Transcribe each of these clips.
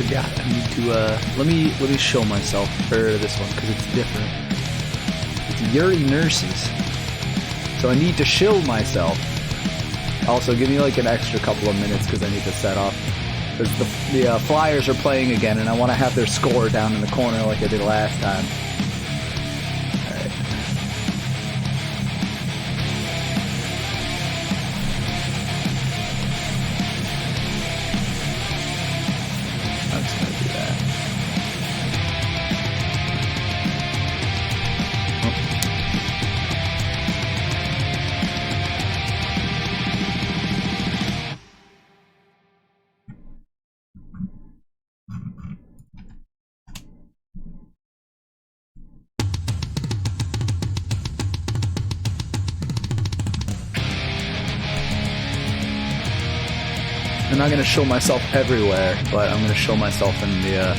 forgot. I need to let me show myself for this one because it's different. It's YURI Nurses. So I need to shill myself. Also, give me like an extra couple of minutes because I need to set up. Because the Flyers are playing again, and I want to have their score down in the corner like I did last time. Alright. I'm just going to do that. I'm not going to show myself everywhere, but I'm going to show myself in the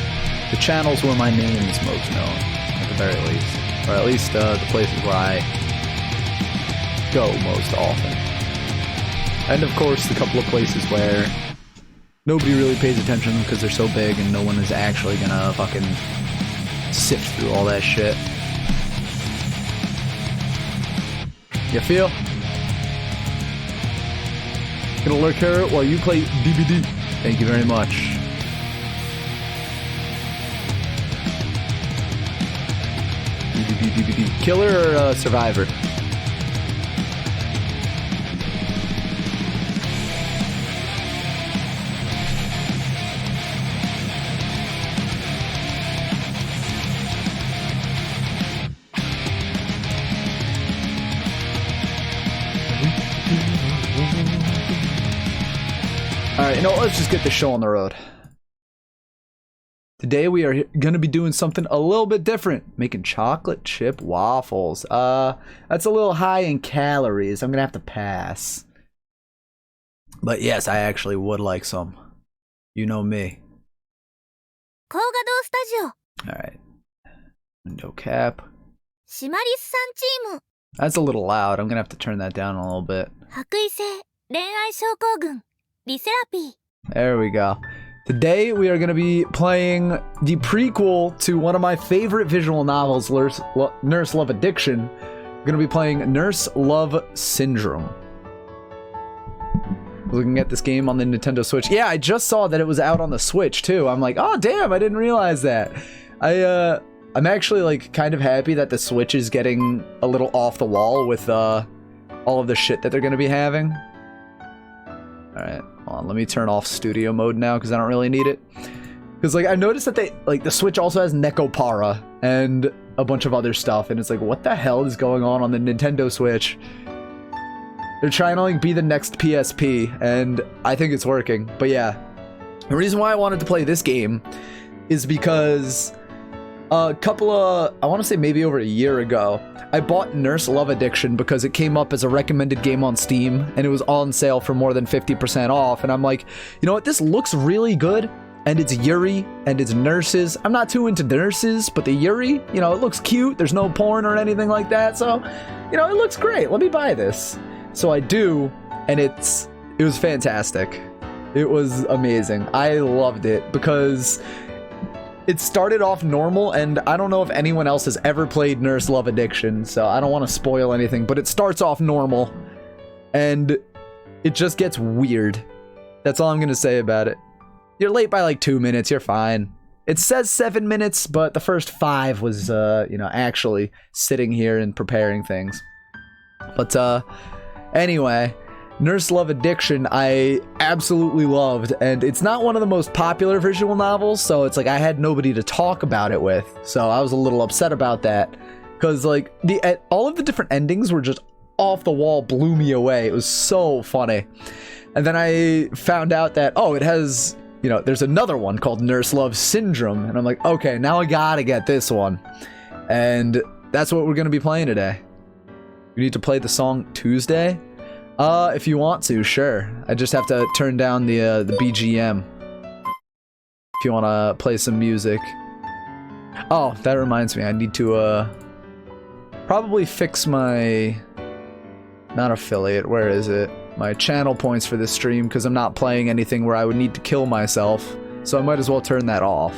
channels where my name is most known, at the very least. Or at least the places where I go most often. And of course, the couple of places where nobody really pays attention because they're so big and no one is actually going to fucking sift through all that shit. You feel? Gonna lurk here while you play DBD. Thank you very much. DBD. Killer or survivor? Alright, you know what? Let's just get the show on the road. Today we are going to be doing something a little bit different. Making chocolate chip waffles. That's a little high in calories. I'm going to have to pass. But yes, I actually would like some. You know me. Alright. Window cap. That's a little loud. I'm going to have to turn that down a little bit. There we go. Today we are going to be playing the prequel to one of my favorite visual novels, Nurse Love Addiction. We're going to be playing Nurse Love Syndrome. Looking at this game on the Nintendo Switch. Yeah, I just saw that it was out on the Switch too. I'm like, oh damn, I didn't realize that. I'm actually like kind of happy that the Switch is getting a little off the wall with all of the shit that they're going to be having. Alright, hold on, let me turn off studio mode now because I don't really need it. Because like I noticed that the Switch also has Nekopara and a bunch of other stuff, and it's like, what the hell is going on the Nintendo Switch? They're trying to like be the next PSP, and I think it's working. But yeah, the reason why I wanted to play this game is because a couple of, I want to say maybe over a year ago, I bought Nurse Love Addiction because it came up as a recommended game on Steam, and it was on sale for more than 50% off, and I'm like, you know what, this looks really good, and it's Yuri, and it's nurses. I'm not too into nurses, but the Yuri, you know, it looks cute, there's no porn or anything like that, so, you know, it looks great, let me buy this. So I do, and it was fantastic. It was amazing. I loved it, because it started off normal, and I don't know if anyone else has ever played Nurse Love Addiction, so I don't want to spoil anything, but it starts off normal, and it just gets weird. That's all I'm going to say about it. You're late by like 2 minutes, you're fine. It says 7 minutes, but the first 5 was, you know, actually sitting here and preparing things. But, anyway, Nurse Love Addiction, I absolutely loved, and it's not one of the most popular visual novels, so it's like I had nobody to talk about it with, so I was a little upset about that, because like all of the different endings were just off the wall, blew me away. It was so funny. And then I found out that, oh, it has, you know, there's another one called Nurse Love Syndrome, and I'm like, okay, now I gotta get this one, and that's what we're gonna be playing today. We need to play the song Tuesday. If you want to, sure. I just have to turn down the BGM. If you want to play some music. Oh, that reminds me, I need to, probably fix my... Not affiliate, where is it? My channel points for this stream, because I'm not playing anything where I would need to kill myself. so I might as well turn that off.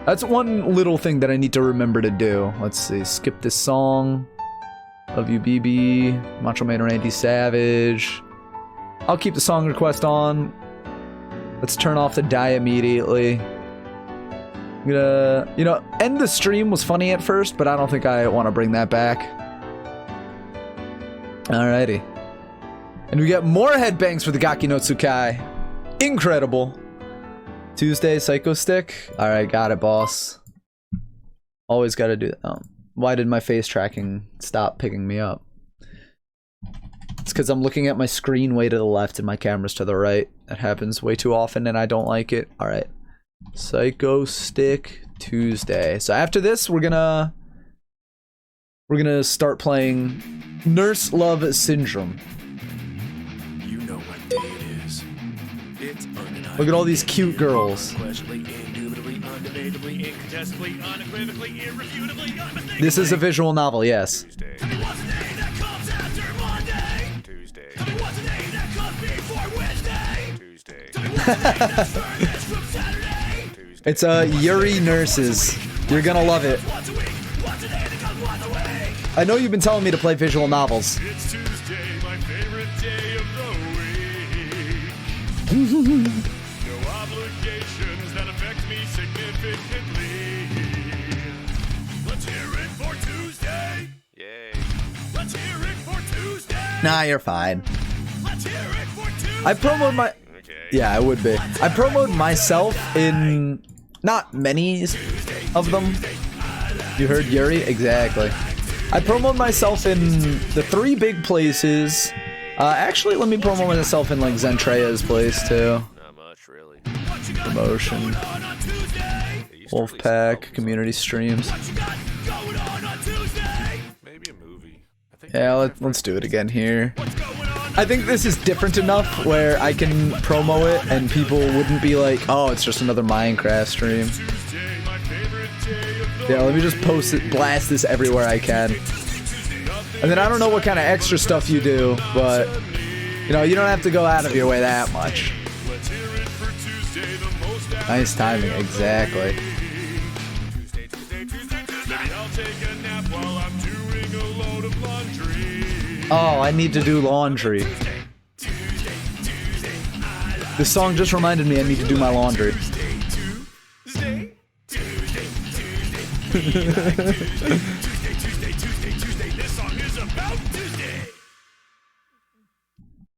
That's one little thing that I need to remember to do. Let's see, skip this song. Love you, BB. Macho Man Randy Savage. I'll keep the song request on. Let's turn off the die immediately. I'm gonna, you know, end the stream was funny at first, but I don't think I want to bring that back. Alrighty. And we got more headbangs for the Gaki no Tsukai. Incredible. Tuesday, Psycho Stick. Alright, got it, boss. Always gotta do that. Oh, why did my face tracking stop picking me up? It's because I'm looking at my screen way to the left and my camera's to the right. That happens way too often and I don't like it. Alright. Psycho Stick Tuesday. So after this, we're gonna start playing Nurse Love Syndrome. You know what day it is. It's Look at all these cute girls. This is a visual novel, yes. It's YURI Nurses. You're gonna love it. I know you've been telling me to play visual novels. It's Tuesday, my favorite day of the week. No obligations that affect me significantly. Let's hear it for Tuesday. Yay. Let's hear it for Tuesday. Nah, you're fine. Let's hear it for Tuesday. I promoted my... Yeah, I would be. I promoted myself in not many of them. You heard Yuri? Exactly. I promoted myself in the 3 big places. Actually, let me promote myself in like Zentrea's place too. Not much, really. Promotion. Wolfpack, community streams. Maybe a movie. I think Yeah, let's do it again here. I think this is different enough where I can promo it and people wouldn't be like, oh, it's just another Minecraft stream. Yeah, let me just post it, blast this everywhere I can. And then I don't know what kind of extra stuff you do, but, you know, you don't have to go out of your way that much. Nice timing, exactly. Oh, I need to do laundry. This song just reminded me I need to do my laundry.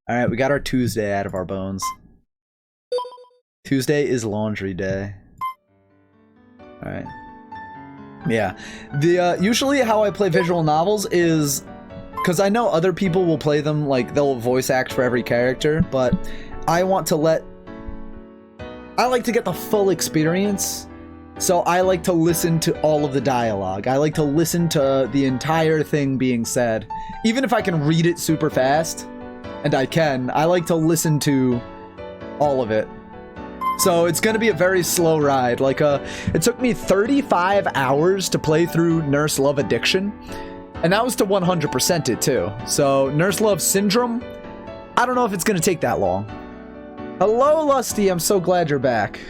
Alright, we got our Tuesday out of our bones. Tuesday is laundry day. Alright. Yeah. The usually how I play visual novels is because I know other people will play them, like they'll voice act for every character, but I want to I like to get the full experience. So I like to listen to all of the dialogue. I like to listen to the entire thing being said. Even if I can read it super fast, and I can, I like to listen to all of it. So it's gonna be a very slow ride. Like, it took me 35 hours to play through Nurse Love Addiction, and that was to 100% it too. So Nurse Love Syndrome, I don't know if it's gonna take that long. Hello, Lusty, I'm so glad you're back.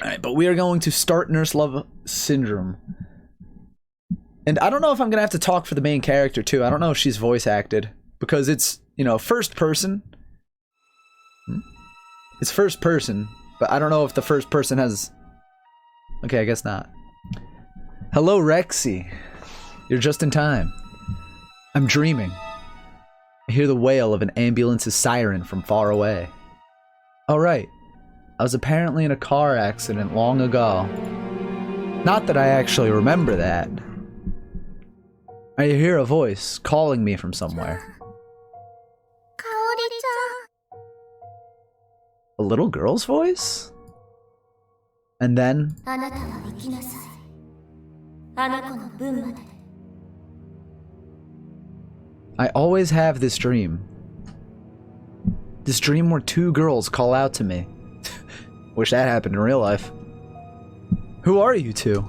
Alright, but we are going to start Nurse Love Syndrome. And I don't know if I'm gonna have to talk for the main character too. I don't know if she's voice acted, because it's, you know, first person. It's first person, but I don't know if the first person has... Okay, I guess not. Hello, Rexy. You're just in time. I'm dreaming. I hear the wail of an ambulance's siren from far away. Oh, right. I was apparently in a car accident long ago. Not that I actually remember that. I hear a voice calling me from somewhere. A little girl's voice? And then... I always have this dream. This dream where 2 girls call out to me. Wish that happened in real life. Who are you 2?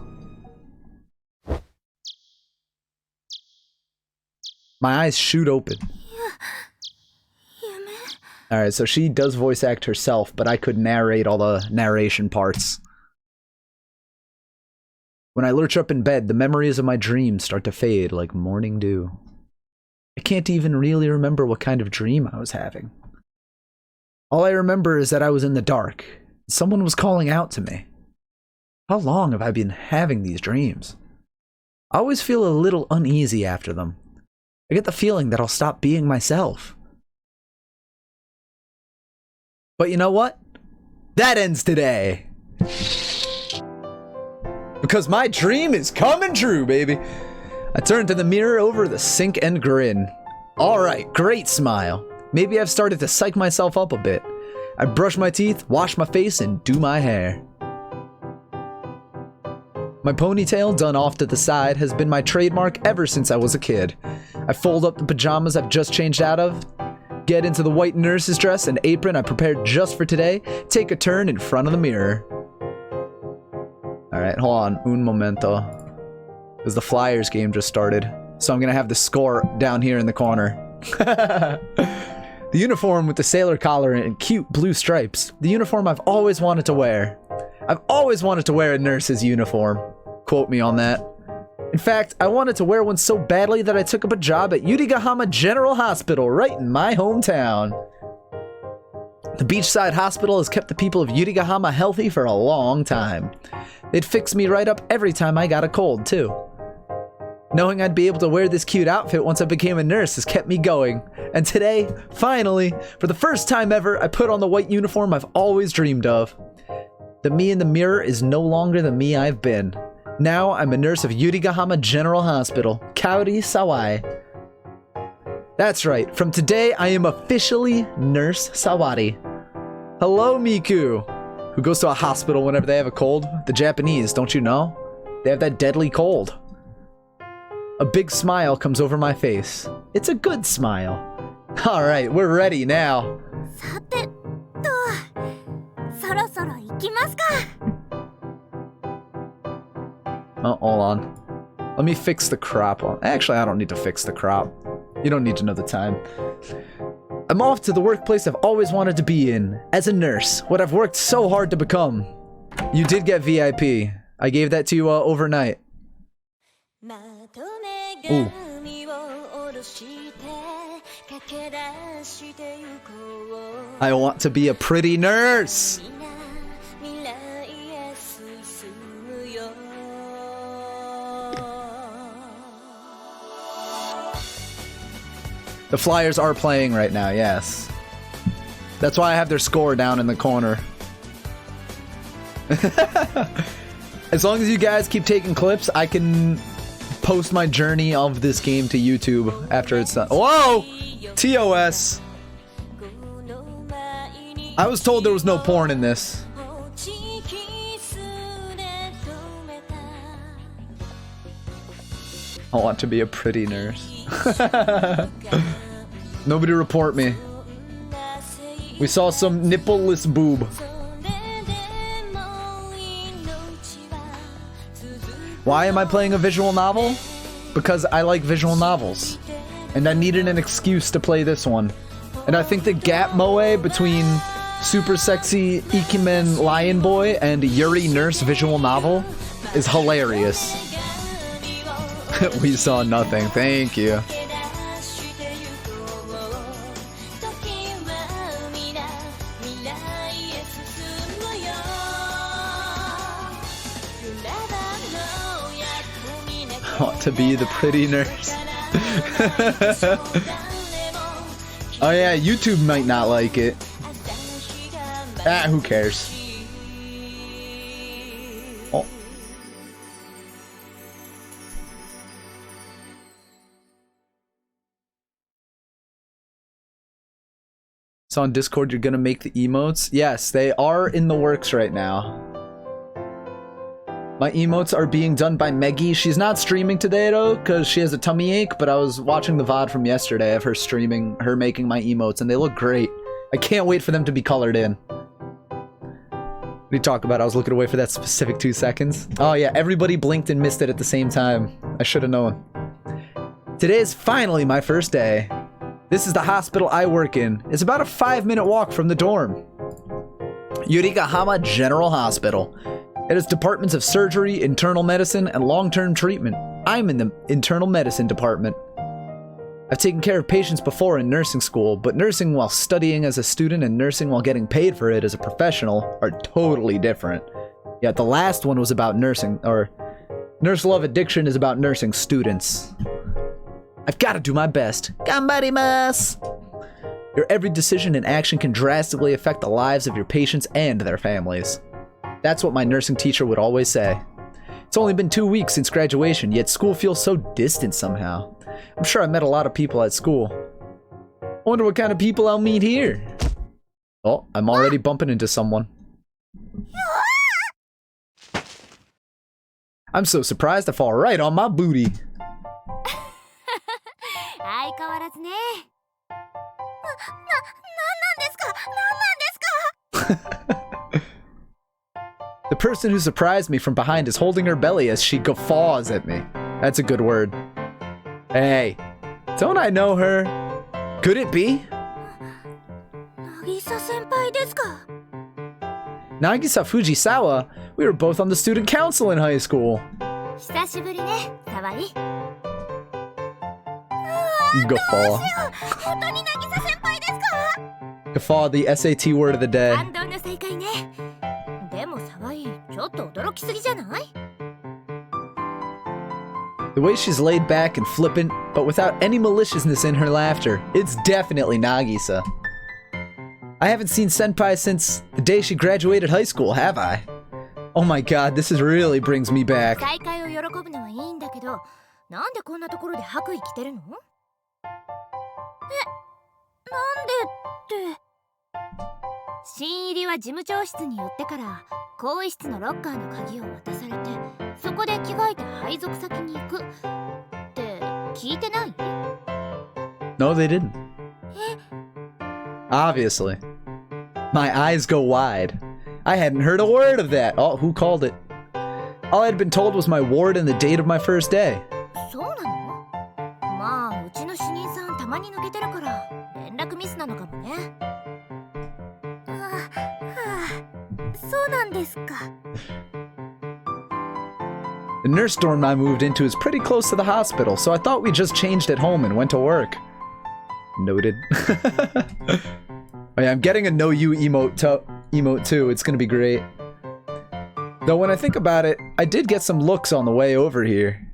My eyes shoot open. Alright, so she does voice act herself, but I could narrate all the narration parts. When I lurch up in bed, the memories of my dreams start to fade like morning dew. I can't even really remember what kind of dream I was having. All I remember is that I was in the dark. Someone was calling out to me. How long have I been having these dreams? I always feel a little uneasy after them. I get the feeling that I'll stop being myself. But you know what? That ends today. Because my dream is coming true, baby. I turn to the mirror over the sink and grin. Alright, great smile. Maybe I've started to psych myself up a bit. I brush my teeth, wash my face, and do my hair. My ponytail, done off to the side, has been my trademark ever since I was a kid. I fold up the pajamas I've just changed out of, get into the white nurse's dress and apron I prepared just for today, take a turn in front of the mirror. Alright, hold on. Un momento. Because the Flyers game just started. So I'm gonna have the score down here in the corner. The uniform with the sailor collar and cute blue stripes. The uniform I've always wanted to wear. I've always wanted to wear a nurse's uniform. Quote me on that. In fact, I wanted to wear one so badly that I took up a job at Yurigahama General Hospital right in my hometown. The beachside hospital has kept the people of Yurigahama healthy for a long time. They'd fix me right up every time I got a cold, too. Knowing I'd be able to wear this cute outfit once I became a nurse has kept me going. And today, finally, for the first time ever, I put on the white uniform I've always dreamed of. The me in the mirror is no longer the me I've been. Now I'm a nurse of Yurigahama General Hospital, Kaori Sawai. That's right, from today I am officially Nurse Sawari. Hello, Miku, who goes to a hospital whenever they have a cold. The Japanese, don't you know? They have that deadly cold. A big smile comes over my face. It's a good smile. Alright, we're ready now. Oh, hold on. Let me fix the crop. Actually, I don't need to fix the crop. You don't need to know the time. I'm off to the workplace I've always wanted to be in. As a nurse, what I've worked so hard to become. You did get VIP. I gave that to you overnight. Ooh. I want to be a pretty nurse. The Flyers are playing right now, yes. That's why I have their score down in the corner. As long as you guys keep taking clips, I can post my journey of this game to YouTube after it's done. Whoa! TOS. I was told there was no porn in this. I want to be a pretty nurse. Nobody report me. We saw some nippleless boob. Why am I playing a visual novel? Because I like visual novels. And I needed an excuse to play this one. And I think the gap moe between super sexy Ikemen Lion Boy and Yuri Nurse visual novel is hilarious. We saw nothing. Thank you. I want to be the pretty nurse. Oh yeah, YouTube might not like it. Ah, who cares? Oh. So on Discord, you're gonna make the emotes? Yes, they are in the works right now. My emotes are being done by Meggy. She's not streaming today though, because she has a tummy ache, but I was watching the VOD from yesterday of her streaming, her making my emotes, and they look great. I can't wait for them to be colored in. What do you talk about? I was looking away for that specific 2 seconds. Oh yeah, everybody blinked and missed it at the same time. I should have known. Today is finally my first day. This is the hospital I work in. It's about a 5-minute walk from the dorm. Yurigahama General Hospital. It has departments of surgery, internal medicine, and long-term treatment. I'm in the internal medicine department. I've taken care of patients before in nursing school, but nursing while studying as a student and nursing while getting paid for it as a professional are totally different. Yeah, the last one was about nursing, or Nurse Love Addiction is about nursing students. I've got to do my best. Ganbarimasu! Your every decision and action can drastically affect the lives of your patients and their families. That's what my nursing teacher would always say. It's only been 2 weeks since graduation, yet school feels so distant somehow. I'm sure I met a lot of people at school. I wonder what kind of people I'll meet here. Oh, I'm already bumping into someone. I'm so surprised I fall right on my booty. The person who surprised me from behind is holding her belly as she guffaws at me. That's a good word. Hey, don't I know her? Could it be? Nagisa Fujisawa? We were both on the student council in high school. Guffaw. Guffaw, the SAT word of the day. The way she's laid back and flippant, but without any maliciousness in her laughter, it's definitely Nagisa. I haven't seen Senpai since the day she graduated high school, have I? Oh my god, this really brings me back. No, they didn't. Obviously. My eyes go wide. I hadn't heard a word of that. Oh, who called it? All I'd been told was my ward and the date of my first day. The nurse dorm I moved into is pretty close to the hospital, so I thought we just changed at home and went to work. Noted. Oh yeah, I'm getting a no you emote too. It's gonna be great. Though when I think about it, I did get some looks on the way over here.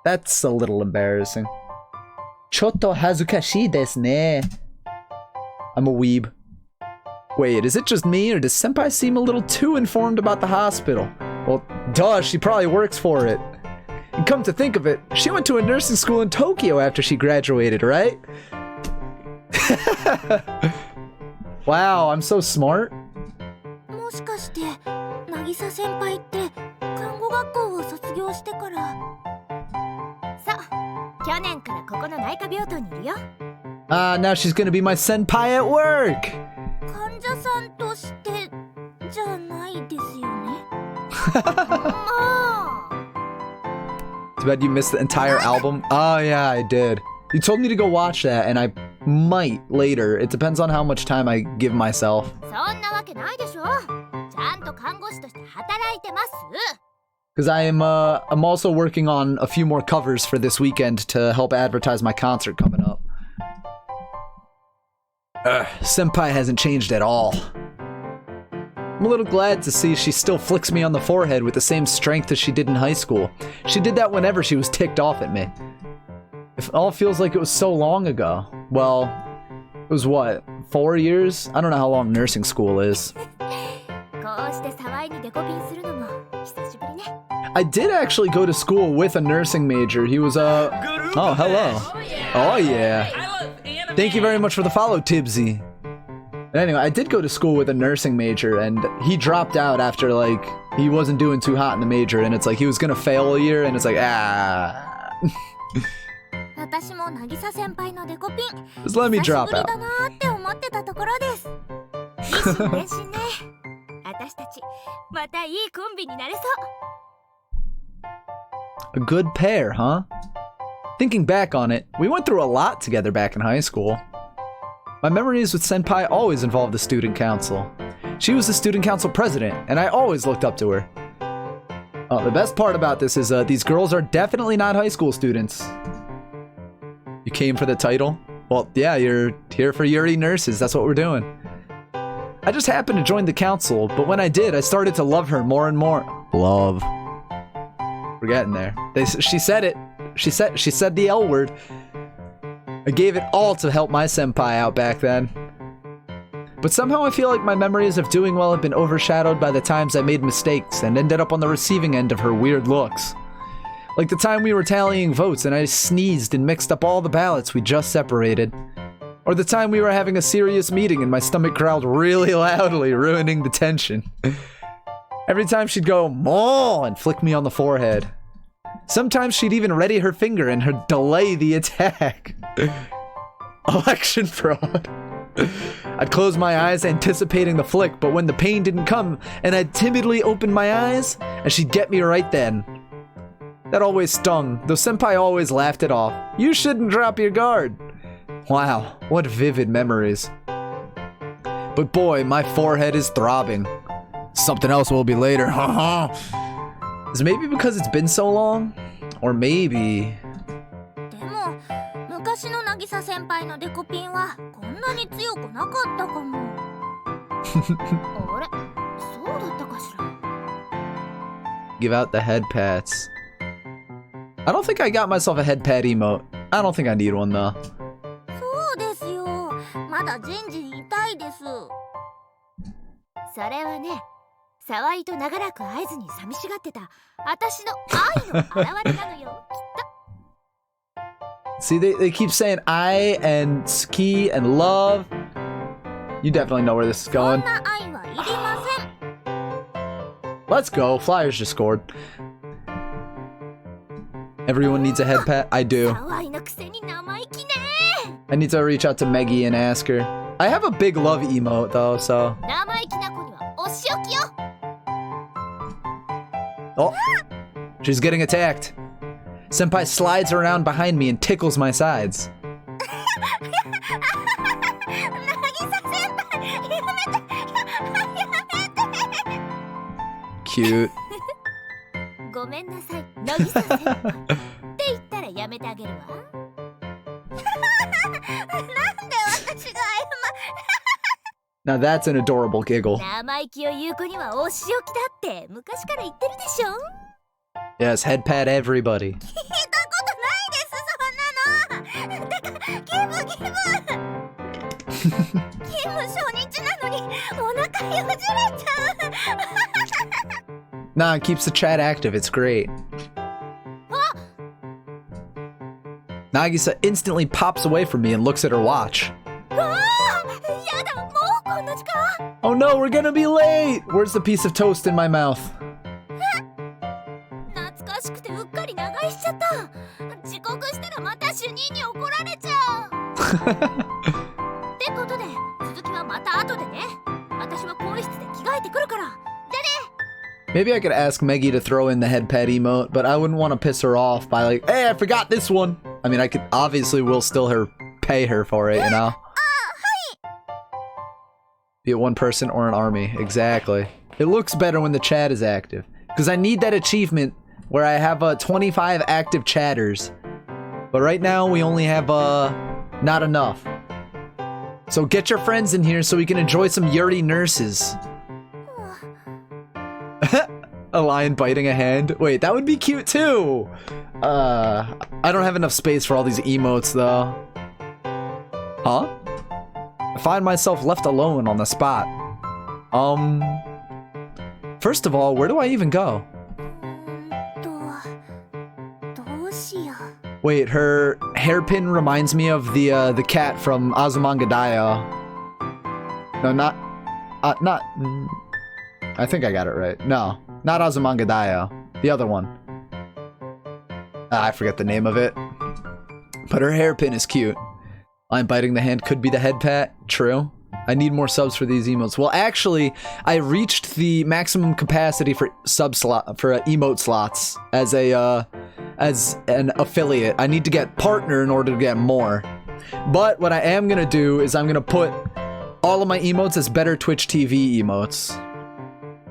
That's a little embarrassing. Chotto hazukashii desu ne. I'm a weeb. Wait, is it just me, or does Senpai seem a little too informed about the hospital? Well, duh, she probably works for it. And come to think of it, she went to a nursing school in Tokyo after she graduated, right? Wow, I'm so smart. Ah, now she's gonna be my senpai at work. Too bad you missed the entire album. Oh yeah, I did. You told me to go watch that, and I might later. It depends on how much time I give myself. Because I'm also working on a few more covers for this weekend to help advertise my concert coming up. Senpai hasn't changed at all. I'm a little glad to see she still flicks me on the forehead with the same strength as she did in high school. She did that whenever she was ticked off at me. It all feels like it was so long ago. Well, it was what, 4 years? I don't know how long nursing school is. I did actually go to school with a nursing major. He was oh, hello. Oh yeah. Thank you very much for the follow, Tibsy. Anyway, I did go to school with a nursing major, and he dropped out after, like, he wasn't doing too hot in the major, and it's like he was gonna fail a year, and it's like, ah. Just let me drop out. A good pair, huh? Thinking back on it, we went through a lot together back in high school. My memories with Senpai always involved the student council. She was the student council president, and I always looked up to her. The best part about this is these girls are definitely not high school students. You came for the title? Well, yeah, you're here for YURI Nurses. That's what we're doing. I just happened to join the council, but when I did, I started to love her more and more. Love. We're getting there. She said it. She said the L word. I gave it all to help my senpai out back then. But somehow I feel like my memories of doing well have been overshadowed by the times I made mistakes and ended up on the receiving end of her weird looks. Like the time we were tallying votes and I sneezed and mixed up all the ballots we just separated. Or the time we were having a serious meeting and my stomach growled really loudly, ruining the tension. Every time she'd go, "Maw," and flick me on the forehead. Sometimes she'd even ready her finger and her delay the attack. Election fraud. I'd close my eyes anticipating the flick, but when the pain didn't come and I'd timidly open my eyes, and she'd get me right then. That always stung, though senpai always laughed it off. You shouldn't drop your guard. Wow, what vivid memories. But boy, my forehead is throbbing. Something else will be later, haha. Is it maybe because it's been so long? Or maybe... でも昔の渚先輩のデコピンはこんなに強くなかったかも。あれ、そうだったかしら。Give out the head pats. I don't think I got myself a head pat emote. I don't think I need one though. そうですよ。まだ人事にいたいです。それはね、沢井と長らく会えずに寂しがってた私の愛の表れなのよ、きっと。See, they keep saying I and ski and love. You definitely know where this is そん going. な愛はいりません。 Let's go. Flyers just scored. Everyone needs a head pat. I do. 沢井のくせに生意気ね。 I need to reach out to Meggie and ask her. I have a big love emote though, so. 生意気な子にはお仕置きよ。 Oh, she's getting attacked. Senpai slides around behind me and tickles my sides. 渚先輩、やめて、やめて。 Cute. ごめんなさい、渚先輩。って言ったらやめてあげるわ。なんで私が Now that's an adorable giggle. 生意気を言う子にはお仕置きだって昔から言ってるでしょ。 Yes, head pat everybody. 聞いたことないです、そんなの。てか、ギブ。勤務初日なのにお腹よじれちゃう。 Nah, it keeps the chat active. It's great. Nagisa instantly pops away from me and looks at her watch. やだ、もうこんな時間。 Oh no, we're gonna be late! Where's the piece of toast in my mouth? 懐かしくてうっかり長居しちゃった。遅刻したらまた主任に怒られちゃう。ってことで続きはまた後でね。私は更衣室で着替えてくるから。じゃね。 Maybe I could ask Meggie to throw in the head pat emote, but I wouldn't want to piss her off by like, hey, I forgot this one. I mean, I could obviously will still pay her for it, you know? Be it one person or an army, exactly. It looks better when the chat is active. Because I need that achievement where I have 25 active chatters. But right now, we only have not enough. So get your friends in here so we can enjoy some YURI Nurses. A lion biting a hand? Wait, that would be cute too! I don't have enough space for all these emotes though. Huh? I find myself left alone on the spot. First of all, where do I even go? どうしよう。 Wait, her hairpin reminds me of the cat from Azumangadayo. No, not... I think I got it right. No, not Azumangadayo. The other one. I forget the name of it. But her hairpin is cute. I'm biting the hand could be the head pat. True. I need more subs for these emotes. Well, actually, I reached the maximum capacity for emote slots as as an affiliate. I need to get partner in order to get more. But what I am gonna do is I'm gonna put all of my emotes as better Twitch TV emotes.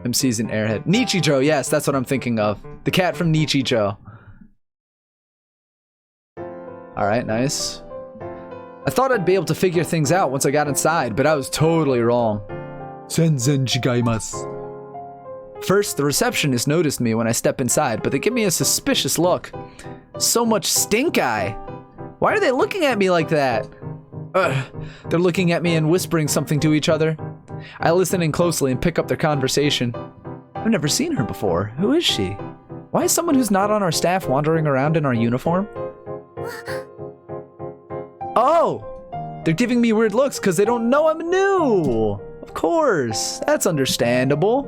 MC's an airhead. Nichijou, yes, that's what I'm thinking of. The cat from Nichijou. Alright, nice. I thought I'd be able to figure things out once I got inside, but I was totally wrong. Senzen chigaimasu. First, the receptionist noticed me when I step inside, but they give me a suspicious look. So much stink eye. Why are they looking at me like that? Ugh. They're looking at me and whispering something to each other. I listen in closely and pick up their conversation. I've never seen her before. Who is she? Why is someone who's not on our staff wandering around in our uniform? Oh! They're giving me weird looks because they don't know I'm new! Of course, that's understandable.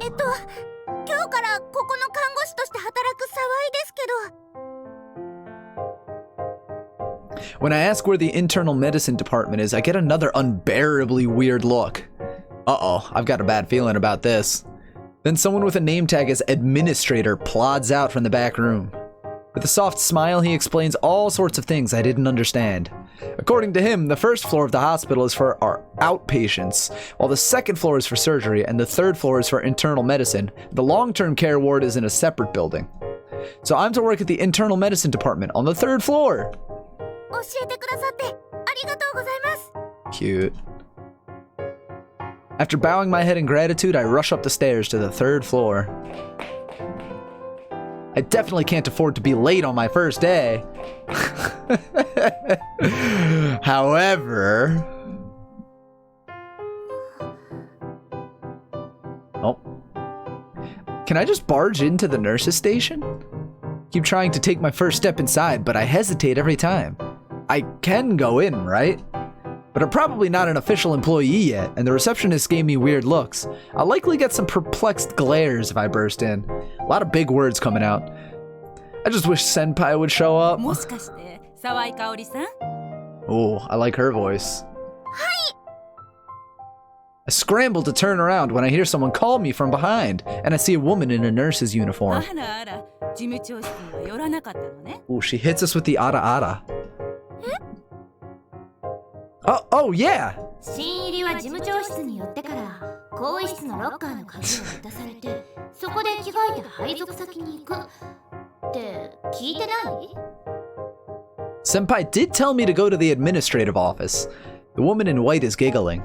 今日からここの看護師として働く沢井ですけど。 When I ask where the internal medicine department is, I get another unbearably weird look. Uh-oh, I've got a bad feeling about this. Then someone with a name tag as administrator plods out from the back room. With a soft smile, he explains all sorts of things I didn't understand. According to him, the first floor of the hospital is for our outpatients, while the second floor is for surgery, and the third floor is for internal medicine. The long-term care ward is in a separate building. So I'm to work at the internal medicine department on the third floor. 教えてくださってありがとうございます。 Cute. After bowing my head in gratitude, I rush up the stairs to the third floor. I definitely can't afford to be late on my first day. However... Oh. Can I just barge into the nurse's station? Keep trying to take my first step inside, but I hesitate every time. I can go in, right? But I'm probably not an official employee yet, and the receptionist gave me weird looks. I'll likely get some perplexed glares if I burst in. A lot of big words coming out. I just wish Senpai would show up. もしかして沢井香織さん? Oh, I like her voice. I scramble to turn around when I hear someone call me from behind, and I see a woman in a nurse's uniform. あらあら、事務長室には寄らなかったのね。 Oh, she hits us with the ara ara. Oh, yeah! 新入りは事務長室に寄ってから更衣室のロッカーの鍵を渡されてそこで着替えて配属先に行くって聞いてない？ Senpai did tell me to go to the administrative office. The woman in white is giggling.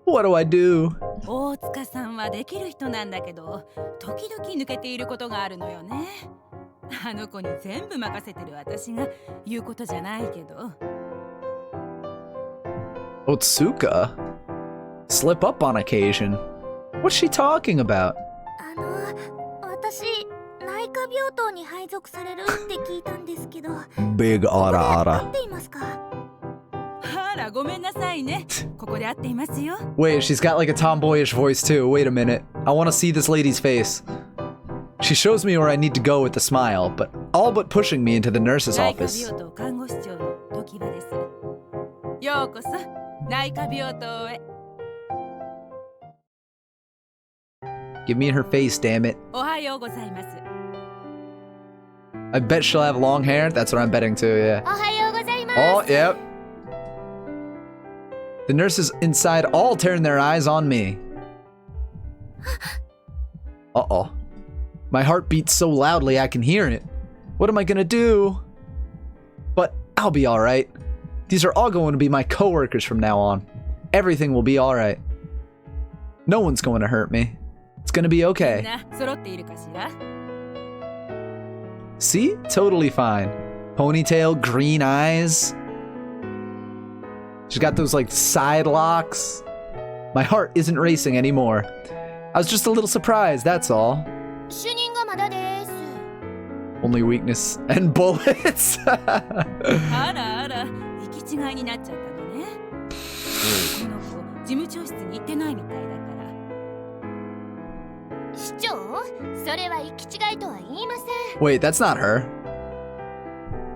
What do I do? 大塚さんはできる人なんだけど、時々抜けていることがあるのよね。あの子に全部任せてる私が言うことじゃないけど。 Otsuka? Slip up on occasion. What's she talking about? 私内科病棟に配属されるって聞いたんですけど Big ara 合 ara. っていますか？あら、ごめんなさいね。ここで会っていますよ。 Wait, she's got like a tomboyish voice too. Wait a minute. I want to see this lady's face. She shows me where I need to go with a smile, but all but pushing me into the nurse's 内科 office. 病棟看護師長の時場です。ようこそ内科病棟へ。 Give me her face, damn it. おはようございます。 I bet she'll have long hair. That's what I'm betting too, yeah. おはようございます。 Oh, yep. The nurses inside all turn their eyes on me. Uh-oh. My heart beats so loudly I can hear it. What am I gonna do? But I'll be alright. These are all going to be my coworkers from now on. Everything will be alright. No one's going to hurt me. It's gonna be みん okay. な揃っているかしら？ See? Totally fine. Ponytail, green eyes. She's got those like side locks. My heart isn't racing anymore. I was just a little surprised, that's all. 主任がまだです。 Only weakness and bullets. あらあら、行き違いになっちゃったのね。この子、事務長室に行ってないみたいだから。 市長、それは行き違いとは言いません。 Wait, that's not her.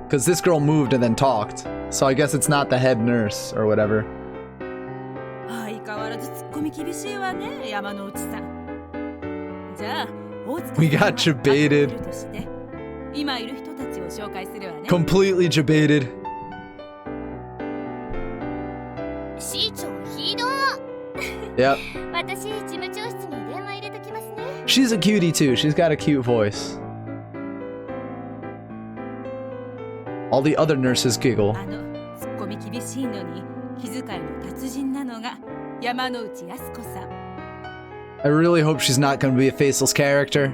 Because this girl moved and then talked. So I guess it's not the head nurse or whatever. 相変わらずツッコミ厳しいわね、山之内さん。じゃあ、大塚さん We got は debated. 後で来るとして今いる人たちを紹介するわね。 Completely debated. 市長ひど。 Yep. 私事務長室に電話入れときますね。 She's a cutie too. She's got a cute voice. All the other nurses giggle. ツッコミ厳しいのに気遣いの達人なのが山之内靖子さん。 I really hope she's not going to be a faceless character.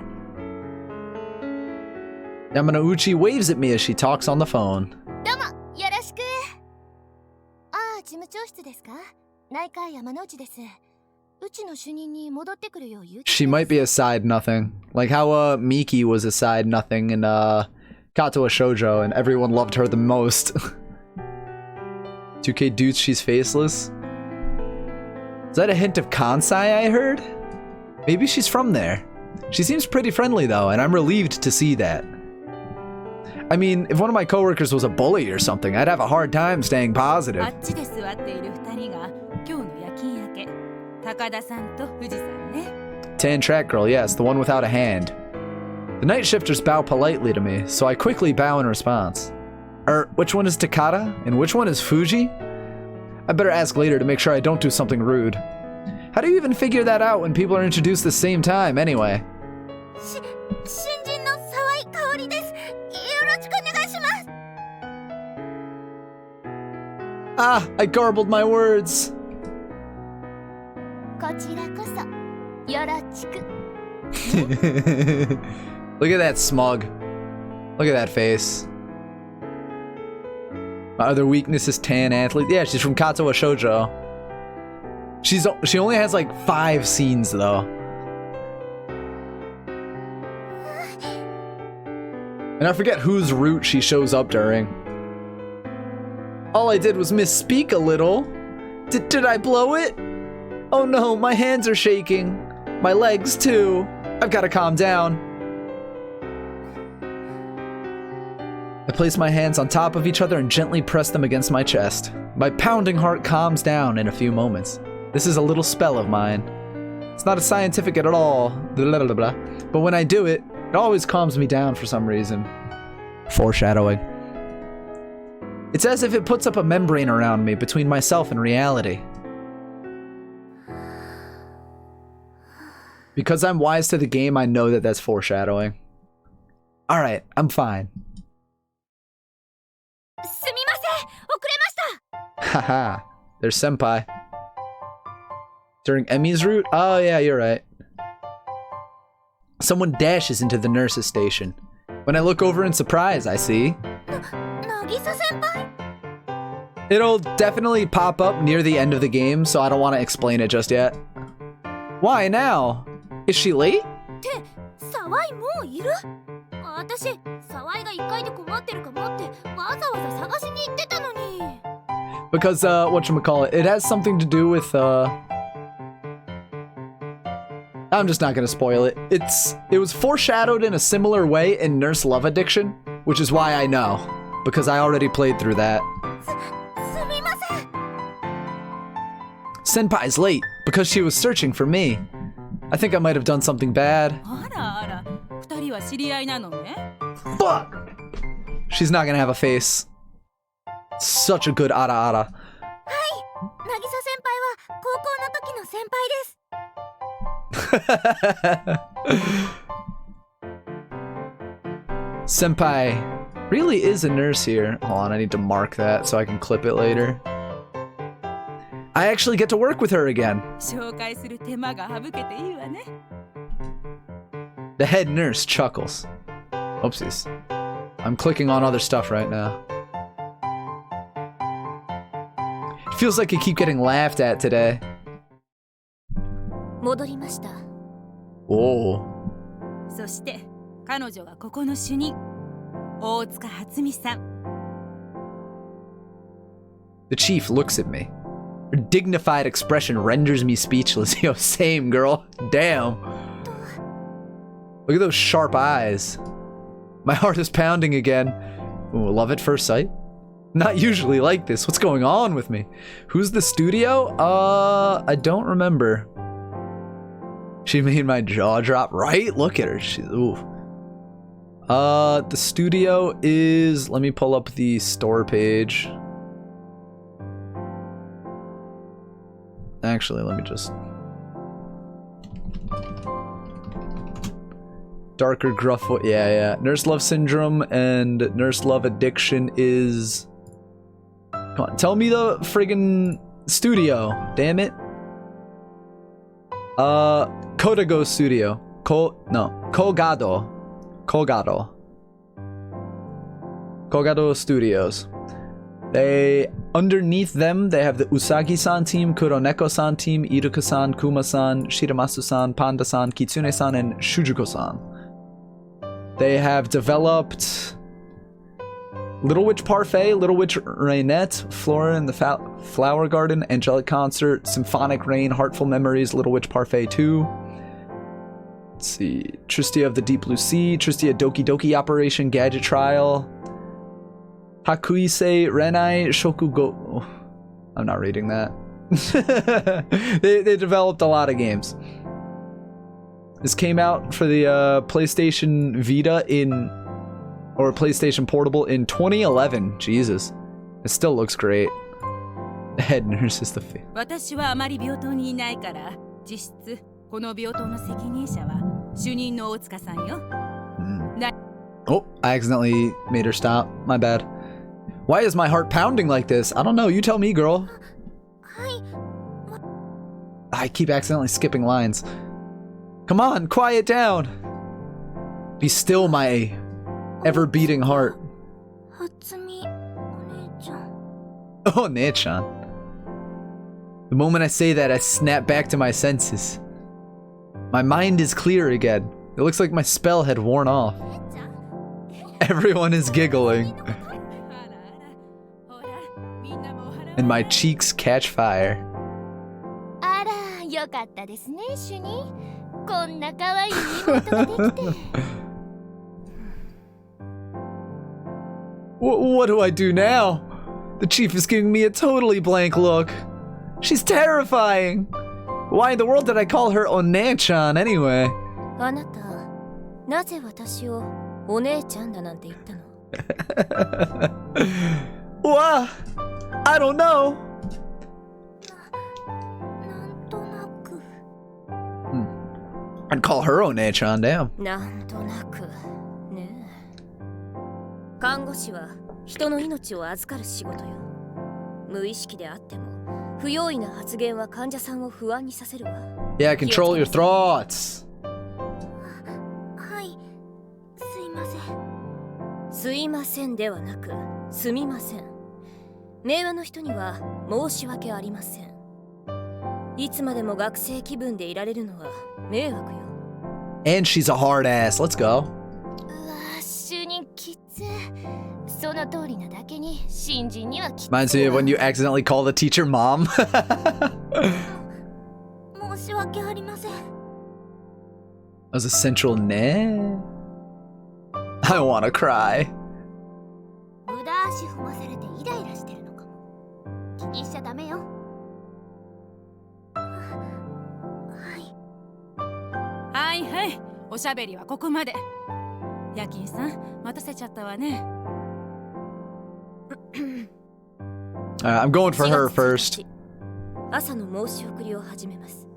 Yamanouchi waves at me as she talks on the phone. どうもよろしく。ああ、事務長室ですか。内科山之内です。うちの主任に戻ってくるよう言うて。 She might be a side nothing. Like how Miki was a side nothing in Kato Shoujo and everyone loved her the most. 2K dudes, she's faceless. Is that a hint of Kansai I heard? Maybe she's from there. She seems pretty friendly though, and I'm relieved to see that. I mean, if one of my coworkers was a bully or something, I'd have a hard time staying positive. あっちで座っている2人が今日の夜勤明け、高田さんと富士さんね。 Tan track girl, yes, the one without a hand. The night shifters bow politely to me, so I quickly bow in response. Which one is Takada, and which one is Fuji? I better ask later to make sure I don't do something rude. How do you even figure that out when people are introduced the same time, anyway? 新人の沢井香織です。よろしくお願いします。 Ah, I garbled my words. こちらこそよろしく。 Look at that smug. Look at that face. My other weakness is tan athlete. Yeah, she's from Kato Shoujo. She only has like 5 scenes though. And I forget whose route she shows up during. All I did was misspeak a little. Did I blow it? Oh no, my hands are shaking. My legs too. I've got to calm down. I place my hands on top of each other and gently press them against my chest. My pounding heart calms down in a few moments. This is a little spell of mine. It's not as scientific at all, blah, blah, blah, but when I do it, it always calms me down for some reason. Foreshadowing. It's as if it puts up a membrane around me between myself and reality. Because I'm wise to the game, I know that that's foreshadowing. Alright, I'm fine. すみません、遅れました。 Haha, there's Senpai. During Emi's route? Oh yeah, you're right. Someone dashes into the nurse's station. When I look over in surprise, I see... 渚先輩。 It'll definitely pop up near the end of the game, so I don't want to explain it just yet. Why now? Is she late? って沢井もういる？私沢井が1階で困ってるかもってわざわざ探しに行ってたのに。 Because whatchamacallit, it has something to do with I'm just not gonna spoil it. It was foreshadowed in a similar way in Nurse Love Addiction, which is why I know, because I already played through that. すみません。 Senpai's late because she was searching for me. I think I might have done something bad. あらあら、2人は知り合いなのね。 Fuck! She's not gonna have a face. Such a good ara ara. はい、渚先輩は高校の時の先輩です。 Senpai really is a nurse here. Hold on, I need to mark that so I can clip it later. I actually get to work with her again. 紹介する手間が省けていいわね。 The head nurse chuckles. Oopsies. I'm clicking on other stuff right now. It feels like I keep getting laughed at today. 戻りました。 Whoa. そして彼女がここの主任、大塚初美さん。 The chief looks at me. Her dignified expression renders me speechless. Yo, same girl. Damn. Look at those sharp eyes. My heart is pounding again. Ooh, love at first sight? Not usually like this. What's going on with me? Who's the studio? I don't remember. She made my jaw drop, right? Look at her. She's, ooh. The studio is, let me pull up the store page. Actually, let me just darker gruff, yeah. Nurse Love Syndrome and Nurse Love Addiction is, come on, tell me the friggin' studio, damn it. Kodago Studio. Kogado Studios. They, underneath them, they have the Usagi-san team, Kuroneko-san team, Iruka-san, Kuma-san, Shiramasu-san, Panda-san, Kitsune-san, and Shujuko-san. They have developed Little Witch Parfait, Little Witch Rainette, Flora in the Flower Garden, Angelic Concert, Symphonic Rain, Heartful Memories, Little Witch Parfait 2. Let's see, Tristia of the Deep Blue Sea, Tristia Doki Doki Operation, Gadget Trial, Hakuise Renai Shokugo. I'm not reading that. they developed a lot of games. This came out for the PlayStation Vita or PlayStation Portable in 2011. Jesus. It still looks great. Head nurse is the face. 私はあまり病棟にいないから、実質この病棟の責任者は主任の大塚さんよ。Oh, I accidentally made her stop. My bad. Why is my heart pounding like this? I don't know. You tell me, girl. I keep accidentally skipping lines. Come on, quiet down. Be still, my ever-beating heart. Oh, Nechan. The moment I say that, I snap back to my senses. My mind is clear again. It looks like my spell had worn off. Everyone is giggling. And my cheeks catch fire. あら、よかったですね、主任。こんな可愛い妹ができて。What do I do now? The chief is giving me a totally blank look. She's terrifying. Why in the world did I call her One-chan anyway? あなた、なぜ私をお姉ちゃんだなんて言ったの？ What? I don't know. なんとなく。I'd call her One-chan, damn. なんとなくねえ。看護師は人の命を預かる仕事よ。無意識であっても不用意な発言は患者さんを不安にさせるわ。Yeah, control your thoughts. はい、すいません。すいませんではなく、すみません。名和の人には申し訳ありません。いつまでも学生気分でいられるのは迷惑よ。And she's a hard ass. Let's go. うわ、主任きつ。その通りなだけに新人にはきつ。Reminds me of when you accidentally call the teacher mom. 申し訳ありません。As a central ne. I wanna cry. 無駄足踏まされてイライラしてるのかも。気にしちゃダメよ。はいはい、おしゃべりはここまで。夜勤さん、待たせちゃったわね。I'm going for her first. 朝の申し送りを始めます。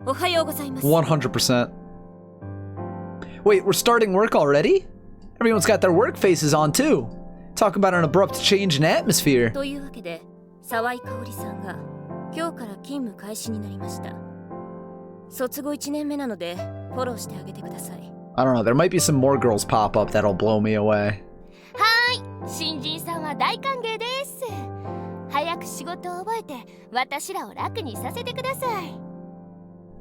おはようございます。 100%. Wait, we're starting work already? Everyone's got their work faces on too. Talk about an abrupt change in atmosphere. というわけで、沢井香織さんが今日から勤務開始になりました。卒業1年目なのでフォローしてあげてください。I don't know, there might be some more girls pop up that'll blow me away. はーい、新人さんは大歓迎です。早く仕事を覚えて私らを楽にさせてください。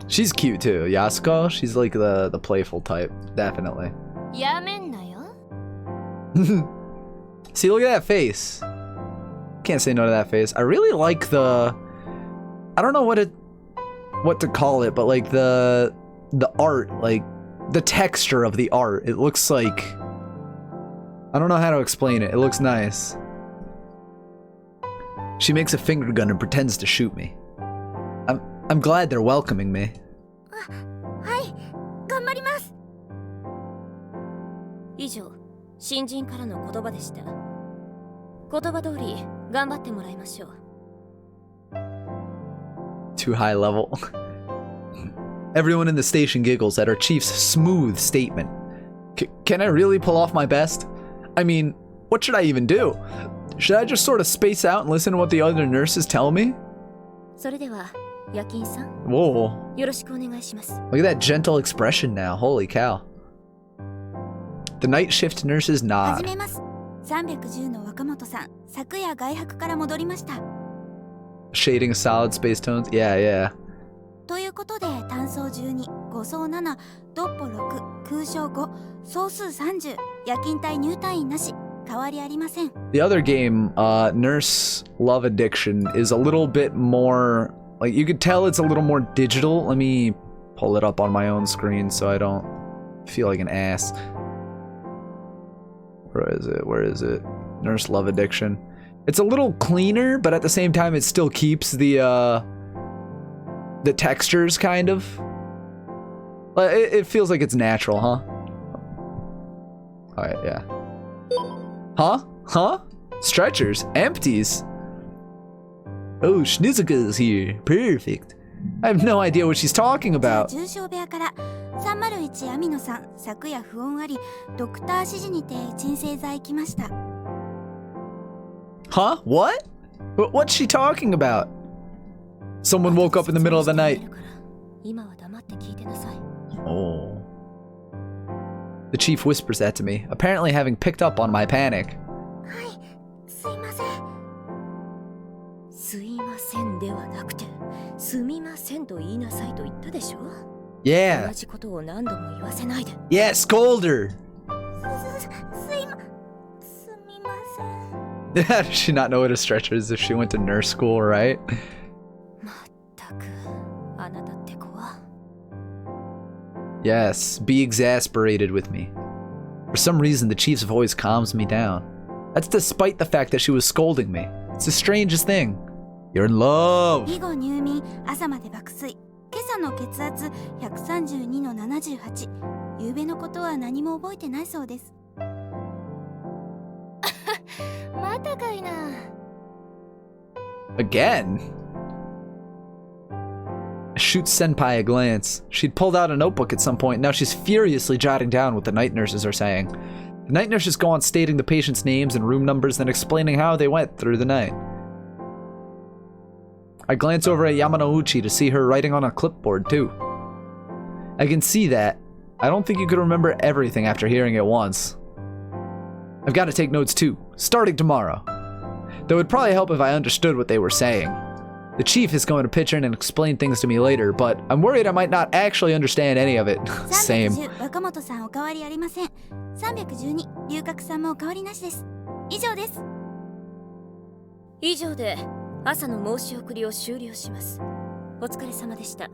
She's cute too, Yasuko. She's like the playful type, definitely. やめんなよ。See, look at that face. Can't say no to that face. I really like the, I don't know what to call it, but like the art, like the texture of the art. It looks like, I don't know how to explain it. It looks nice. She makes a finger gun and pretends to shoot me. I'm glad they're welcoming me. はい、頑張ります。以上、新人からの言葉でした。言葉通り頑張ってもらいましょう。 Too high level. Everyone in the station giggles at our chief's smooth statement. Can I really pull off my best? I mean, what should I even do? Should I just sort of space out and listen to what the other nurses tell me? それでは、夜勤さん、 Whoa. よろしくお願いします。 Look at that gentle expression now. Holy cow. The night shift nurses 始 nod. めます。310の若本さん、昨夜外泊から戻りました。 Shading solid space tones. Yeah, yeah. ということで、単層12、5層7、ドッポ6、空床5、総数30、夜勤隊入退院なし、変わりありません。 The other game, Nurse Love Addiction, is a little bit more, like, you could tell it's a little more digital. Let me pull it up on my own screen so I don't feel like an ass. Where is it? Where is it? Nurse Love Addiction. It's a little cleaner, but at the same time, it still keeps the textures, kind of. It feels like it's natural, huh? Alright, yeah. Huh? Huh? Stretchers? Empties? Oh, Schnizuka's here. Perfect. I have no idea what she's talking about. 重症部屋から301網野さん、昨夜不穏あり、ドクター指示にて鎮静剤来ました。 Huh? What? What's she talking about? Someone woke up in the middle of the night. 今は黙って聞いてなさい。 Oh. The chief whispers that to me, apparently having picked up on my panic. はい、すいません。すいませんではなくて、すみませんと言いなさいと言ったでしょ。 Yeah. 同じことを何度も言わせないで。 Yeah, scold her. すみません。 How does she not know what a stretcher is if she went to nurse school, right? まったく、あなたって子は。 Yes, be exasperated with me. For some reason, the chief's voice calms me down. That's despite the fact that she was scolding me. It's the strangest thing. You're in love. 以後入眠、朝まで爆睡。今朝の血圧132の78。夕べのことは何も覚えてないそうです。またかいな。 Again? I shoot Senpai a glance. She'd pulled out a notebook at some point, now she's furiously jotting down what the night nurses are saying. The night nurses go on stating the patient's names and room numbers, then explaining how they went through the night. I glance over at Yamanouchi to see her writing on a clipboard, too. I can see that. I don't think you could remember everything after hearing it once. I've got to take notes, too, starting tomorrow. Though it would probably help if I understood what they were saying. The chief is going to pitch in and explain things to me later, but I'm worried I might not actually understand any of it. Same. 310若本さんお変わりありません。312龍角さんもお変わりなしです。以上です。以上で朝の申し送りを終了します。お疲れ様でした。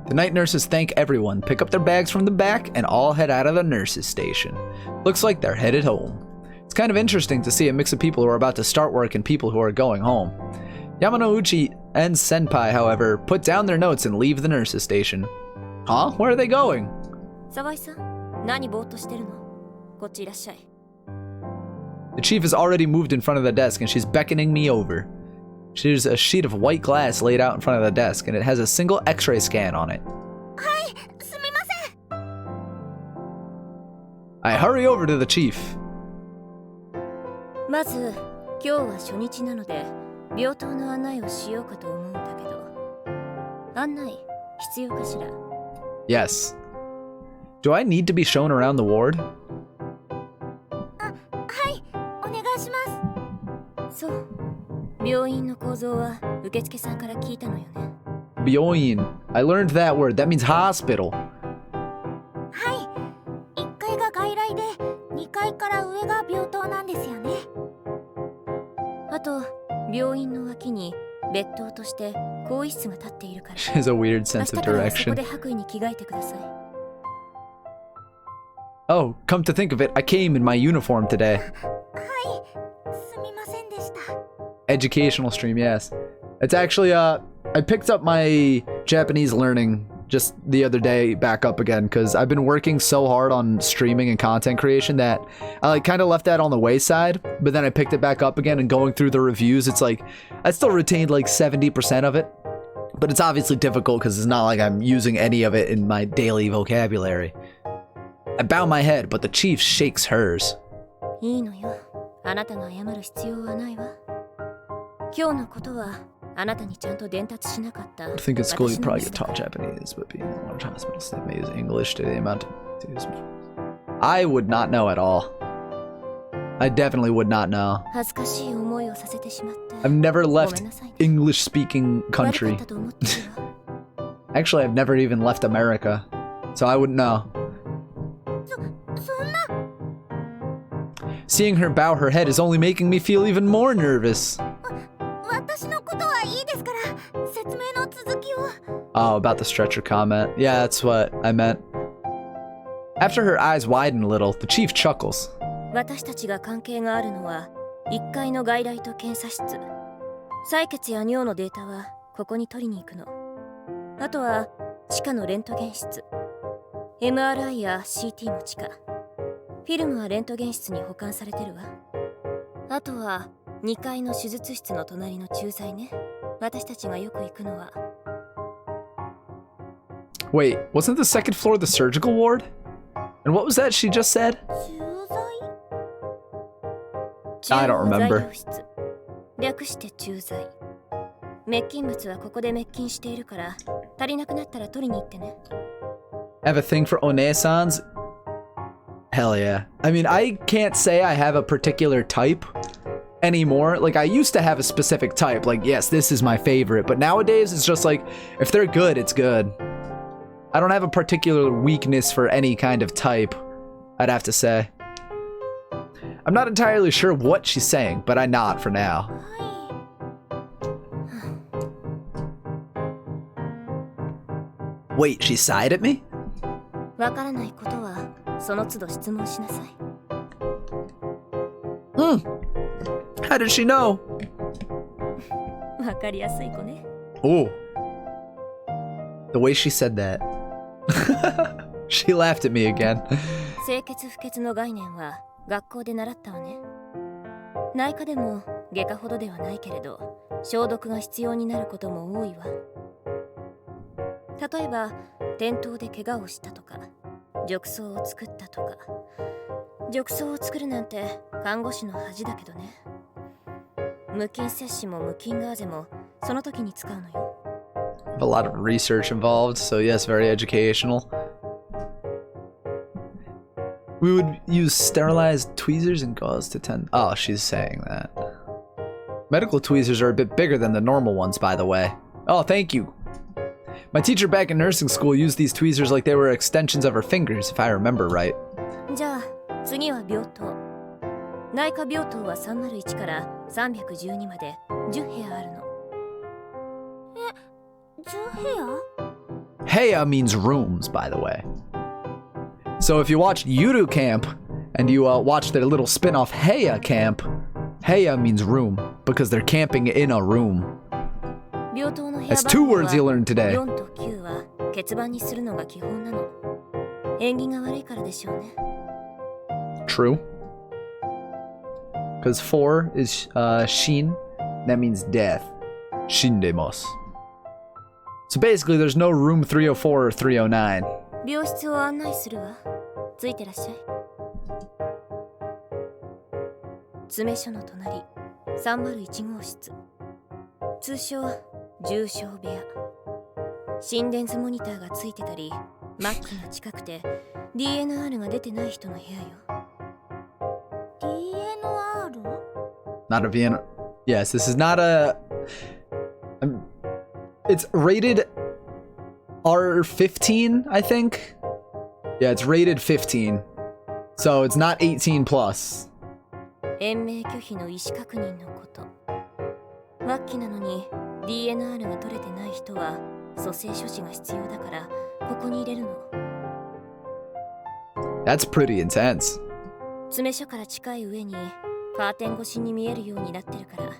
The night nurses thank everyone, pick up their bags from the back, and all head out of the nurses' station. Looks like they're headed home. It's kind of interesting to see a mix of people who are about to start work and people who are going home. Yamanouchi and Senpai, however, put down their notes and leave the nurses' station. Huh? Where are they going? 沢井さん、何ぼーっとしてるの？こっちいらっしゃい。 The chief has already moved in front of the desk and she's beckoning me over. There's a sheet of white glass laid out in front of the desk and it has a single x-ray scan on it. はい、すみません。 I hurry over to the chief. まず、今日は初日なので、病棟の案内をしようかと思うんだけど。案内、必要かしら？ Yes. Do I need to be shown around the ward? はい、お願いします。そう。病院の構造は受付さんから聞いたのよね。 Byoin. I learned that word. That means hospital. はい、1階が外来で2階から上が病棟なんですよね。あと、病院の脇に別棟として更衣室が立っているから。 She has a weird sense of 明日からそこ direction. で白衣に着替えてください。 Oh, come to think of it, I came in my uniform today. はい、すみませんでした。 Educational stream, yes. It's actually, I picked up my Japanese learning just the other day back up again because I've been working so hard on streaming and content creation that I like kind of left that on the wayside, but then I picked it back up again and going through the reviews, it's like I still retained like 70% of it, but it's obviously difficult because it's not like I'm using any of it in my daily vocabulary. I bow my head, but the chief shakes hers. いいのよ。あなたが謝る必要はないわ。今日のことはあなたにちゃんと伝達しなかった。I think in school you probably get taught Japanese, but being a large hospital state may use English to the amount to use. I would not know at all. I definitely would not know. 恥ずかしい思いをさせてしまって。I've never ごめ left んなさいね。 English-speaking 悪か country. ったと思ってるわ。Actually, I've never even left America, so I wouldn't know. そんな。Seeing her bow her head is only making me feel even more nervous. 私のことはいいですから、説明の続きを。Oh, about the stretcher comment. Yeah, that's what I meant. After her eyes widen a little, the chief chuckles. 私たちが関係があるのは1階の外来と検査室。採血や尿のデータはここに取りに行くの。あとは地下のレントゲン室。MRI や CT も地下。フィルムはレントゲン室に保管されてるわ。あとは2階の手術室の隣の駐在ね。私たちがよく行くのは。Wait, wasn't the second floor the surgical ward? And what was that she just said? 駐在 I don't remember. 材料室。略して駐在。滅菌物はここで滅菌しているから足りなくなったら取りに行ってね。Have a thing for Onesans? Hell yeah. I mean, I can't say I have a particular type anymore. Like, I used to have a specific type. Like, yes, this is my favorite. But nowadays, it's just like, if they're good, it's good. I don't have a particular weakness for any kind of type, I'd have to say. I'm not entirely sure what she's saying, but I nod for now. Wait, she sighed at me? わからないことはその都度質問しなさい。How did she know? わかりやすい子ね。 Oh. The way she said that. She laughed at me again. 清潔不潔の概念は学校で習ったわね。内科でも外科ほどではないけれど消毒が必要になることも多いわ。例えば転倒で怪我をしたとか褥瘡を作ったとか。褥瘡を作るなんて看護師の恥だけどね。無菌摂氏も無菌ガーゼもその時に使うのよ。A lot of research involved, so yes, very educational. We would use sterilized tweezers and gauze to tend. Oh, she's saying that. Medical tweezers are a bit bigger than the normal ones, by the way. Oh, thank you. My teacher back in nursing school used these tweezers like they were extensions of her fingers, if I remember right. じゃあ次は病棟。内科病棟は301から312まで10部屋あるの。10部屋 Heya means rooms, by the way. So if you watched Yuru Camp and you watched their little spin-off Heya Camp, Heya means room because they're camping in a room. 病棟の部屋 That's two 番号 words you は learned today. 4と9は欠番にするのが基本なの。縁起が悪いからでしょうね。True. Because 4 is Shin. That means death. Shindemos. So basically, there's no room 304 or 309. 病室を案内するわ。ついてらっしゃい。詰め所の隣、301号室。通称、重症部屋。心電図モニターがついてたり、末期が近くて DNR が出てない人の部屋よ。DNR? Not a Vienna. Yes, this is not a. It's rated R15, I think. Yeah, it's rated 15. So it's not 18 plus. 延命拒否の意思確認のこと。末期なのに DNR が取れてない人は蘇生処置が必要だからここに入れるの。That's pretty intense. 詰め所から近い上にカーテン越しに見えるようになってるから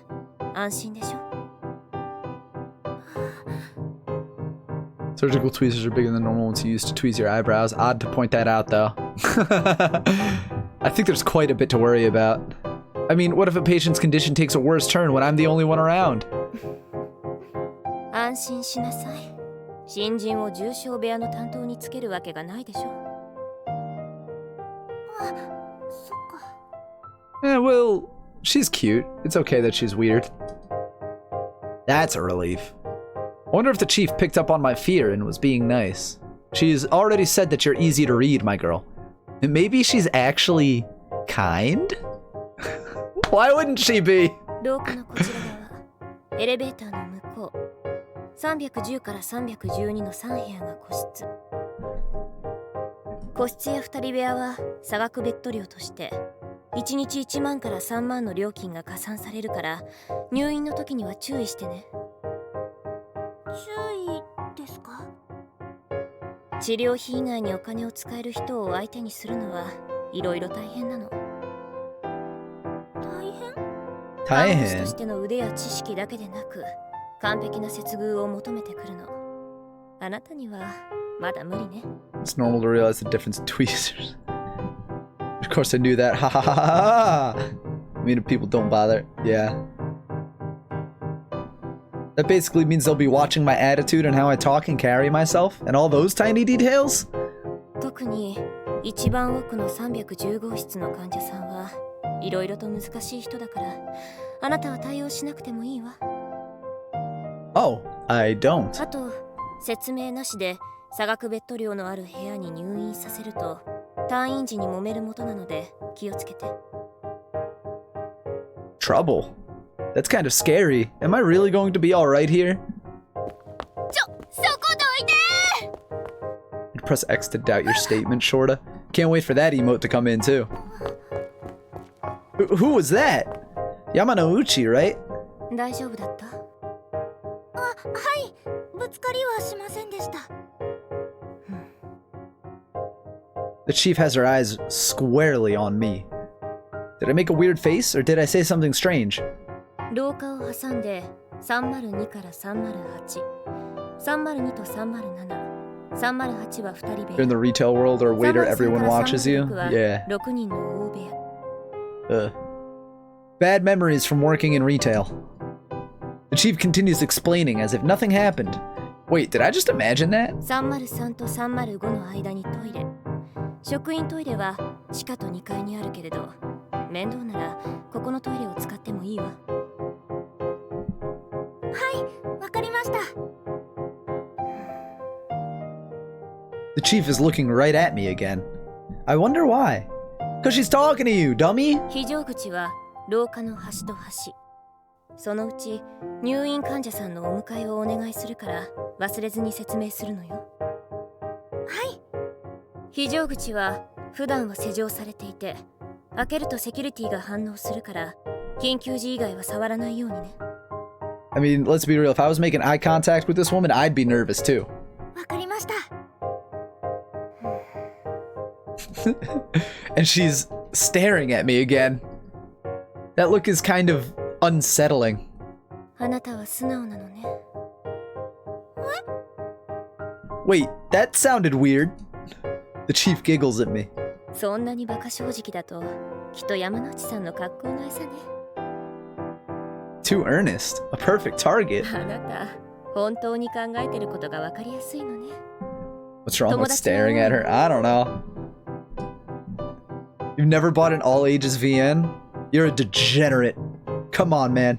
安心でしょ。Surgical tweezers are bigger than normal ones you use to tweeze your eyebrows. Odd to point that out, though. I think there's quite a bit to worry about. I mean, what if a patient's condition takes a worse turn when I'm the only one around? 安心しなさい。新人を重症部屋の担当につけるわけがないでしょ。あ、そっか。Eh, well, she's cute. It's okay that she's weird. That's a relief. I wonder if the chief picked up on my fear and was being nice. She's already said that you're easy to read, my girl. And maybe she's actually kind? Why wouldn't she be? 廊下のこちら側、エレベーターの向こう、310から312の3部屋が個室。個室や2人部屋は差額ベッド料として1日1万から3万の料金が加算されるから、入院の時には注意してね。注意ですか？治療費以外にお金を使える人を相手にするのはいろいろ大変なの。大変？看護師としての腕や知識だけでなく、完璧な接遇を求めてくるの。あなたにはまだ無理ね。It's normal to realize the difference in tweezers. Of course I knew that. Ha ha ha ha! I mean, if people don't bother. Yeah. That basically means they'll be watching my attitude and how I talk and carry myself, and all those tiny details? 特に一番奥の310号室の患者さんはいろいろと難しい人だから、あなたは対応しなくてもいいわ。Oh, I don't. あと、説明なしで差額ベッド料のある部屋に入院させると退院時に揉める元なので気をつけて。Trouble? That's kind of scary. Am I really going to be alright here? そこどいて! Press X to doubt your statement, Shorta. Can't wait for that emote to come in, too. Who was that? Yamanouchi, right? 大丈夫だった？あ、はい。ぶつかりはしませんでした。The chief has her eyes squarely on me. Did I make a weird face, or did I say something strange? 廊下を挟んで302から308、302と307、308は2人部 You're in 屋。 the retail world, or waiter, everyone watches you? Yeah. 6人の大部屋。Bad memories from working in retail. The chief continues explaining as if nothing happened. Wait, did I just imagine that? 303と305の間にトイレ。職員トイレは地下と2階にあるけれど、面倒ならここのトイレを使ってもいいわ。はい、わかりました。The chief is looking right at me again. I wonder why. Cause she's talking to you, dummy! 非常口は廊下の端と端。そのうち入院患者さんのお迎えをお願いするから忘れずに説明するのよ。はい。非常口は普段は施錠されていて、開けるとセキュリティが反応するから緊急時以外は触らないようにね。I mean, let's be real, if I was making eye contact with this woman, I'd be nervous too. わかりました。And she's staring at me again. That look is kind of unsettling. あなたは素直なのね。Wait, that sounded weird. The chief giggles at me. そんなに馬鹿正直だと、きっと山之内さんの格好の餌ね。Too earnest. A perfect target. あなた、本当に考えてることがわかりやすいのね。What's wrong with staring at her? I don't know. You've never bought an all ages VN? You're a degenerate. Come on, man.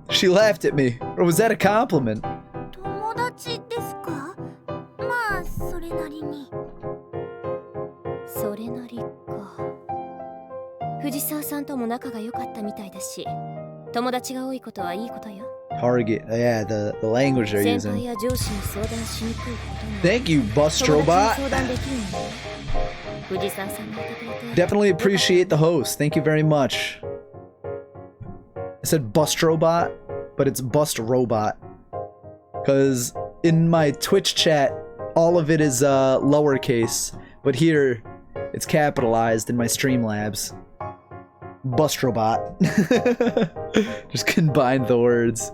She laughed at me. Or was that a compliment? 友達ですか？まあ、それなりに。それなりか。藤沢さんとも仲が良かったみたいだし、友達が多いことはいいことよ。Target. Yeah, the language they're 先輩 using. や上司に相談しにくいことも。Thank you, Bustrobot. 相談できるのよ。藤沢さんがいてくれて。Definitely appreciate the host. Thank you very much. I said Bustrobot, but it's Bust Robot. Because in my Twitch chat, all of it is lowercase, but here it's capitalized in my Streamlabs. Bustrobot. Just combine the words.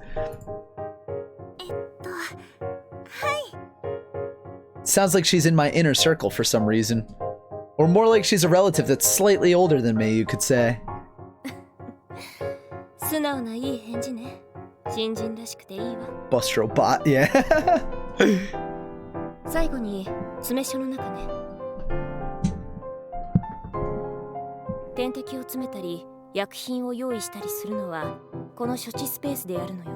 sounds like she's in my inner circle for some reason. Or more like she's a relative that's slightly older than me, you could say. 素直ないい返事ね。新人らしくていいわ。 Bustro bot, yeah. 最後に詰め所の中ね。点滴を詰めたり薬品を用意したりするのはこの処置スペースでやるのよ。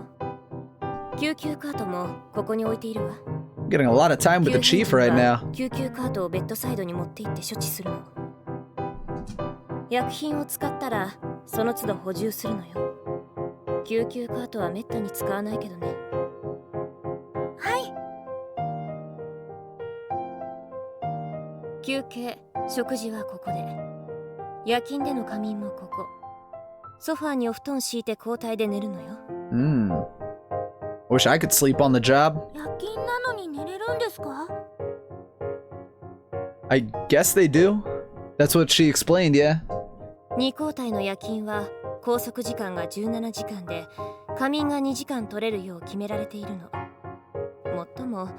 救急カートもここに置いているわ。 Getting a lot of time with the chief right now. 救急カートをベッドサイドに持って行って処置するの。薬品を使ったらその都度補充するのよ。救急カートはめったに使わないけどね。はい。休憩、食事はここで。夜勤での仮眠もここ。ソファーにお布団敷いて交代で寝るのよ。Wish I could sleep on the job. 夜勤なのに寝れるんですか？ I guess they do. That's what she explained, yeah. 2交代の夜勤は拘束時間が17時間で仮眠が2時間取れるよう決められているの。もっとも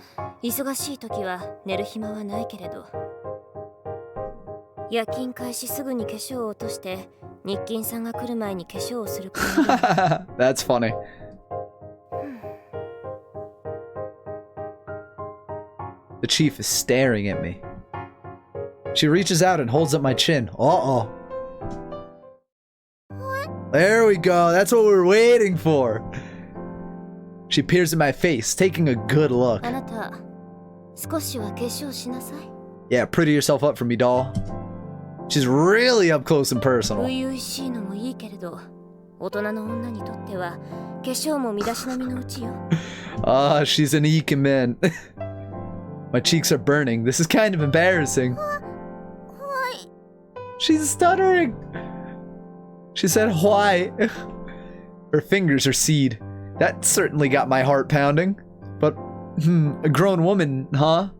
忙しい時は寝る暇はないけれど、夜勤開始すぐに化粧を落として日勤さんが来る前に化粧をするからThat's funny. The chief is staring at me. She reaches out and holds up my chin. Uh-oh. There we go. That's what we're waiting for. She peers at my face, taking a good look. あなた、少しは化粧しなさい。 Yeah, pretty yourself up for me, doll. She's really up close and personal. 初々しいのもいいけれど、大人の女にとっては化粧も身だしなみのうちよ。Ah, she's an ikemen. My cheeks are burning. This is kind of embarrassing. She's stuttering. She said, why? Her fingers are seed. That certainly got my heart pounding. But, a grown woman, huh?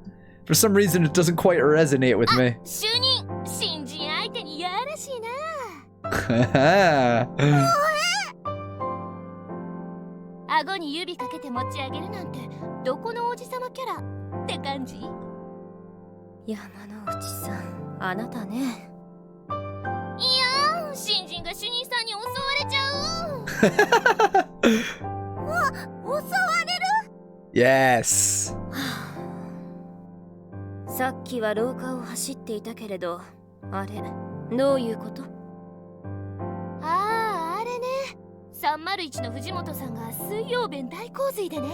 For some reason, it doesn't quite resonate with me. 主任、新人相手にやらしいな。顎に指かけて持ち上げるなんて、どこの王子様キャラって感じ？山之内さん、あなたね。いやー、新人が主任さんに襲われちゃう。襲われる？ Yes. さっきは廊下を走っていたけれど、あれ、どういうこと？ああ、あれね。301の藤本さんが水曜弁大洪水でね、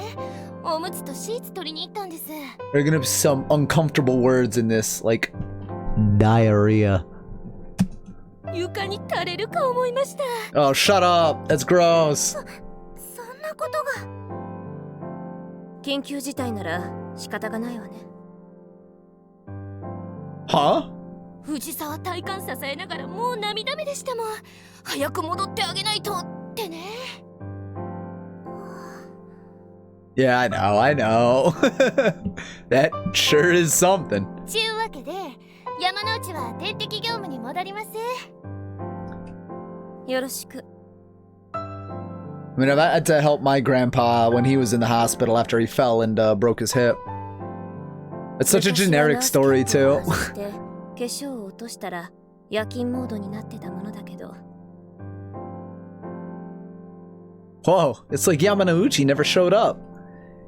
おむつとシーツ取りに行ったんです。 There are gonna be some uncomfortable words in this, like diarrhea. 床に垂れるか思いました。 Oh, shut up. That's gross. そんなことが。緊急事態なら仕方がないわね。Huh? 藤沢体感支えながらもう涙目でしたもん。早く戻ってあげないとってね。Yeah, I know. That sure is something. ちゅうわけで、山之内は点滴業務に戻ります。よろしく。I mean, I had to help my grandpa when he was in the hospital after he fell and broke his hip. It's such a generic story, too. 化粧を落としたら夜勤モードになってたものだけど。Whoa, it's like Yamanouchi never showed up.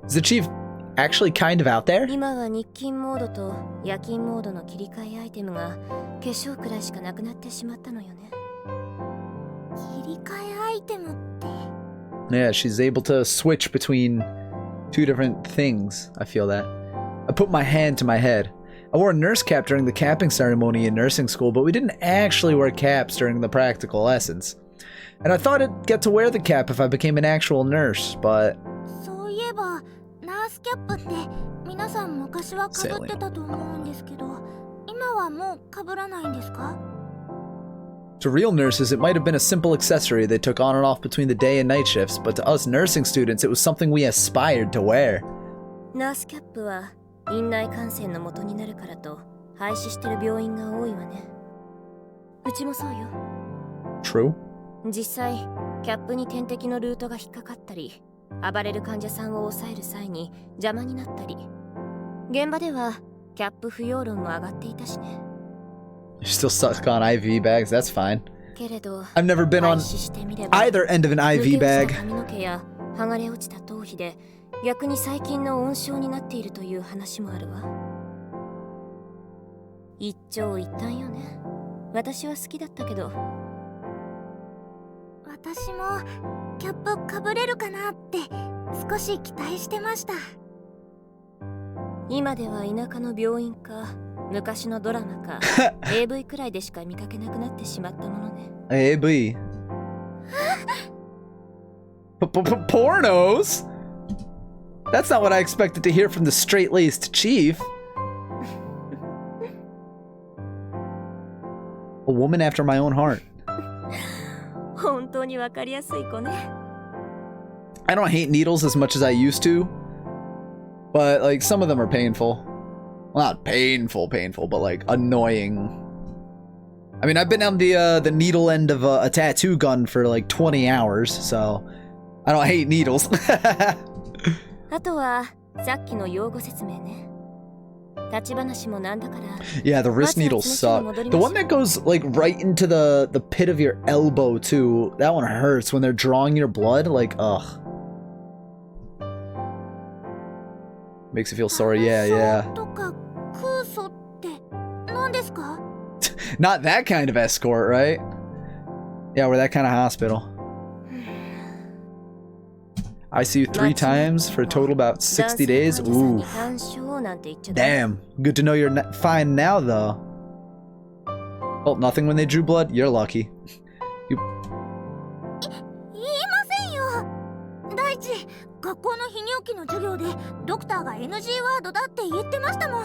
Is the chief actually kind of out there? 今は日勤モードと夜勤モードの切り替えアイテムが化粧くらいしかなくなってしまったのよね。切り替えアイテムって。Yeah, she's able to switch between two different things. I feel that. I put my hand to my head. I wore a nurse cap during the capping ceremony in nursing school, but we didn't actually wear caps during the practical lessons. And I thought I'd get to wear the cap if I became an actual nurse, but... そういえば、ナースキャップって皆さん昔は被ってたと思うんですけど、今はもう被らないんですか? To real nurses, it might have been a simple accessory they took on and off between the day and night shifts, but to us nursing students, it was something we aspired to wear. ナースキャップは院内感染の元になるからと廃止してる病院が多いわね。うちもそうよ。True. 実際、キャップに点滴のルートが引っかかったり、暴れる患者さんを抑える際に邪魔になったり、現場ではキャップ不要論も上がっていたしね。 You're still stuck on IV bags. That's fine. けれど I've never been on 廃止してみれば either end of an 抜 IV け落ち bag. た髪の毛や剥がれ落ちた頭皮で逆に最近の温床になっているという話もあるわ。一長一短よね。私は好きだったけど。私もキャップかぶれるかなって少し期待してました。今では田舎の病院か昔のドラマかAV くらいでしか見かけなくなってしまったものね。AV. Pornos? That's not what I expected to hear from the straight-laced chief. A woman after my own heart. 本当にわかりやすい子ね。I don't hate needles as much as I used to, but like some of them are painful. Well, not painful, but like annoying. I mean, I've been on the needle end of a tattoo gun for like 20 hours, so I don't hate needles. あとはさっきの用語説明ね。立ち話もなんだから。 Yeah, the wrist needles suck. The one that goes like right into the pit of your elbow too. That one hurts when they're drawing your blood. Like, ugh. Makes you feel sorry. Yeah, yeah. とか空想って何ですか? Not that kind of escort, right? Yeah, we're that kind of hospital. I see you 3 times for a total about 60 days. Ooh. Damn. Good to know you're fine now, though. Well, nothing when they drew blood? You're lucky. 言いませんよ。第一、学校の泌尿器の授業でドクターが NG ワードだって言ってましたもん。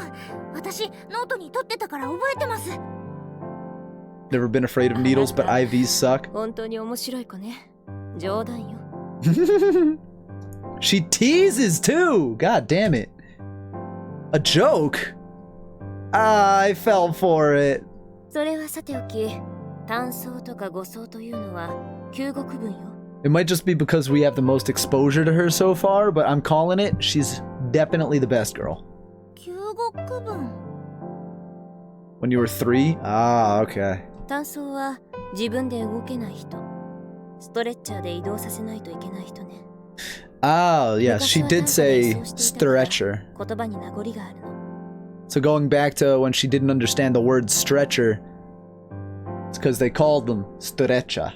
私、ノートに取ってたから覚えてます。Never been afraid of needles, but IVs suck. 本当に面白い子ね。冗談よ。She teases too! God damn it. A joke? I fell for it. それはさておき、単層とか5層というのは救護区分よ。It might just be because we have the most exposure to her so far, but I'm calling it. She's definitely the best girl. 救護区分 When you were 3? Ah, okay. 単層は自分で動けない人。ストレッチャーで移動させないといけない人ね。Oh, yes, she did say stretcher. 言葉に名残があるの。 So going back to when she didn't understand the word stretcher, it's because they called them stretcher.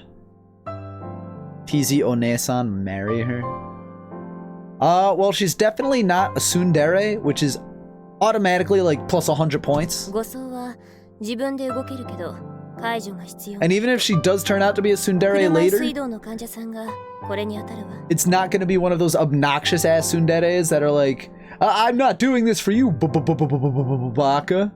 TZ Onesan marry her? Well, she's definitely not a tsundere, which is automatically like plus 100 points. 5層は自分で動けるけど介助が必要。 And even if she does turn out to be a tsundere 車椅子 later, 移動の患者さんがこれに当たるわ。 it's not going to be one of those obnoxious ass tsunderes that are like, I'm not doing this for you, baka.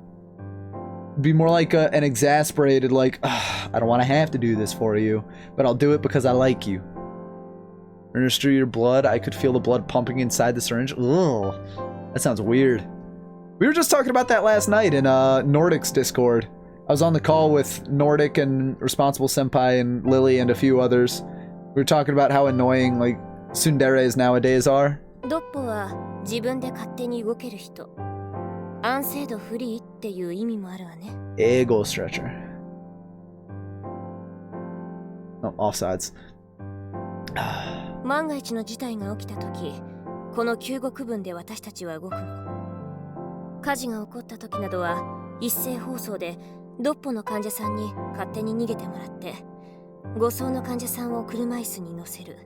It'd be more like an exasperated, like, I don't want to have to do this for you, but I'll do it because I like you. Minister your blood. I could feel the blood pumping inside the syringe. Ugh, that sounds weird. We were just talking about that last night in Nordic's Discord. I was on the call with Nordic and Responsible Senpai and Lily and a few others. We were talking about how annoying, like, tsunderes nowadays are. ドッポは自分で勝手に動ける人。安静度フリーっていう意味もあるわね。 Ego stretcher. Oh, offsides. 万が一の事態が起きた時、この救護区分で私たちは動くの。火事が起こった時などは一斉放送でドッポの患者さんに勝手に逃げてもらって、護送の患者さんを車椅子に乗せる。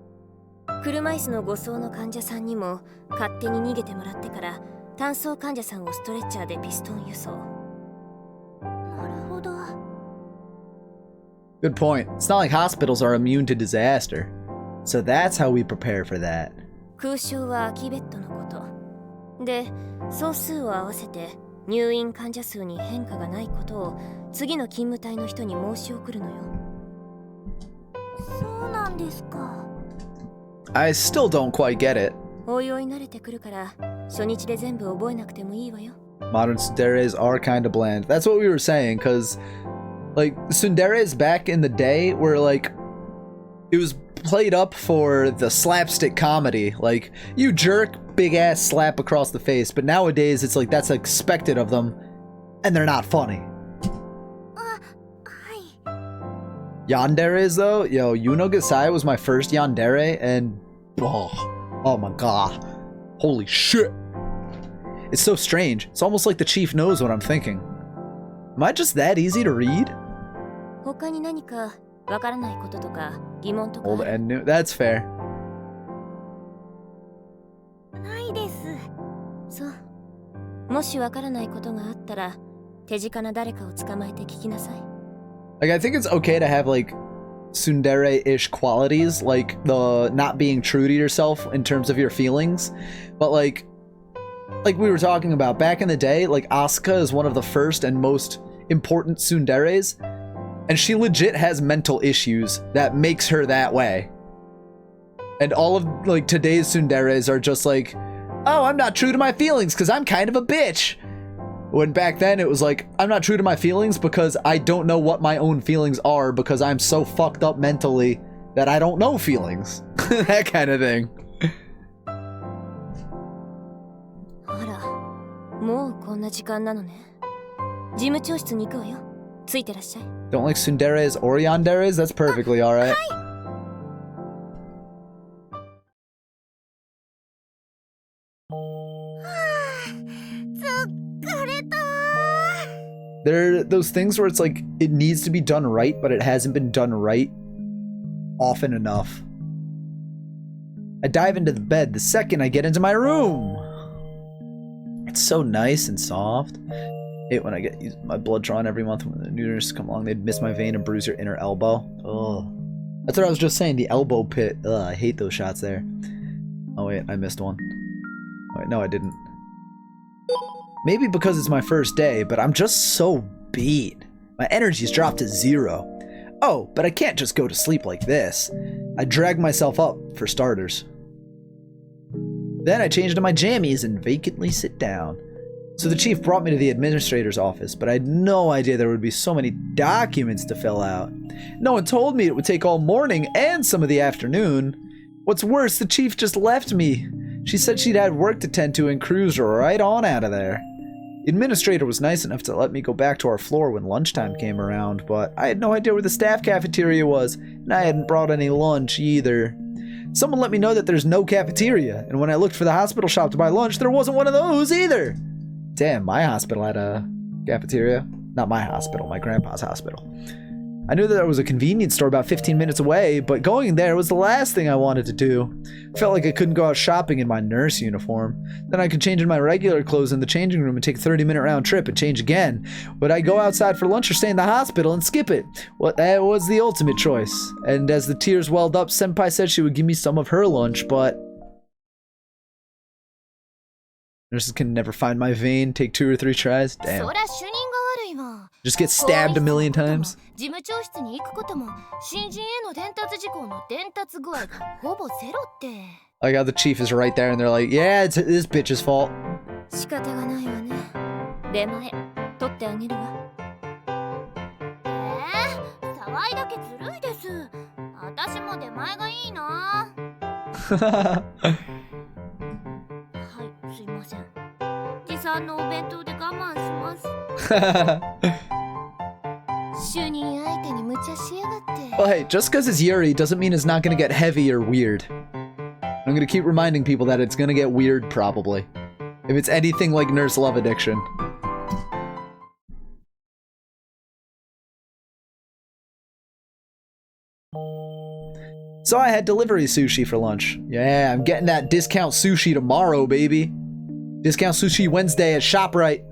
車椅子の護送の患者さんにも勝手に逃げてもらってから単層患者さんをストレッチャーでピストン輸送。なるほど。 Good point. It's not like hospitals are immune to disaster. So that's how we prepare for that. 空床は空きベッドのこと。で、総数を合わせて入院患者数に変化がないことを次の勤務隊の人に申し送るのよ。そうなんですか。I still don't quite get it. おいおい慣れてくるから初日で全部覚えなくてもいいわよ。 Modern tsunderes are kind of bland. That's what we were saying, because, like, tsunderes back in the day were like, it was played up for the slapstick comedy. Like, you jerk, big ass slap across the face. But nowadays, it's like that's expected of them, and they're not funny. Yanderes, though? Yo, Yuno Gasai was my first yandere, and oh my god. Holy shit. It's so strange. It's almost like the chief knows what I'm thinking. Am I just that easy to read? Old and new. That's fair. Like, I think it's okay to have, like, tsundere-ish qualities, like the not being true to yourself in terms of your feelings. But, like we were talking about, back in the day, like, Asuka is one of the first and most important tsunderes, and she legit has mental issues that makes her that way. And all of, like, today's tsunderes are just like, oh, I'm not true to my feelings because I'm kind of a bitch. When back then it was like, I'm not true to my feelings because I don't know what my own feelings are because I'm so fucked up mentally that I don't know feelings. That kind of thing. Don't like tsunderes or yanderes? That's perfectly alright. There are those things where it's like, it needs to be done right, but it hasn't been done right often enough. I dive into the bed the second I get into my room. It's so nice and soft. I hate when I get my blood drawn every month when the new nurses come along. They'd miss my vein and bruise your inner elbow. Oh, that's what I was just saying, the elbow pit. Ugh, I hate those shots there. Oh wait, I missed one. Oh, wait, no, I didn't. Maybe because it's my first day, but I'm just so beat. My energy's dropped to 0. Oh, but I can't just go to sleep like this. I drag myself up, for starters. Then I change into my jammies and vacantly sit down. So the chief brought me to the administrator's office, but I had no idea there would be so many documents to fill out. No one told me it would take all morning and some of the afternoon. What's worse, the chief just left me. She said she'd had work to tend to and cruised right on out of there. The administrator was nice enough to let me go back to our floor when lunchtime came around, but I had no idea where the staff cafeteria was, and I hadn't brought any lunch either. Someone let me know that there's no cafeteria, and when I looked for the hospital shop to buy lunch, there wasn't one of those either. Damn, my hospital had a cafeteria. Not my hospital, my grandpa's hospital. I knew that there was a convenience store about 15 minutes away, but going there was the last thing I wanted to do. Felt like I couldn't go out shopping in my nurse uniform. Then I could change in my regular clothes in the changing room and take a 30-minute round trip and change again. Would I go outside for lunch or stay in the hospital and skip it? Well, that was the ultimate choice. And as the tears welled up, Senpai said she would give me some of her lunch, but nurses can never find my vein, take 2 or 3 tries. Damn. Just get stabbed a million times. Like how the chief is right there and they're like, yeah, it's this bitch's fault. Well, hey, just because it's Yuri doesn't mean it's not going to get heavy or weird. I'm going to keep reminding people that it's going to get weird, probably. If it's anything like Nurse Love Addiction. So I had delivery sushi for lunch. Yeah, I'm getting that discount sushi tomorrow, baby. Discount sushi Wednesday at ShopRite.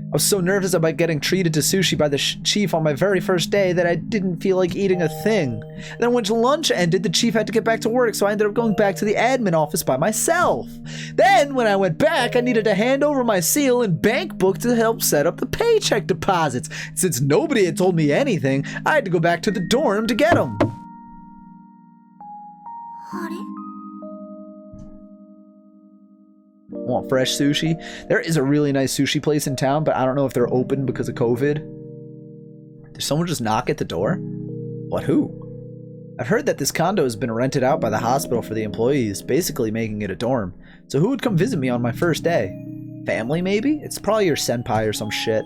I was so nervous about getting treated to sushi by the chief on my very first day that I didn't feel like eating a thing. Then when lunch ended, the chief had to get back to work, so I ended up going back to the admin office by myself. Then when I went back, I needed to hand over my seal and bank book to help set up the paycheck deposits. Since nobody had told me anything, I had to go back to the dorm to get them. Want fresh sushi? There is a really nice sushi place in town, but I don't know if they're open because of COVID. Did someone just knock at the door? What, who? I've heard that this condo has been rented out by the hospital for the employees, basically making it a dorm. So who would come visit me on my first day? Family, maybe? It's probably your senpai or some shit.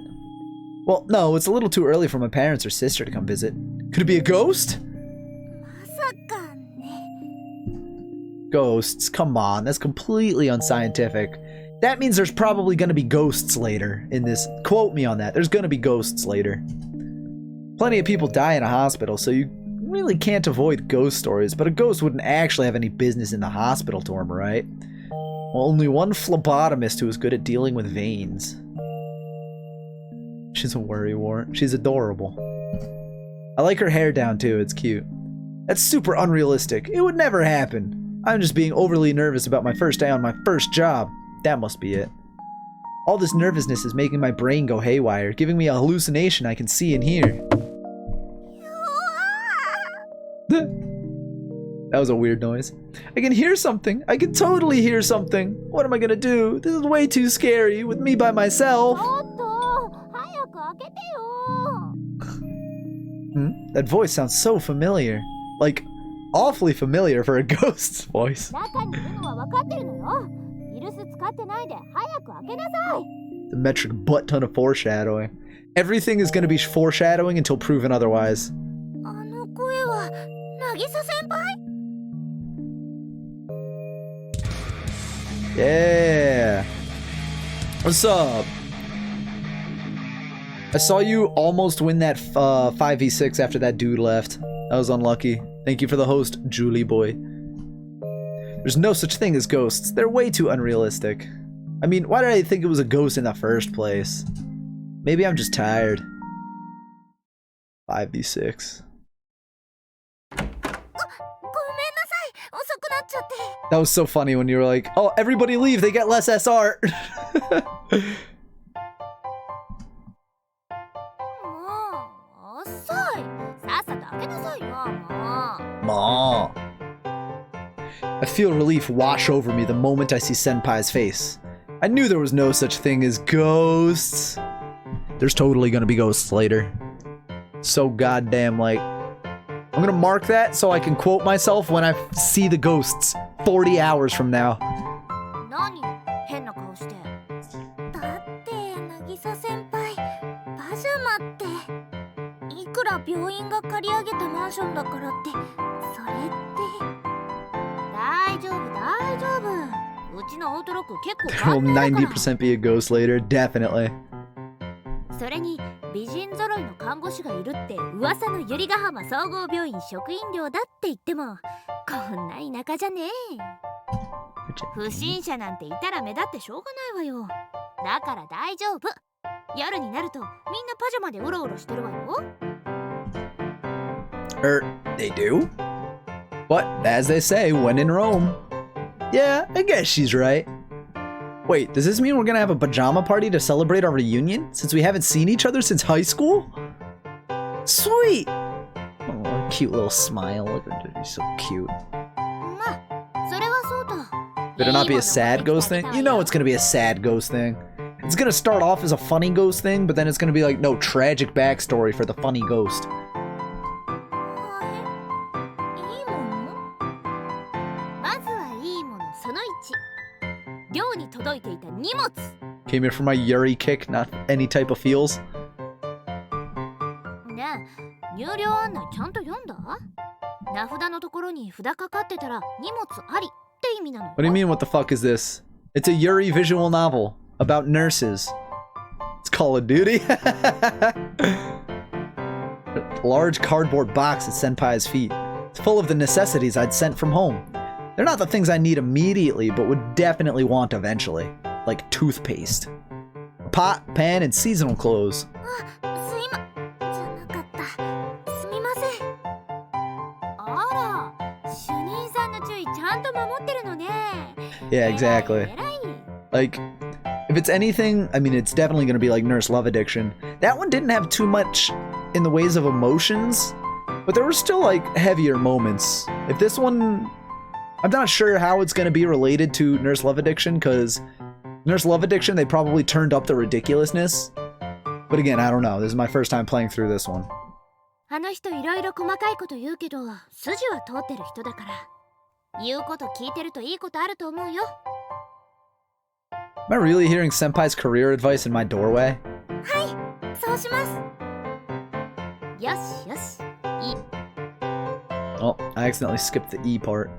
Well, no, it's a little too early for my parents or sister to come visit. Could it be a ghost? まさかね。 Ghosts, come on, that's completely unscientific. That means there's probably gonna be ghosts later in this. Quote me on that, there's gonna be ghosts later. Plenty of people die in a hospital, so you really can't avoid ghost stories, but a ghost wouldn't actually have any business in the hospital dorm, right? Well, only one phlebotomist who is good at dealing with veins. She's a worrywart. She's adorable. I like her hair down too, it's cute. That's super unrealistic. It would never happen. I'm just being overly nervous about my first day on my first job. That must be it. All this nervousness is making my brain go haywire, giving me a hallucination I can see and hear. That was a weird noise. I can hear something. I can totally hear something. What am I gonna do? This is way too scary with me by myself. ちょっと早く開けてよ。 That voice sounds so familiar. Like, awfully familiar for a ghost's voice. 中にいるのは分かってるのよ。イルス使ってないで早く開けなさい。 The metric butt ton of foreshadowing. Everything is gonna be foreshadowing until proven otherwise. あの声は渚先輩？ Yeah. What's up? I saw you almost win that 5v6 after that dude left. That was unlucky. Thank you for the host, Julie boy. There's no such thing as ghosts. They're way too unrealistic. I mean, why did I think it was a ghost in the first place? Maybe I'm just tired. 5v6. ごめんなさい。遅くなっちゃって。 That was so funny when you were like, oh, everybody leave, they get less SR. もう遅い。さっさと開けなさいよ。もう。 Ma. I feel relief wash over me the moment I see Senpai's face. I knew there was no such thing as ghosts. There's totally gonna be ghosts later. So goddamn like. I'm gonna mark that so I can quote myself when I see the ghosts 40 hours from now. 何変な顔して。だって渚先輩パジャマっていくら病院が借り上げたマンションだからってそれって大丈夫大丈夫うちのオートロック結構 There will 90% be a ghost later, definitely. それに美人揃いの看護師がいるって噂の百合ヶ浜総合病院職員寮だって言ってもこんな田舎じゃねえ不審者なんていたら目立ってしょうがないわよだから大丈夫夜になるとみんなパジャマでうろうろしてるわよ They do? But, as they say, when in Rome. Yeah, I guess she's right. Wait, does this mean we're gonna have a pajama party to celebrate our reunion? Since we haven't seen each other since high school? Sweet! Oh, cute little smile. Look at her, she's so cute. まあそれはそうと Better not be a sad ghost thing? You know it's gonna be a sad ghost thing. It's gonna start off as a funny ghost thing, but then it's gonna be like, no, tragic backstory for the funny ghost. いいものまずはいいものその1寮に届いていた荷物 Came here for my Yuri kick, not any type of feels. ねえ入寮案内ちゃんと読んだ名札のところに札かかってたら荷物ありって意味なの What do you mean, what the fuck is this? It's a Yuri visual novel about nurses. It's Call of Duty. A large cardboard box at Senpai's feet. It's full of the necessities I'd sent from home. They're not the things I need immediately, but would definitely want eventually. Like toothpaste. A pot, pan, and seasonal clothes. あすいまじゃなかったすみませんあら主任さんの注意ちゃんと守ってるのね Yeah, exactly. 偉い Like, if it's anything, I mean, it's definitely going to be like Nurse Love Addiction. That one didn't have too much in the ways of emotions, but there were still like heavier moments. If this one, I'm not sure how it's going to be related to Nurse Love Addiction, because Nurse Love Addiction, they probably turned up the ridiculousness. But again, I don't know. This is my first time playing through this one. あの人いろいろ細かいこと言うけど筋は通ってる人だから言うこと聞いてるといいことあると思うよ。 Am I really hearing Senpai's career advice in my doorway? はいそうします。よしよしいい。 Oh, I accidentally skipped the E part.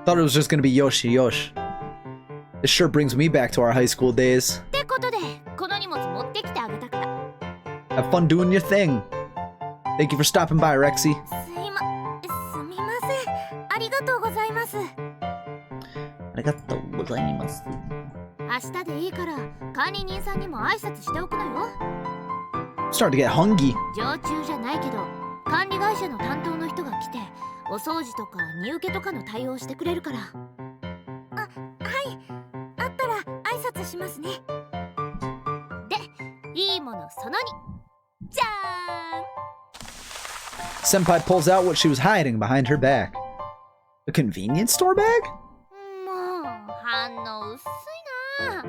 Thought it was just gonna be Yoshi Yosh. This sure brings me back to our high school days. ってことでこの荷物持ってきてあげたから。 Have fun doing your thing. Thank you for stopping by, Rexy. すみません。ありがとうございます。明日でいいから管理人さんにも挨拶しておくのよ。 I'm starting to get hungry. 常駐じゃないけど管理会社の担当の人が来てお掃除とか荷受けとかの対応してくれるから。あ、はい。あったら挨拶しますね。で、いいものその2。じゃーん。 Senpai pulls out what she was hiding behind her back. A convenience store bag? もう反応薄いな。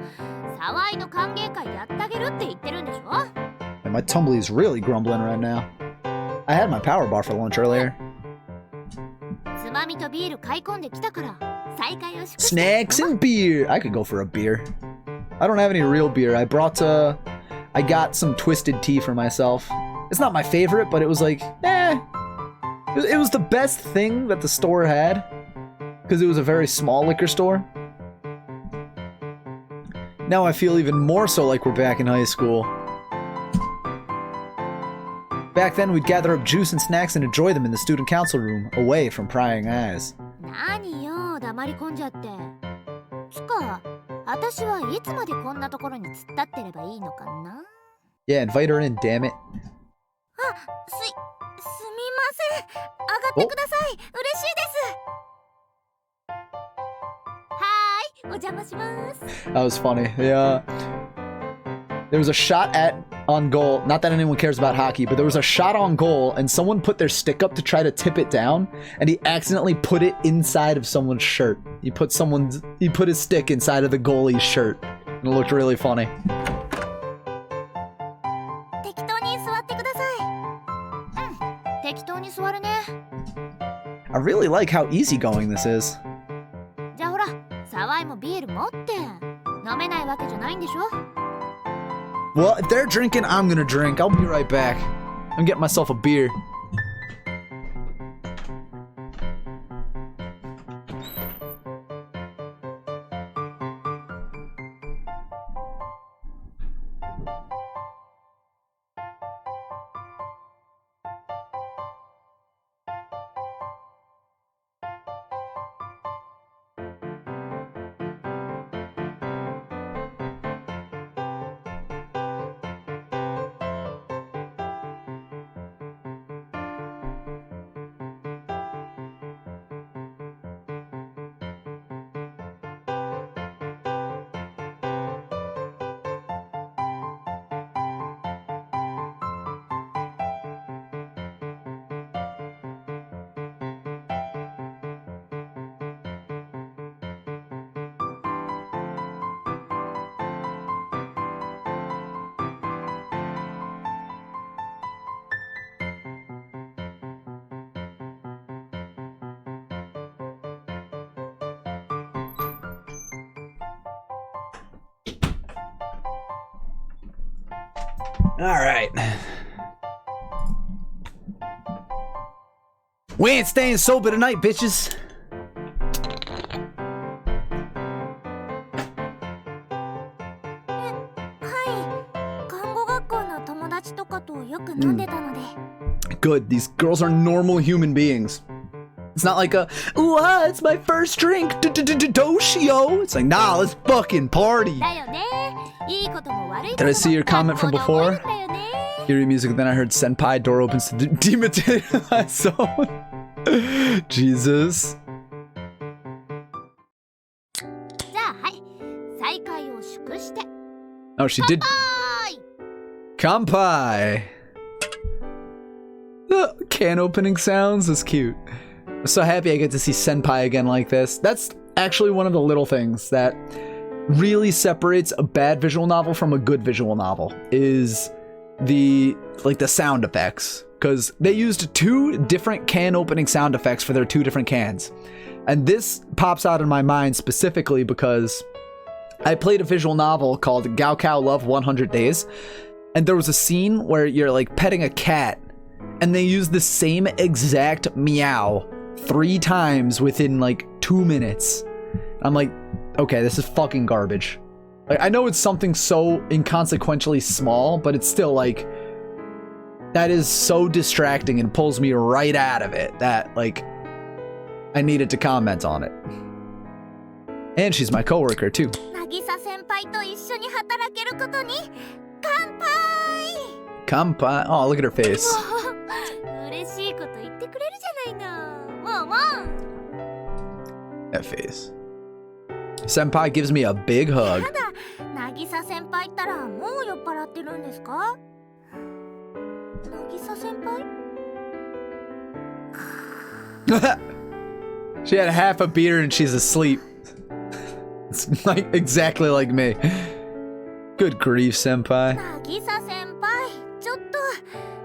沢井の歓迎会やってあげるって言ってるんでしょ。 And my tumbly's really grumbling right now. I had my power bar for lunch earlier. つまみとビール買い込んできたから再会を祝して。 Snacks and beer. I could go for a beer. I don't have any real beer. I got some twisted tea for myself. It's not my favorite, but it was like, it was the best thing that the store had. Because it was a very small liquor store. Now I feel even more so like we're back in high school. Back then, we'd gather up juice and snacks and enjoy them in the student council room, away from prying eyes. 何よ黙り込んじゃって。つか私はいつまでこんなところに突っ立ってればいいのかな。 Yeah, invite her in, damn it. あ、すみません。上がってください。嬉しいです。はーい、お邪魔します。 That was funny. Yeah. There was a shot on goal. Not that anyone cares about hockey, but there was a shot on goal, and someone put their stick up to try to tip it down, and he accidentally put it inside of someone's shirt. He put his stick inside of the goalie's shirt, and it looked really funny. 適当に座ってください。うん、適当に座るね。 I really like how easygoing this is. じゃあほら、沢井もビール持って。飲めないわけじゃないんでしょ。 Well, if they're drinking, I'm gonna drink. I'll be right back. I'm getting myself a beer. All right. We ain't staying sober tonight, bitches. はい。看護学校の友達とかとよく飲んでたので。 Good. These girls are normal human beings. It's not like ooh, it's my first drink, doshio. It's like, nah, let's fucking party. だよね。いいことも悪い Did I see your comment from before? Yuri music, then I heard Senpai, door opens to dematerialize zone. Jesus. じゃあはい。再会を祝して。 Oh, she did. はーい。 Kampai. The can opening sounds is cute. I'm so happy I get to see Senpai again like this. That's actually one of the little things that really separates a bad visual novel from a good visual novel, is the sound effects. because they used 2 different can opening sound effects for their 2 different cans. And this pops out in my mind specifically because I played a visual novel called Gaokao Love 100 Days, and there was a scene where you're like petting a cat, and they use the same exact meow 3 times within like 2 minutes. I'm like, okay, this is fucking garbage. Like, I know it's something so inconsequentially small, but it's still like, that is so distracting and pulls me right out of it that like I needed to comment on it. And she's my coworker too. 渚先輩と一緒に働けることに乾杯 Kampai. Oh, look at her face. 嬉しいこと言ってくれるじゃないの。もうもう That face. Senpai gives me a big hug. ただ渚先輩ったらもう酔っ払ってるんですか？渚先輩 She had half a beer and she's asleep. It's like exactly like me. Good grief, senpai. 渚先輩ちょっと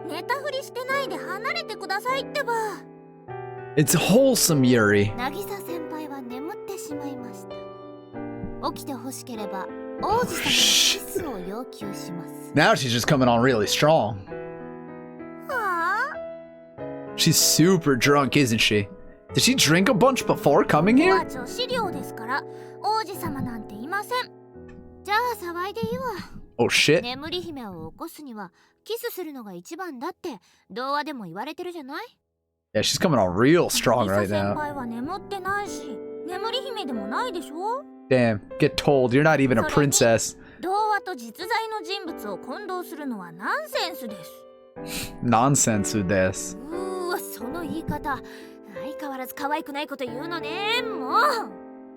寝たふりしてないで離れてくださいってば。 It's wholesome, Yuri. 渚先輩は眠ってしまいました。起きてほしければ王子様のキスを要求します。 Now she's just coming on really strong. はあ She's super drunk, isn't she? Did she drink a bunch before coming ここ here? は女子寮ですから王子様なんていません。じゃあ騒いでいいわ。 Oh shit. 眠り姫を起こすにはキスするのが一番だって童話でも言われてるじゃない？ Yeah, she's coming on real strong 渚 right 先 now. 輩は眠ってないし眠り姫でもないでしょ？ Damn, get told, you're not even a princess. 童話と実在の人物を混同するのはナンセンスです。 Nonsense with this. うーわ、その言い方相変わらず可愛くないこと言うのね。もう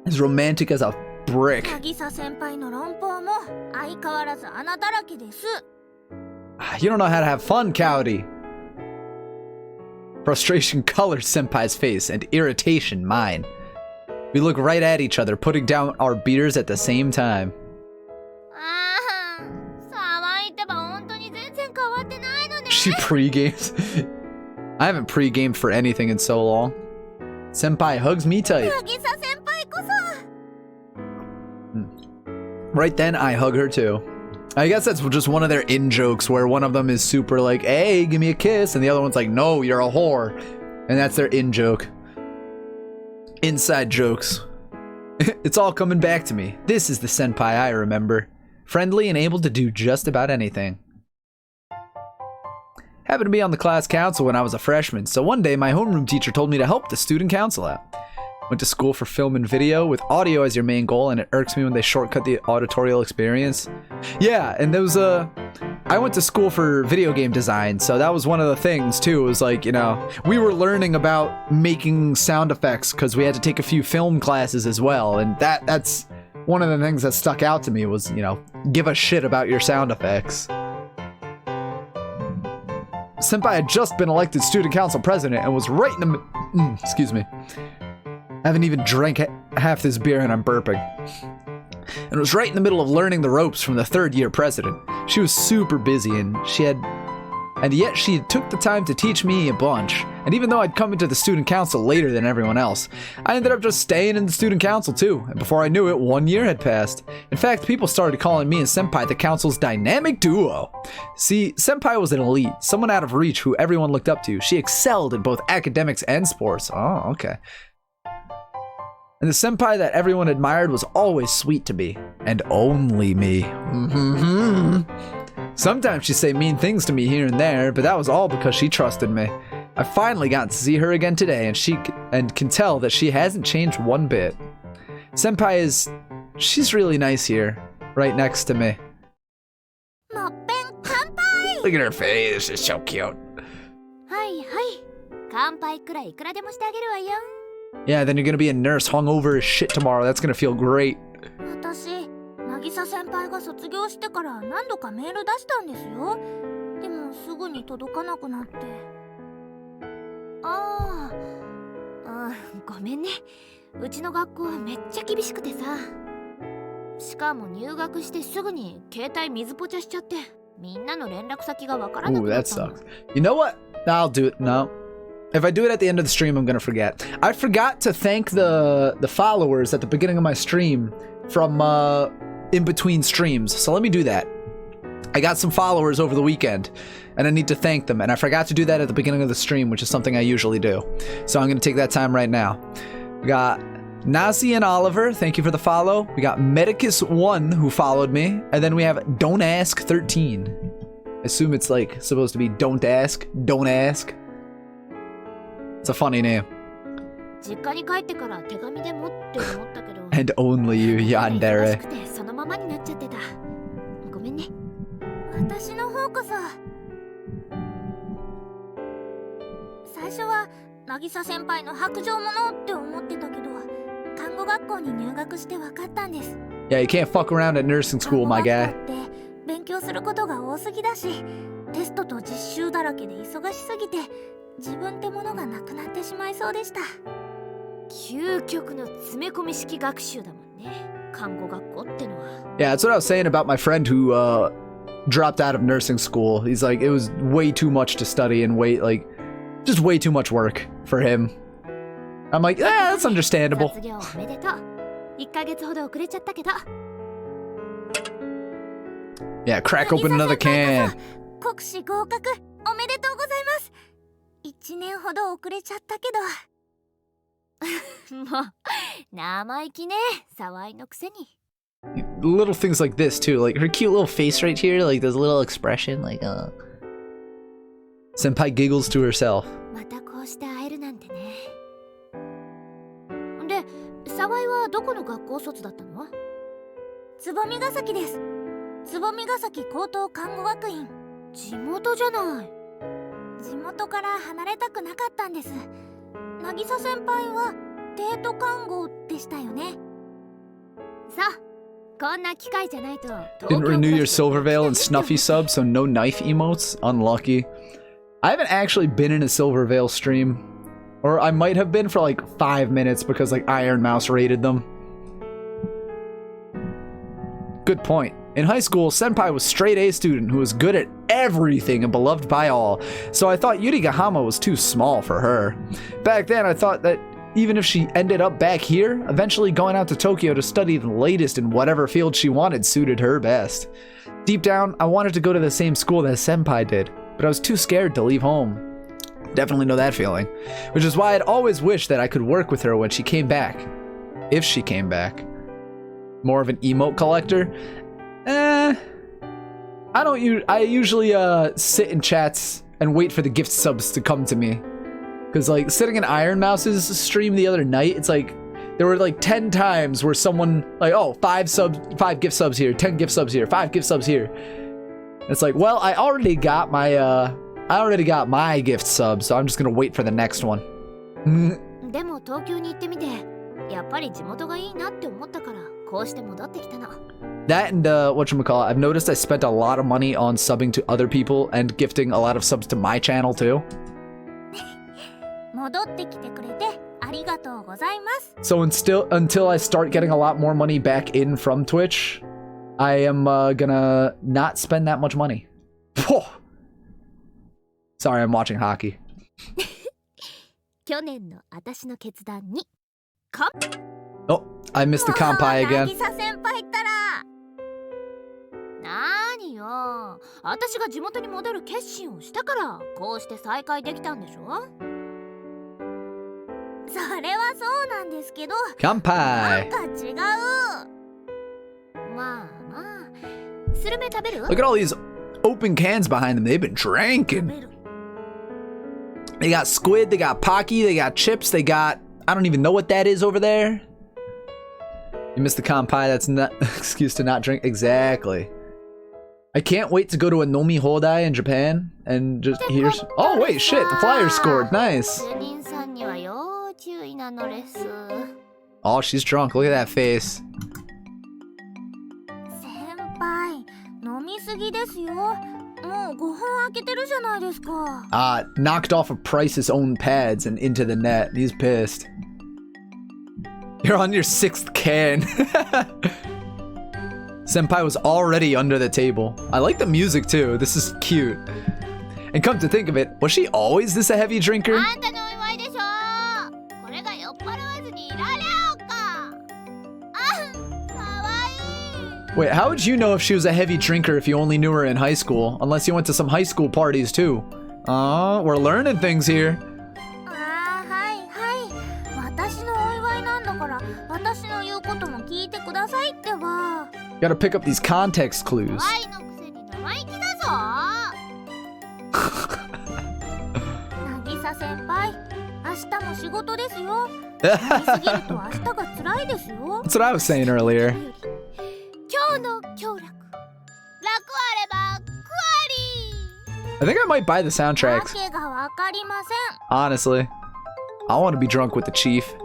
As romantic as a brick. 渚先輩の論法も相変わらず穴だらけです。 You don't know how to have fun, Cowdy. Frustration colors Senpai's face and irritation mine. We look right at each other, putting down our beers at the same time. ああ、騒いでば本当に全然変わってないのね。 She pre-games. I haven't pre-gamed for anything in so long. Senpai hugs me tight. 渚先輩こそ。 Right then, I hug her too. I guess that's just one of their in-jokes where one of them is super like, hey, give me a kiss, and the other one's like, no, you're a whore. And that's their in-joke. Inside jokes. It's all coming back to me. This is the senpai I remember. Friendly and able to do just about anything. Happened to be on the class council when I was a freshman, so one day my homeroom teacher told me to help the student council out. Went to school for film and video with audio as your main goal, and it irks me when they shortcut the auditorial experience. Yeah, and there was I went to school for video game design, so that was one of the things too. It was like, you know, we were learning about making sound effects because we had to take a few film classes as well, and that's one of the things that stuck out to me was, you know, give a shit about your sound effects. Senpai had just been elected student council president and was right in the excuse me. I haven't even drank half this beer and I'm burping. And was right in the middle of learning the ropes from the third-year president. She was super busy and yet she took the time to teach me a bunch. And even though I'd come into the student council later than everyone else, I ended up just staying in the student council too. And before I knew it, 1 year had passed. In fact, people started calling me and Senpai the council's dynamic duo. See, Senpai was an elite, someone out of reach who everyone looked up to. She excelled in both academics and sports. Oh, okay. And the senpai that everyone admired was always sweet to me. And only me. Sometimes she'd say mean things to me here and there, but that was all because she trusted me. I finally got to see her again today, and can tell that she hasn't changed one bit. Senpai she's really nice here, right next to me. もっぺん乾杯。 Look at her face, she's so cute. はいはい。乾杯くらいいくらでもしてあげるわよ。 Yeah, then you're gonna be a nurse hung over as shit tomorrow. That's gonna feel great. 私、渚先輩が卒業してから何度かメール出したんですよ。でもすぐに届かなくなって。ごめんね。うちの学校はめっちゃ厳しくてさ。しかも入学してすぐに携帯水ポチャしちゃって、みんなの連絡先がわからな Ooh, くなっ that たの。 sucks. You know what? I'll do it. No. If I do it at the end of the stream, I'm gonna forget. I forgot to thank the followers at the beginning of my stream from in between streams. So let me do that. I got some followers over the weekend, and I need to thank them. And I forgot to do that at the beginning of the stream, which is something I usually do. So I'm gonna take that time right now. We got Nazi and Oliver, thank you for the follow. We got Medicus1 who followed me, and then we have Don't Ask 13. I assume it's like supposed to be don't ask. It's a funny name. 実家に帰ってから手紙でもって思ったけど And only you, Yandere. 忙しくてそのままになっちゃってた。ごめんね。私の方こそ。最初は渚先輩の白状者って思ってたけど、看護学校に入学して分かったんです。Yeah, you can't fuck around at nursing school, my guy. 看護学校って勉強することが多すぎだし、テストと実習だらけで忙しすぎて、自分ってものがなくなってしまいそうでした。究極の詰め込み式学習だもんね。看護学校ってのは。Yeah, that's what I was saying about my friend who dropped out of nursing school. He's like, it was way too much to study and just way too much work for him. I'm like, that's understandable. 卒業おめでとう。1ヶ月ほど遅れちゃったけど。Yeah, crack open another can. 国試合格おめでとうございます。1年ほど遅れちゃったけど。もう生意気ね、沢井のくせに。Little things like this too, like her cute little face right here, like this little expression, like Senpai giggles to herself. またこうして会えるなんてね。で、沢井はどこの学校卒だったの？燕ヶ崎です。燕ヶ崎高等看護学院。地元じゃない。地元から離れたくなかったんです。渚先輩は帝都看護でしたよね。さあ、こんな機会じゃないと。 Didn't renew your silver veil and snuffy sub, so no knife emotes? Unlucky. I haven't actually been in a silver veil stream. Or I might have been for like 5 minutes because like Iron Mouse raided them. Good point. In high school, Senpai was straight A student who was good at everything and beloved by all, so I thought Yuri Gahama was too small for her. Back then, I thought that even if she ended up back here, eventually going out to Tokyo to study the latest in whatever field she wanted suited her best. Deep down, I wanted to go to the same school that Senpai did, but I was too scared to leave home. Definitely know that feeling. Which is why I'd always wished that I could work with her when she came back. If she came back. More of an emote collector? I usually sit in chats and wait for the gift subs to come to me. Cause like sitting in Iron Mouse's stream the other night, it's like there were like 10 times where someone like, oh, 5 gift subs here, 10 gift subs here, 5 gift subs here. It's like, well, I already got my gift sub, so I'm just gonna wait for the next one. でも東京に行ってみて、やっぱり地元がいいなって思ったから、こうして戻ってきたの。That and whatchamacallit, I've noticed I spent a lot of money on subbing to other people and gifting a lot of subs to my channel too. 戻ってきてくれてありがとうございます。So until I start getting a lot more money back in from Twitch, I am gonna not spend that much money. Sorry, I'm watching hockey. 去年の私の決断に。Oh, I missed the kampai again. 渚先輩ったら。なーによ。私が地元に戻る決心をしたから、こうして再会できたんでしょ。それはそうなんですけど。Kampai. なんか違う。まあまあ。スルメ食べる？ Look at all these open cans behind them. They've been drinking. They got squid, they got Pocky, they got chips, they got... I don't even know what that is over there. You missed the kampai, that's not excuse to not drink. Exactly. I can't wait to go to a Nomi Hodai in Japan and just here's... Oh wait, shit, the Flyers scored, nice. Oh, she's drunk, look at that face. 先輩、飲みすぎですよ。もう5本開けてるじゃないですか。Knocked off of Price's own pads and into the net. He's pissed. You're on your 6th can. Senpai was already under the table. I like the music too. This is cute. And come to think of it, was she always this a heavy drinker? あんたのお祝いでしょ。これが酔っ払わずにいられようか。あ、かわいい。 Wait, how would you know if she was a heavy drinker if you only knew her in high school? Unless you went to some high school parties too. We're learning things here. あー、はいはい。私のお祝いなんだから、私の言うことも聞いてくださいってば。 Gotta pick up these context clues. ワイのくせに生意気だぞ。渚先輩、明日も仕事ですよ。やりすぎると明日が辛いですよ。 That's what I was saying earlier. 今日の協楽、楽あればクアリ I think I might buy the ー。 soundtracks. わけがわかりません。 Honestly, I want to be drunk with the chief.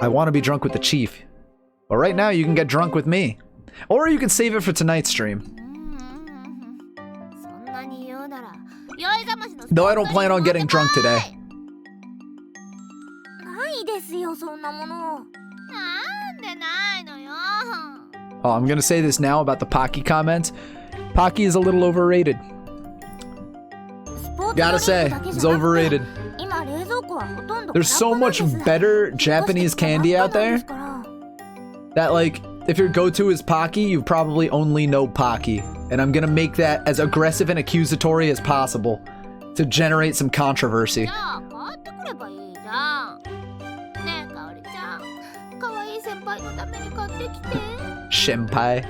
I want to be drunk with the chief. But right now, you can get drunk with me. Or you can save it for tonight's stream. そんなに言うなら、酔いざましの Though I don't plan on getting drunk today. ないですよ、そんなもの。なんでないのよ。 Oh, I'm gonna say this now about the Pocky comment. Pocky is a little overrated. スポーツドリンク Gotta say, だけ it's じゃなくて、 overrated. 今冷蔵庫はほとんど There's so 空っぽなん much です。 better Japanese candy out 引 there っ越してからなんですから。 that, like, if your go-to is Pocky, you probably only know Pocky. And I'm gonna make that as aggressive and accusatory as possible to generate some controversy. じゃあ買ってくればいいじゃん。ねえ、かおりちゃん、かわいい先輩のために買ってきて。 Shenpai.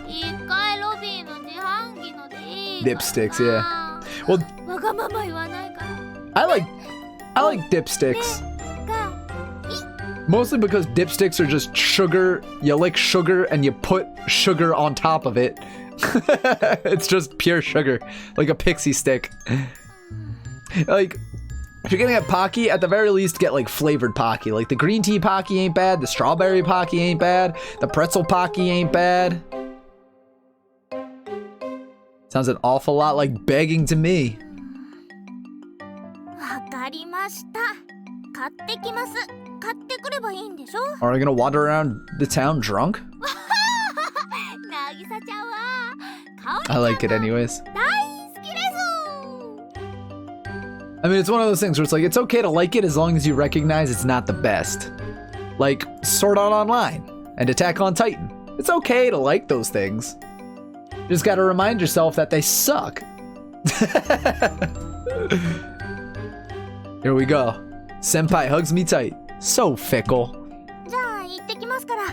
一回ロビーの自販機のでいいから。 Dipsticks, yeah. Well, わがまま言わないから。 I like dipsticks. が Mostly because dipsticks are just sugar. You lick sugar and you put sugar on top of it. It's just pure sugar, like a pixie stick. Like, if you're getting a Pocky, at the very least get like flavored Pocky. Like the green tea Pocky ain't bad, the strawberry Pocky ain't bad, the pretzel Pocky ain't bad. Sounds an awful lot like begging to me. わかりました。買ってきます。買ってくればいいんでしょ。 Are we gonna wander around the town drunk? なぎさちゃんはかおりちゃ I ん like it anyways. 大好きです。 I mean, it's one of those things where it's like, it's okay to like it as long as you recognize it's not the best. Like, Sword Art Online and Attack on Titan. It's okay to like those things. You just gotta remind yourself that they suck. Here we go. Senpai hugs me tight. So fickle. じゃあ行ってきますから、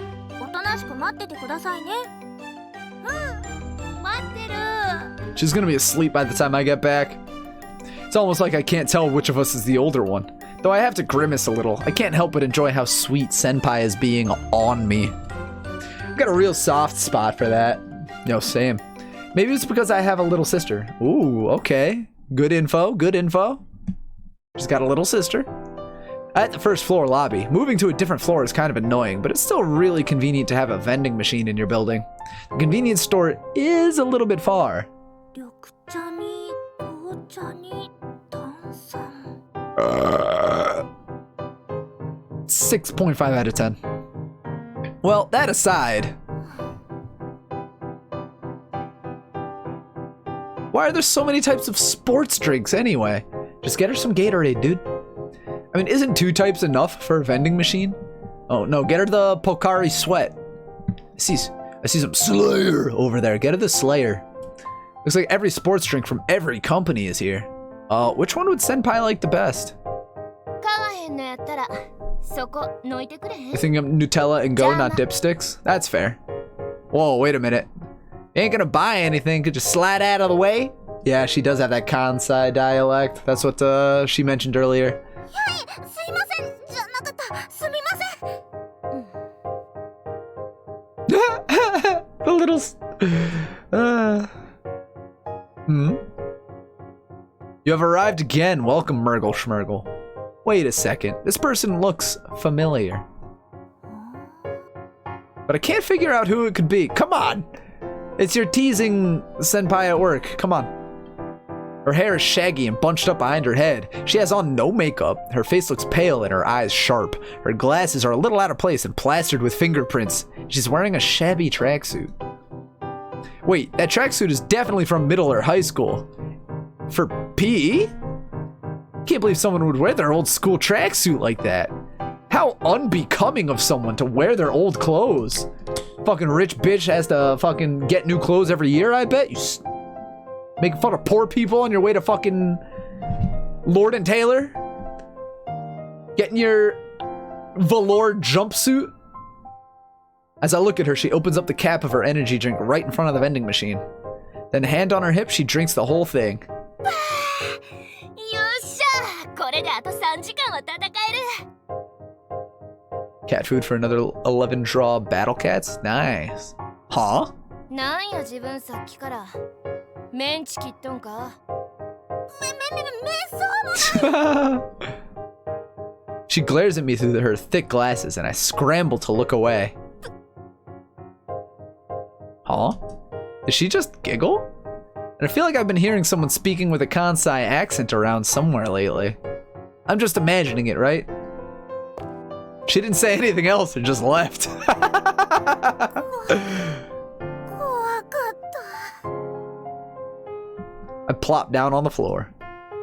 おとなしく待っててくださいね。うん、待ってる。 She's gonna be asleep by the time I get back. It's almost like I can't tell which of us is the older one. Though I have to grimace a little. I can't help but enjoy how sweet Senpai is being on me. I've got a real soft spot for that. Yo, same. Maybe it's because I have a little sister. Ooh, okay. Good info, good info. She's got a little sister. At the first floor lobby. Moving to a different floor is kind of annoying, but it's still really convenient to have a vending machine in your building. The convenience store is a little bit far. 緑茶に紅茶に炭酸。 6.5 out of 10. Well, that aside, why are there so many types of sports drinks anyway? Just get her some Gatorade, dude. I mean, isn't 2 types enough for a vending machine? Oh, no, get her the Pocari Sweat. I see some Slayer over there. Get her the Slayer. Looks like every sports drink from every company is here. Which one would Senpai like the best? 買わへんのやったら、そこ抜いてくれへん。 You think of Nutella and go, not dipsticks? That's fair. Whoa, wait a minute. You ain't gonna buy anything, could you slide out of the way? Yeah, she does have that Kansai dialect. That's what she mentioned earlier. はい、すいません。じゃなかった。すみません。The little... You have arrived again. Welcome, Murgle Schmurgle. Wait a second. This person looks familiar. But I can't figure out who it could be. Come on! It's your teasing senpai at work. Come on. Her hair is shaggy and bunched up behind her head. She has on no makeup. Her face looks pale and her eyes sharp. Her glasses are a little out of place and plastered with fingerprints. She's wearing a shabby tracksuit. Wait, that tracksuit is definitely from middle or high school. For pee? Can't believe someone would wear their old school tracksuit like that. How unbecoming of someone to wear their old clothes. Fucking rich bitch has to fucking get new clothes every year, I bet. You making fun of poor people on your way to fucking Lord and Taylor? Getting your velour jumpsuit? As I look at her, she opens up the cap of her energy drink right in front of the vending machine. Then, hand on her hip, she drinks the whole thing. Cat food for another 11 draw battle cats? Nice. Huh? She glares at me through her thick glasses, and I scramble to look away. Huh? Did she just giggle? And I feel like I've been hearing someone speaking with a Kansai accent around somewhere lately. I'm just imagining it, right? She didn't say anything else and just left. I plopped down on the floor.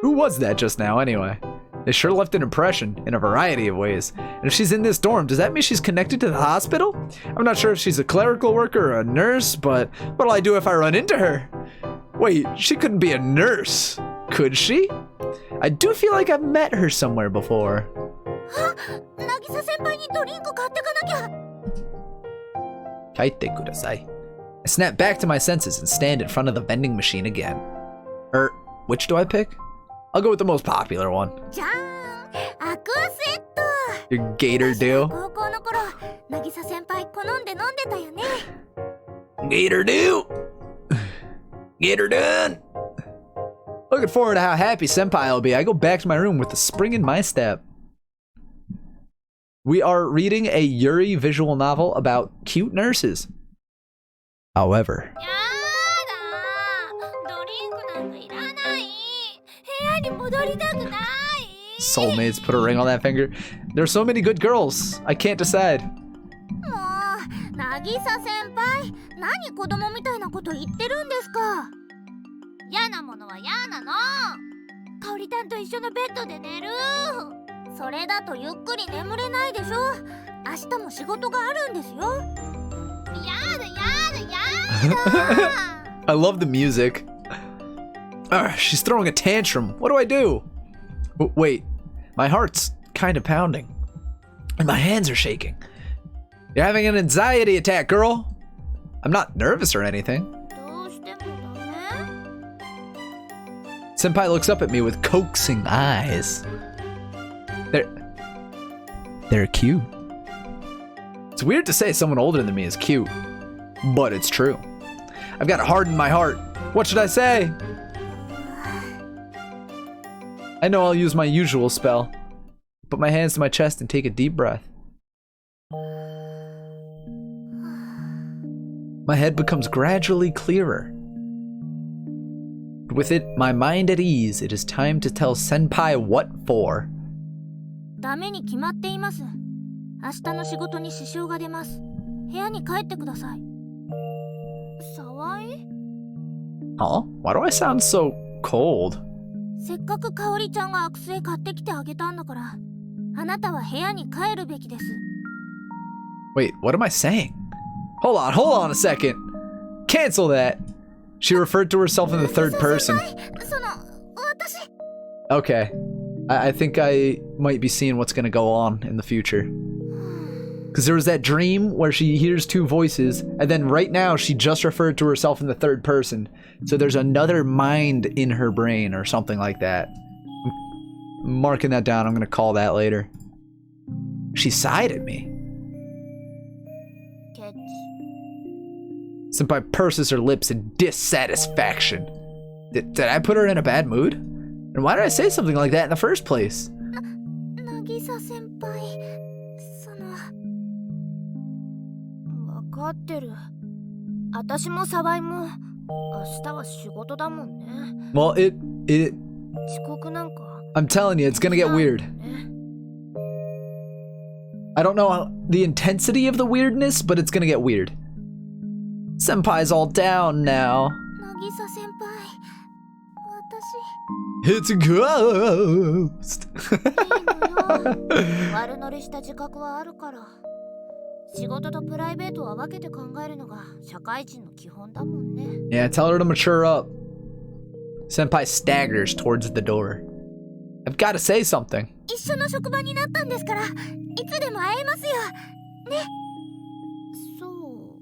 Who was that just now, anyway? They sure left an impression in a variety of ways. And if she's in this dorm, does that mean she's connected to the hospital? I'm not sure if she's a clerical worker or a nurse, but what'll I do if I run into her? Wait, she couldn't be a nurse, could she? I do feel like I've met her somewhere before. Kaite kudasai. I snap back to my senses and stand in front of the vending machine again. Which do I pick? I'll go with the most popular one. Your gator dew. Gator dew. Gator done. Looking forward to how happy Senpai will be. I go back to my room with the spring in my step. We are reading a Yuri visual novel about cute nurses. However, soulmates, put a ring on that finger. There are so many good girls. I can't decide. I love the music. She's throwing a tantrum. What do I do? Wait, my heart's kind of pounding. And my hands are shaking. You're having an anxiety attack, girl. I'm not nervous or anything. Senpai looks up at me with coaxing eyes. They're cute. It's weird to say someone older than me is cute, but it's true. I've got a heart in my heart. What should I say? I know I'll use my usual spell. Put my hands to my chest and take a deep breath. My head becomes gradually clearer. With it, my mind at ease, it is time to tell Senpai what for. Huh? Why do I sound so cold? Wait, what am I saying? Hold on a second. Cancel that. She referred to herself in the third person. Okay. I think I might be seeing what's gonna go on in the future. Because there was that dream where she hears two voices, and then right now she just referred to herself in the third person. So there's another mind in her brain or something like that. I'm marking that down. I'm gonna call that later. She sighed at me. Senpai purses her lips in dissatisfaction. Did I put her in a bad mood? And why did I say something like that in the first place? Well, I'm telling you, it's gonna get weird. I don't know the intensity of the weirdness, but it's gonna get weird. Senpai's all down now. It's a ghost. 悪乗りした自覚はあるから。仕事とプライベートは分けて考えるのが社会人の基本だもんね。Yeah, tell her to mature up. Senpai staggers towards the door. I've got to say something. 一緒の職場になったんですから、いつでも会えますよ。ね。そ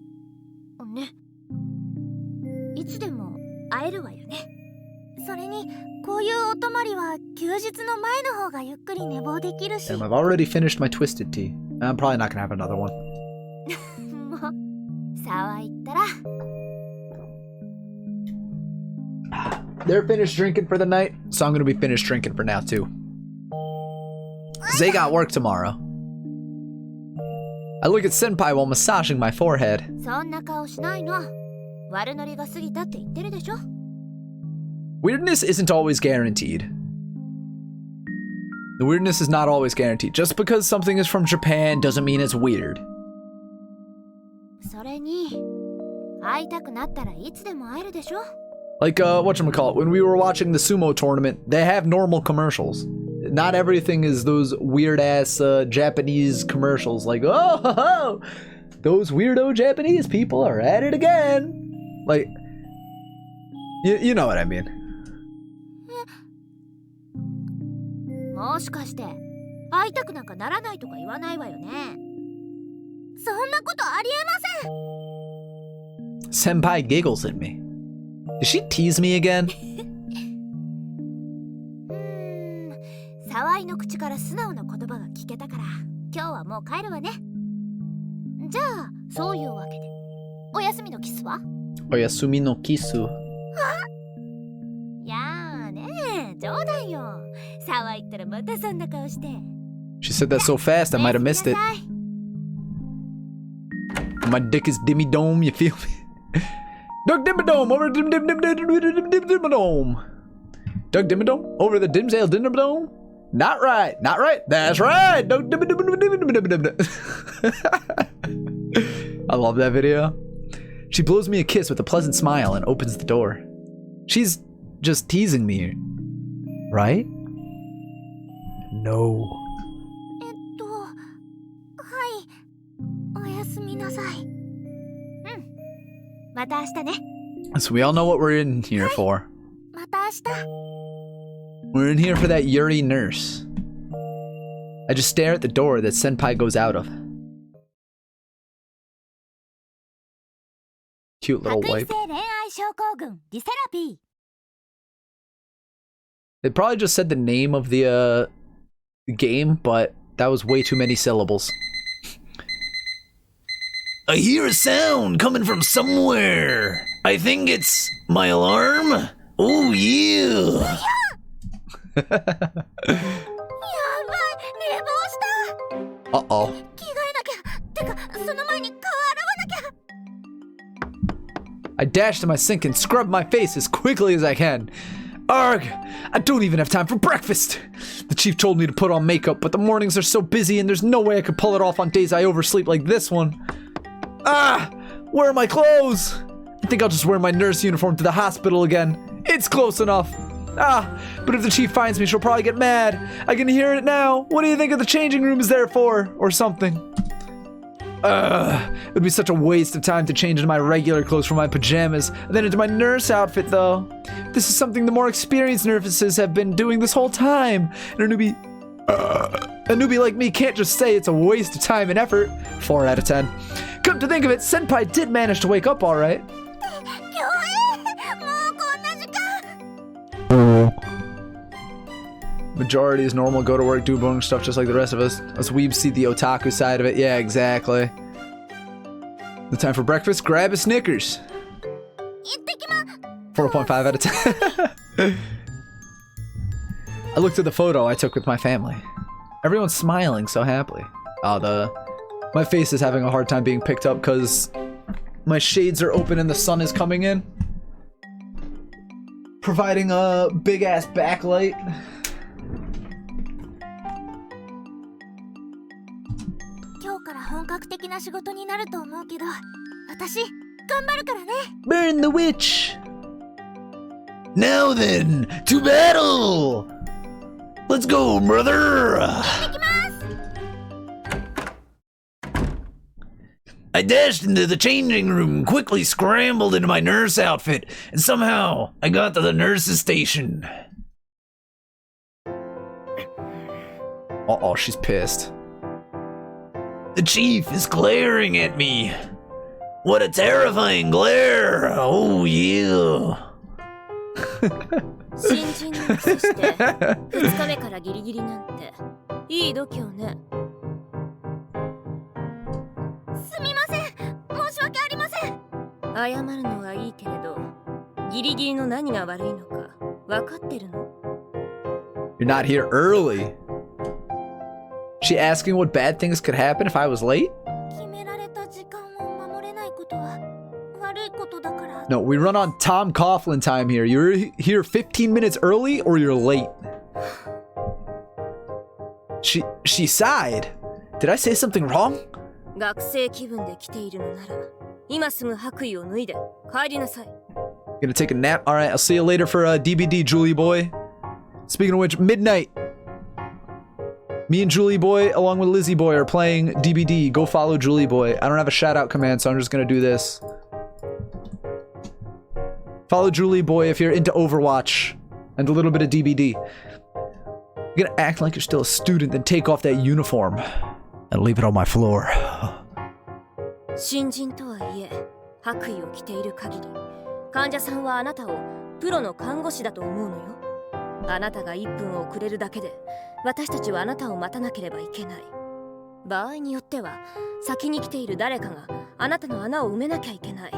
うね。いつでも会えるわよね。それにこういうお泊まりは休日の前の方がゆっくり寝坊できるし。Damn, I've already finished my twisted tea. I'm probably not gonna have another one. もう、沢行ったら。They're finished drinking for the night, so I'm gonna be finished drinking for now too. 'Cause they got work tomorrow. I look at Senpai while massaging my forehead. そんな顔しないの。悪ノリが過ぎたって言ってるでしょ。Weirdness isn't always guaranteed. The weirdness is not always guaranteed. Just because something is from Japan doesn't mean it's weird. それに、会いたくなったらいつでも会えるでしょ。Like, whatchamacallit, when we were watching the sumo tournament, they have normal commercials. Not everything is those weird-ass, Japanese commercials like, oh, ho, ho, those weirdo Japanese people are at it again. Like, you know what I mean. もしかして会いたくなんかならないとか言わないわよね。そんなことありえません。 Senpai giggles at me. Did she tease me again? 沢井の口から素直な言葉が聞けたから今日はもう帰るわね。じゃあそういうわけでお休みのキスは？ Oyasumi no kisu. やーねえ、冗談よ。沢井ったらまたそんな顔して。 She said that so fast I might have missed it. My dick is dimmy dome, you feel me? Doug Dimmadome over Dimmadome. Doug Dimmadome over the Dimsdale Dimmadome? Not right, not right. That's right. Doug Dimmadome. I love that video. She blows me a kiss with a pleasant smile and opens the door. She's just teasing me, right? No. はいおやすみなさい。また明日ね。 So we all know what we're in here for. また明日。 We're in here for that Yuri nurse. I just stare at the door that Senpai goes out of. Cute little 白衣 wipe. 性恋愛症候群リセラピー。 They probably just said the name of the game, but that was way too many syllables. I hear a sound coming from somewhere. I think it's my alarm. Oh yeah. やばい、寝坊した。 Uh-oh. 着替えなきゃ。てか、その前に顔洗わなきゃ。 I dash to my sink and scrub my face as quickly as I can. Arg! I don't even have time for breakfast! The chief told me to put on makeup, but the mornings are so busy and there's no way I could pull it off on days I oversleep like this one. Ah! Where are my clothes? I think I'll just wear my nurse uniform to the hospital again. It's close enough. Ah, but if the chief finds me, she'll probably get mad. I can hear it now. What do you think of the changing room is there for? Or something. It would be such a waste of time to change into my regular clothes from my pajamas, and then into my nurse outfit, though. This is something the more experienced nurses have been doing this whole time, and a newbie like me can't just say it's a waste of time and effort. 4 out of 10. Come to think of it, Senpai did manage to wake up all right. 今日もうこんな時間。 Majority is normal, go to work, do boring stuff just like the rest of us. Us weebs see the otaku side of it. Yeah, exactly. The time for breakfast, grab a Snickers. 行ってきま。 4.5 out of 10. I looked at the photo I took with my family. Everyone's smiling so happily. My face is having a hard time being picked up because my shades are open and the sun is coming in, providing a big ass backlight. 今日から本格的な仕事になると思うけど、私頑張るからね。 Burn the witch. Now then, to battle! Let's go, brother! I dashed into the changing room, quickly scrambled into my nurse outfit, and somehow I got to the nurse's station. Uh-oh, she's pissed. The chief is glaring at me. What a terrifying glare! Oh yeah. 新人のクスして2日目からギリギリなんていい度胸ね。すみません、申し訳ありません。謝るのはいいけれど、ギリギリの何が悪いのか分かってるの？ You're not here early. She asking what bad things could happen if I was late? 決められた時間を守れないことは悪いことだから。 No, we run on Tom Coughlin time here. You're here 15 minutes early or you're late. She sighed. Did I say something wrong? 学生気分で来ているのなら今すぐ白衣を脱いで帰りなさい。 Gonna take a nap? Alright, I'll see you later for DBD, Julie boy. Speaking of which, midnight. Me and Julie boy, along with Lizzie boy, are playing DBD. Go follow Julie boy. I don't have a shout out command, so I'm just gonna do this. Follow Julie boy if you're into Overwatch and a little bit of DBD. You're gonna act like you're still a student, then take off that uniform and leave it on my floor. 新人とはいえ白衣を着ている限り患者さんはあなたをプロの看護師だと思うのよ。あなたが1分遅れるだけで私たちはあなたを待たなければいけない。場合によっては先に来ている誰かがあなたの穴を埋めなきゃいけない。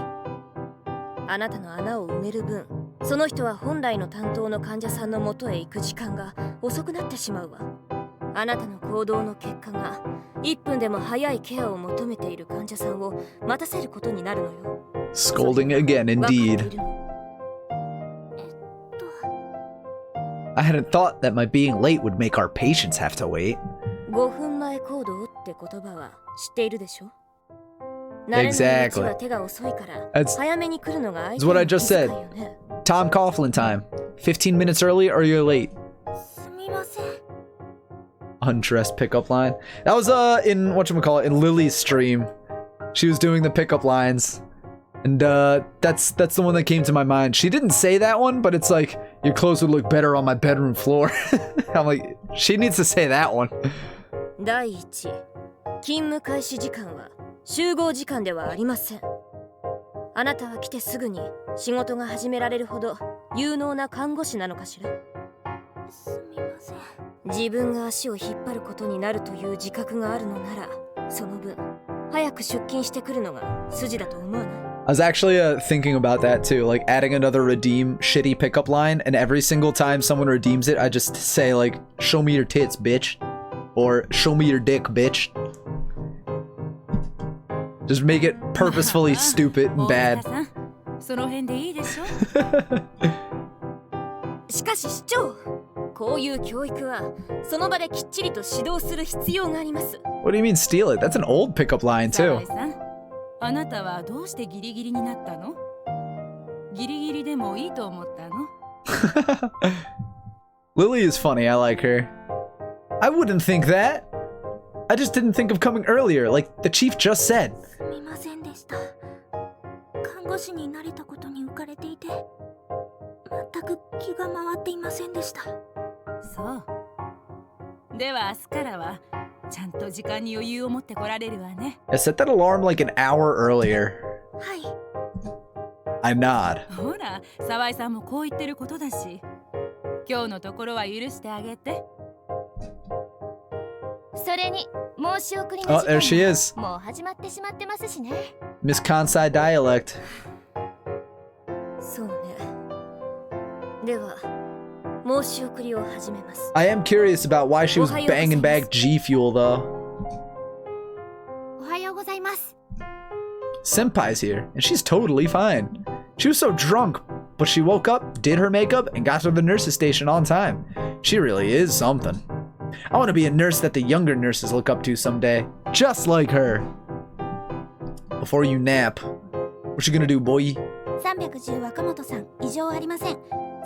あなたの穴を埋める分その人は本来の担当の患者さんの元へ行く時間が遅くなってしまうわ。あなたの行動の結果が1分でも早いケアを求めている患者さんを待たせることになるのよ。 Scolding again, indeed. I hadn't thought that my being late would make our patients have to wait. 5分前行動って言葉は知っているでしょ? Exactly. That's what I just said. Tom Coughlin time. 15 minutes early or you're late. Undressed pickup line. That was in whatchamacallit, in Lily's stream. She was doing the pickup lines. And that's the one that came to my mind. She didn't say that one, but it's like, your clothes would look better on my bedroom floor. I'm like, she needs to say that one. 第一、勤務開始時間は集合時間ではありません。あなたは来てすぐに仕事が始められるほど有能な看護師なのかしら。すみません。自分が足を引っ張ることになるという自覚があるのなら、その分早く出勤してくるのが筋だと思わない。I was actually thinking about that too, like adding another redeem shitty pickup line, and every single time someone redeems it, I just say like, show me your tits, bitch. Or show me your dick, bitch. Just make it purposefully stupid and bad. その辺でいいでしょ? しかし市長、こういう教育はその場できっちりと指導する必要があります。 What do you mean steal it? That's an old pickup line too. あなたはどうしてギリギリになったの? ギリギリでもいいと思ったの? Lily is funny, I like her. I wouldn't think that. I just didn't think of coming earlier, like the chief just said. すみませんでした。看護師になれたことに浮かれていて、全く気が回っていませんでした。そう。では明日からはちゃんと時間に余裕を持って来られるわね。I set that alarm like an hour earlier. はい。I nod. ほら、沢井さんもこう言ってることだし、今日のところは許してあげて。それに申し送りの時 there she is. 間もう始まってしまってますしね。Miss Kansai dialect. そうね。では申し送りを始めます。I am curious about why she was banging back G Fuel though. おはようございます。 Senpai's here, and she's totally fine. She was so drunk, but she woke up, did her makeup, and got to the nurse's station on time. She really is something. I want to be a nurse that the younger nurses look up to someday, just like her. Before you nap, what you gonna do, boy? 310若本さん、異常ありません。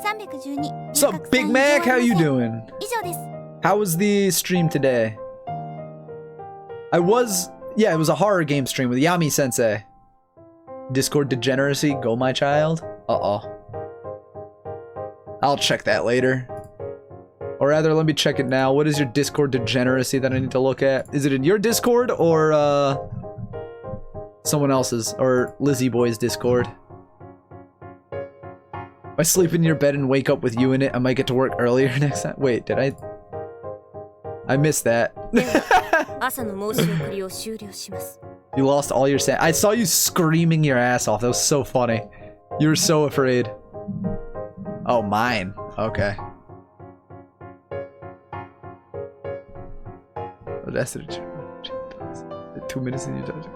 312 What's up, Big Mac? How you doing? 以上です。 How was the stream today? It was a horror game stream with Yami Sensei. Discord degeneracy, go my child. Uh-oh. I'll check that later. Or rather, let me check it now. What is your Discord degeneracy that I need to look at? Is it in your Discord or someone else's? Or Lizzie Boy's Discord? If I sleep in your bed and wake up with you in it, I might get to work earlier next time. Wait, did I? I missed that. You lost all your sand. I saw you screaming your ass off. That was so funny. You were so afraid. Oh, mine. Okay. Oh, that's it. 2 minutes in your dungeon.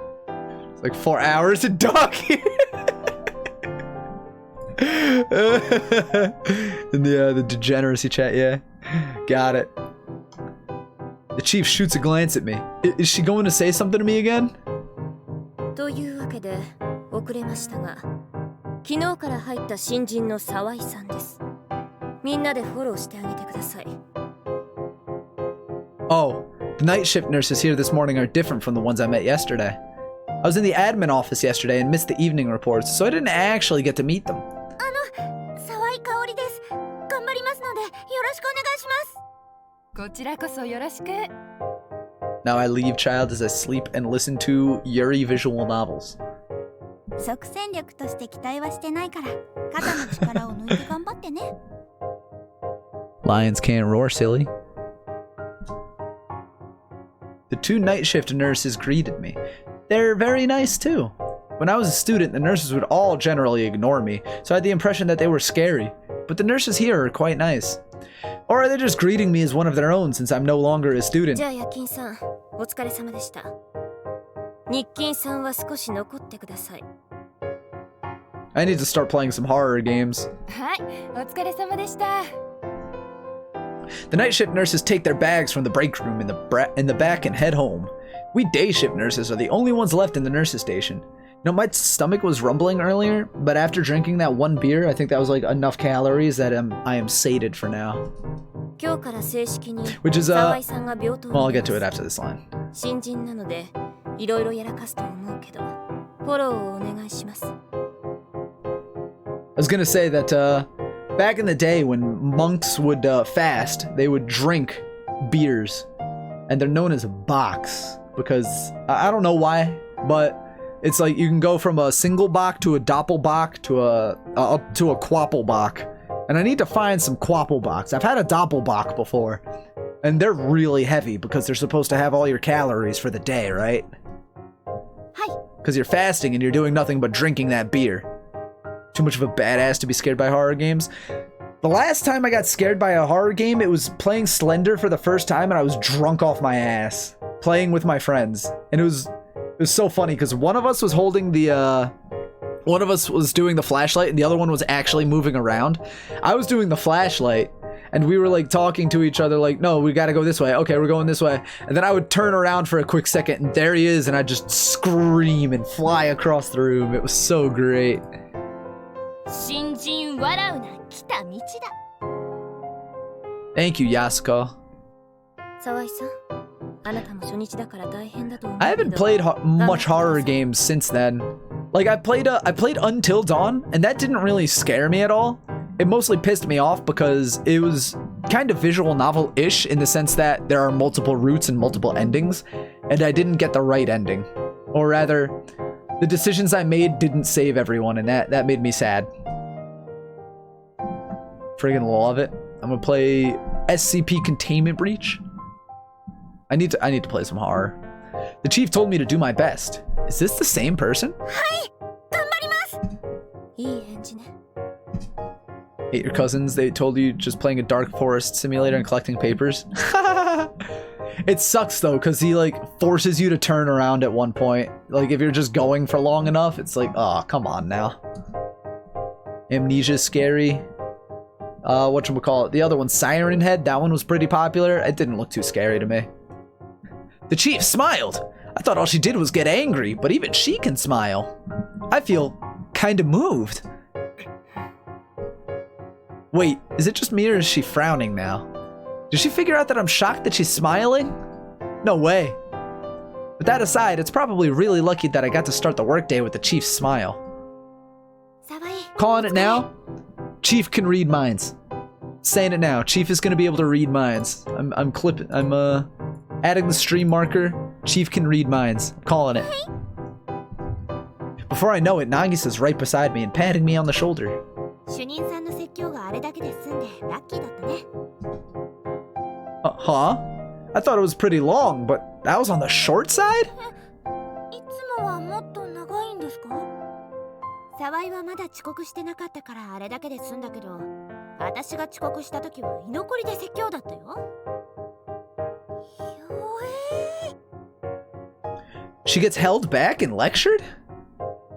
It's like 4 hours of doggy. In the degeneracy chat, yeah. Got it. The chief shoots a glance at me. Is she going to say something to me again? というわけで遅れましたが、昨日から入った新人の沢井さんです。みんなでフォローしてあげてください。Oh, the night shift nurses here this morning are different from the ones I met yesterday. I was in the admin office yesterday and missed the evening reports, so I didn't actually get to meet them. 沢井香織です。頑張りますのでよろしくお願いします。こちらこそよろしく。 Now I leave child as I sleep and listen to Yuri visual novels. 即戦力として期待はしてないから、肩の力を抜いて頑張ってね。Lions can't roar, silly. The 2 night shift nurses greeted me. They're very nice too. When I was a student, the nurses would all generally ignore me, so I had the impression that they were scary. But the nurses here are quite nice. Or are they just greeting me as one of their own since I'm no longer a student? じゃあ夜勤さん、お疲れ様でした。日勤さんは少し残ってください。I need to start playing some horror games. はい、お疲れ様でした。 The night shift nurses take their bags from the break room in the back and head home. We day shift nurses are the only ones left in the nurses station. You know, my stomach was rumbling earlier, but after drinking that 1 beer, I think that was like enough calories that I am sated for now. Which is, well, I'll get to it after this line. I was gonna say that, back in the day when monks would fast, they would drink beers, and they're known as boks, because, I don't know why, but it's like you can go from a single bok to a doppelbock to a quappelbock. And I need to find some quappelbocks. I've had a doppelbock before, and they're really heavy because they're supposed to have all your calories for the day, right? Hi. Because you're fasting and you're doing nothing but drinking that beer. Too much of a badass to be scared by horror games. The last time I got scared by a horror game, it was playing Slender for the first time, and I was drunk off my ass, playing with my friends. And it was so funny because one of us was holding the, one of us was doing the flashlight and the other one was actually moving around. I was doing the flashlight and we were like talking to each other like, no, we gotta go this way. Okay, we're going this way. And then I would turn around for a quick second and there he is and I'd just scream and fly across the room. It was so great. Thank you, Yasuko. I haven't played much horror games since then. Like I played Until Dawn, and that didn't really scare me at all. It mostly pissed me off because it was kind of visual novel-ish in the sense that there are multiple routes and multiple endings, and I didn't get the right ending. Or rather, the decisions I made didn't save everyone, and that made me sad. Friggin' love it. I'm gonna play SCP Containment Breach. I need to play some horror. The chief told me to do my best. Is this the same person? Hate your cousins. They told you just playing a dark forest simulator and collecting papers. It sucks though, because he like forces you to turn around at one point. Like if you're just going for long enough, it's like, oh, come on now. Amnesia's scary. Whatchamacallit? The other one, Siren Head, that one was pretty popular. It didn't look too scary to me. The chief smiled. I thought all she did was get angry, but even she can smile. I feel kind of moved. Wait, is it just me or is she frowning now? Did she figure out that I'm shocked that she's smiling? No way. But that aside, it's probably really lucky that I got to start the workday with the Chief's smile. Calling it now? Chief can read minds. Saying it now. Chief is gonna be able to read minds. I'm adding the stream marker. Chief can read minds. Calling it. Before I know it, Nagisa's right beside me and patting me on the shoulder. Huh? I thought it was pretty long, but that was on the short side? いつもはもっと長いんですか？沢井はまだ遅刻してなかったからあれだけで済んだけど、私が遅刻した時は居残りで説教だったよ。She gets held back and lectured?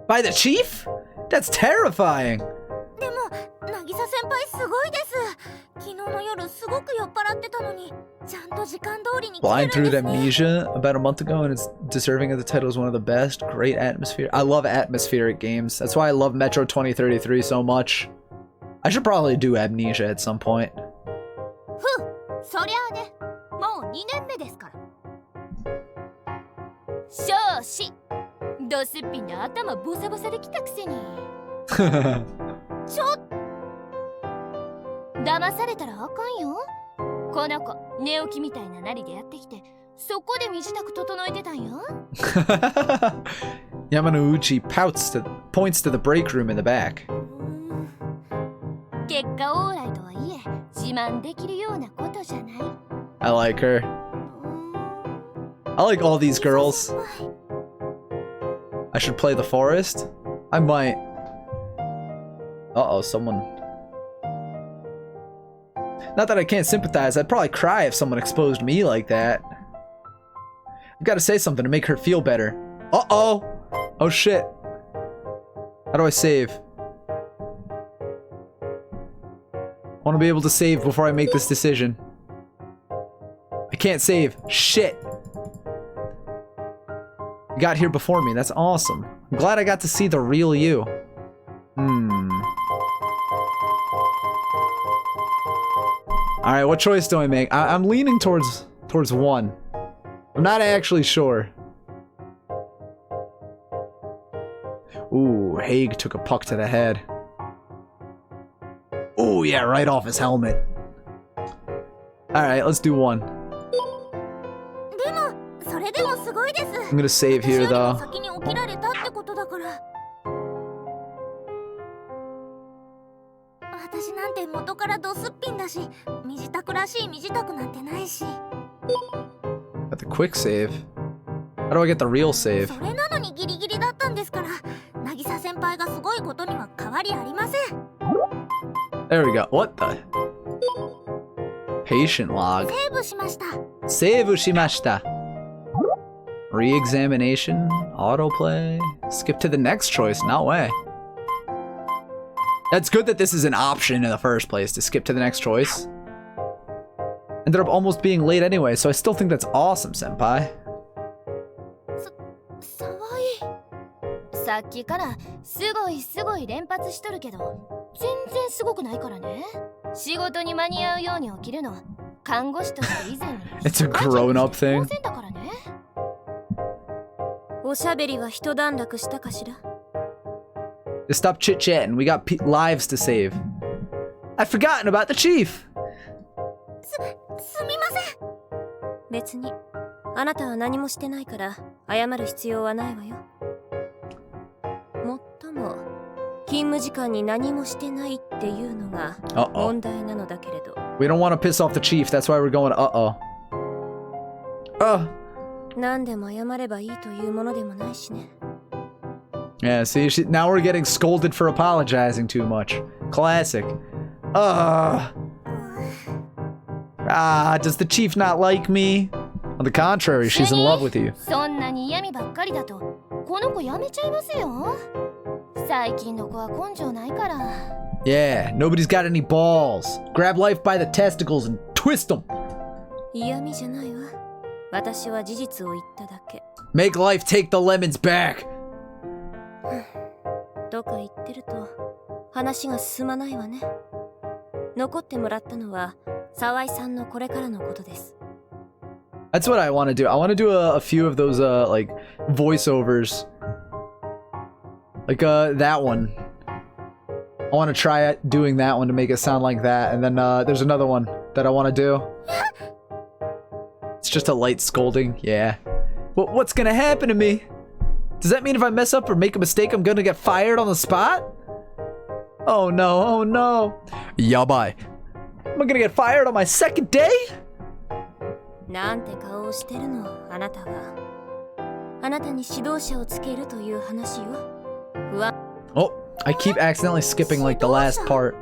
By the chief? That's terrifying. でも、渚先輩すごいです。昨日の夜すごく酔っ払ってたのに、ちゃんと時間通りに来てるん Blind です through ね。amnesia about a month ago, and it's deserving of the title as one of the best. Great atmosphere. I love atmospheric games. That's why I love Metro 2033 so much. I should probably do Amnesia at some point. ふう、そりゃあね、もう2年目ですから。少子、ドスッピンで頭ボサボサできたくせに。ちょっ騙されたらあかんよ。この子、寝起きみたいななりでやってきて、そこで身支度整えてたんよ。Yamanouchi points to the break room in the back. 結果オーライとはいえ、自慢できるようなことじゃない。I like her. I like all these girls. I should play the forest? I might. Uh-oh, someone. Not that I can't sympathize, I'd probably cry if someone exposed me like that. I've got to say something to make her feel better. Uh-oh! Oh shit. How do I save? I want to be able to save before I make this decision. I can't save. Shit. You got here before me. That's awesome. I'm glad I got to see the real you. Alright, what choice do I make? I'm leaning towards one. I'm not actually sure. Ooh, Haig took a puck to the head. Ooh, yeah, right off his helmet. Alright, let's do one. I'm gonna save here, though. Got the quick save. How do I get the real save? There we go. What the? Patient log. Save shimashita. Re-examination, autoplay, skip to the next choice, no way. That's good that this is an option in the first place, to skip to the next choice. Ended up almost being late anyway, so I still think that's awesome, senpai. さっきからすごい連発しとるけど、全然すごくないからね。仕事に間に合うように起きるの、看護師として以前に。It's a grown-up thing. おしゃべりは一段落したかしら? Stop chit-chatting. We got lives to save. I've forgotten about the chief. すみません。別にあなたは何もしてないから謝る必要はないわよ。もっとも勤務時間に何もしてないっていうのが問題なのだけれど。We don't want to piss off the chief. That's why we're going uh-oh. 何でも謝ればいいというものでもないしね。Yeah, see, now we're getting scolded for apologizing too much. Classic. Does the chief not like me? On the contrary, she's in love with you. そんなに嫌味ばっかりだと、この子やめちゃいますよ。最近の子は根性ないから。Yeah, nobody's got any balls. Grab life by the testicles and twist them. 嫌味じゃないわ。私は事実を言っただけ。Make life take the lemons back. とか言ってると話が進まないわね。残ってもらったのは沢井さんのこれからのことです。 That's what I want to do. I want to do a few of those like voiceovers. Like that one. I want to try doing that one to make it sound like that. And then there's another one that I want to do. It's just a light scolding. Yeah. Well, what's going to happen to me? Does that mean if I mess up or make a mistake, I'm going to get fired on the spot? Oh no, oh no. Yabai. Am I going to get fired on my second day? なんて顔をしてるの、あなたは。あなたに指導者をつけるという話よ。Oh, I keep accidentally skipping like the last part.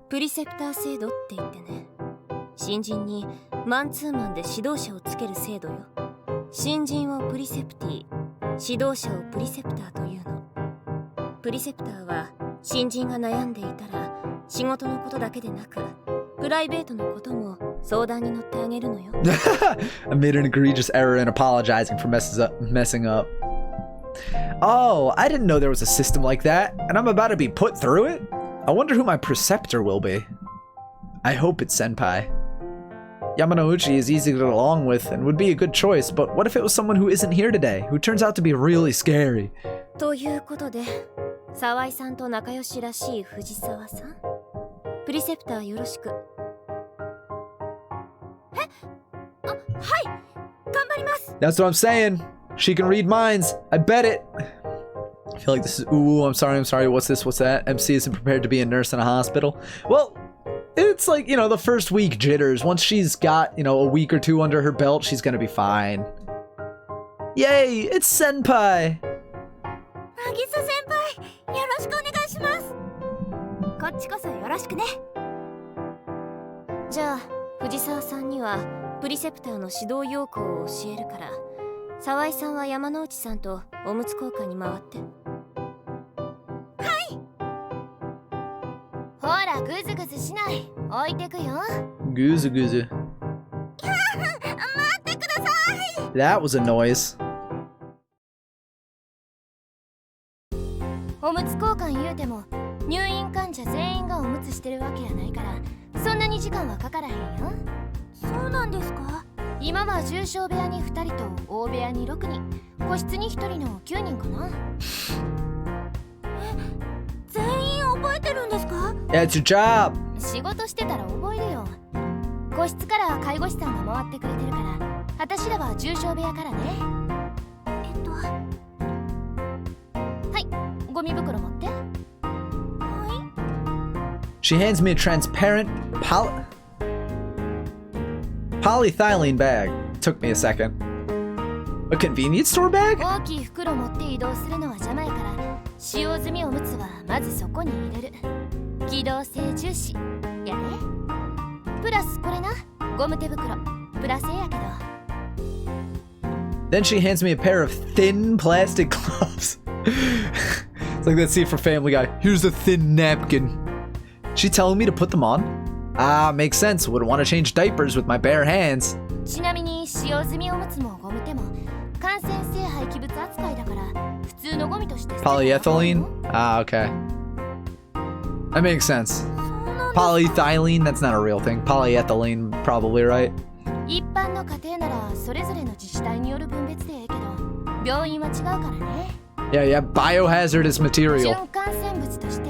プリセプター制度って言ってね。新人にマンツーマンで指導者をつける制度よ。新人をプリセプティ、指導者をプリセプターというの。プリセプターは新人が悩んでいたら仕事のことだけでなくプライベートのことも相談に乗ってあげるのよ。I made an egregious error in apologizing for messing up. Oh, I didn't know there was a system like that, and I'm about to be put through it? I wonder who my preceptor will be. I hope it's Senpai. Yamanouchi is easy to get along with and would be a good choice, but what if it was someone who isn't here today, who turns out to be really scary? ということで、沢井さんと仲良しらしい藤沢さん。プリセプターよろしく。はい、頑張ります。 That's what I'm saying. She can read minds. I bet it. I feel like this is, ooh, I'm sorry, what's this, what's that? MC isn't prepared to be a nurse in a hospital. Well, it's like, you know, the first week jitters. Once she's got, you know, a week or two under her belt, she's gonna be fine. Yay, it's Senpai! 渚先輩、よろしくお願いします。こっちこそよろしくね。じゃあ、藤沢さんにはプリセプターの指導要項を教えるから、沢井さんは山之内さんとおむつ交換に回って。ほら、グズグズしない。置いてくよ。グズグズ。待ってください。 That was a noise. おむつ交換言うても入院患者全員がおむつしてるわけやないからそんなに時間はかからへんよ。そうなんですか。今は重症部屋に2人と大部屋に6人、個室に1人の9人かな。全員覚えてるんですか？ Yeah, it's your job. 仕事してたら覚えるよ。個室から介護士さんが回ってくれてるから私らは重症部屋からね。はい、ゴミ袋持って。She hands me a transparent polyethylene bag. Took me a second. A convenience store bag? 大きい袋持って移動するのは邪魔やから使用済みおむつはまずそこに入れる。機動性重視やね。プラスこれな、ゴム手袋プラ製やけど。 Then she hands me a pair of thin plastic gloves. It's like that scene from Family Guy. Here's a thin napkin. She telling me to put them on? Ah, makes sense. Wouldn't want to change diapers with my bare hands. ちなみに使用済みおむつもゴム手も感染性廃棄物扱いだから普通のゴミとして。 Polyethylene? Ah, okay. That makes sense. Polyethylene, that's not a real thing. Polyethylene, probably right. 一般の家庭ならそれぞれの自治体による分別でええけど病院は違うからね。 Yeah, biohazardous material. 準感染物として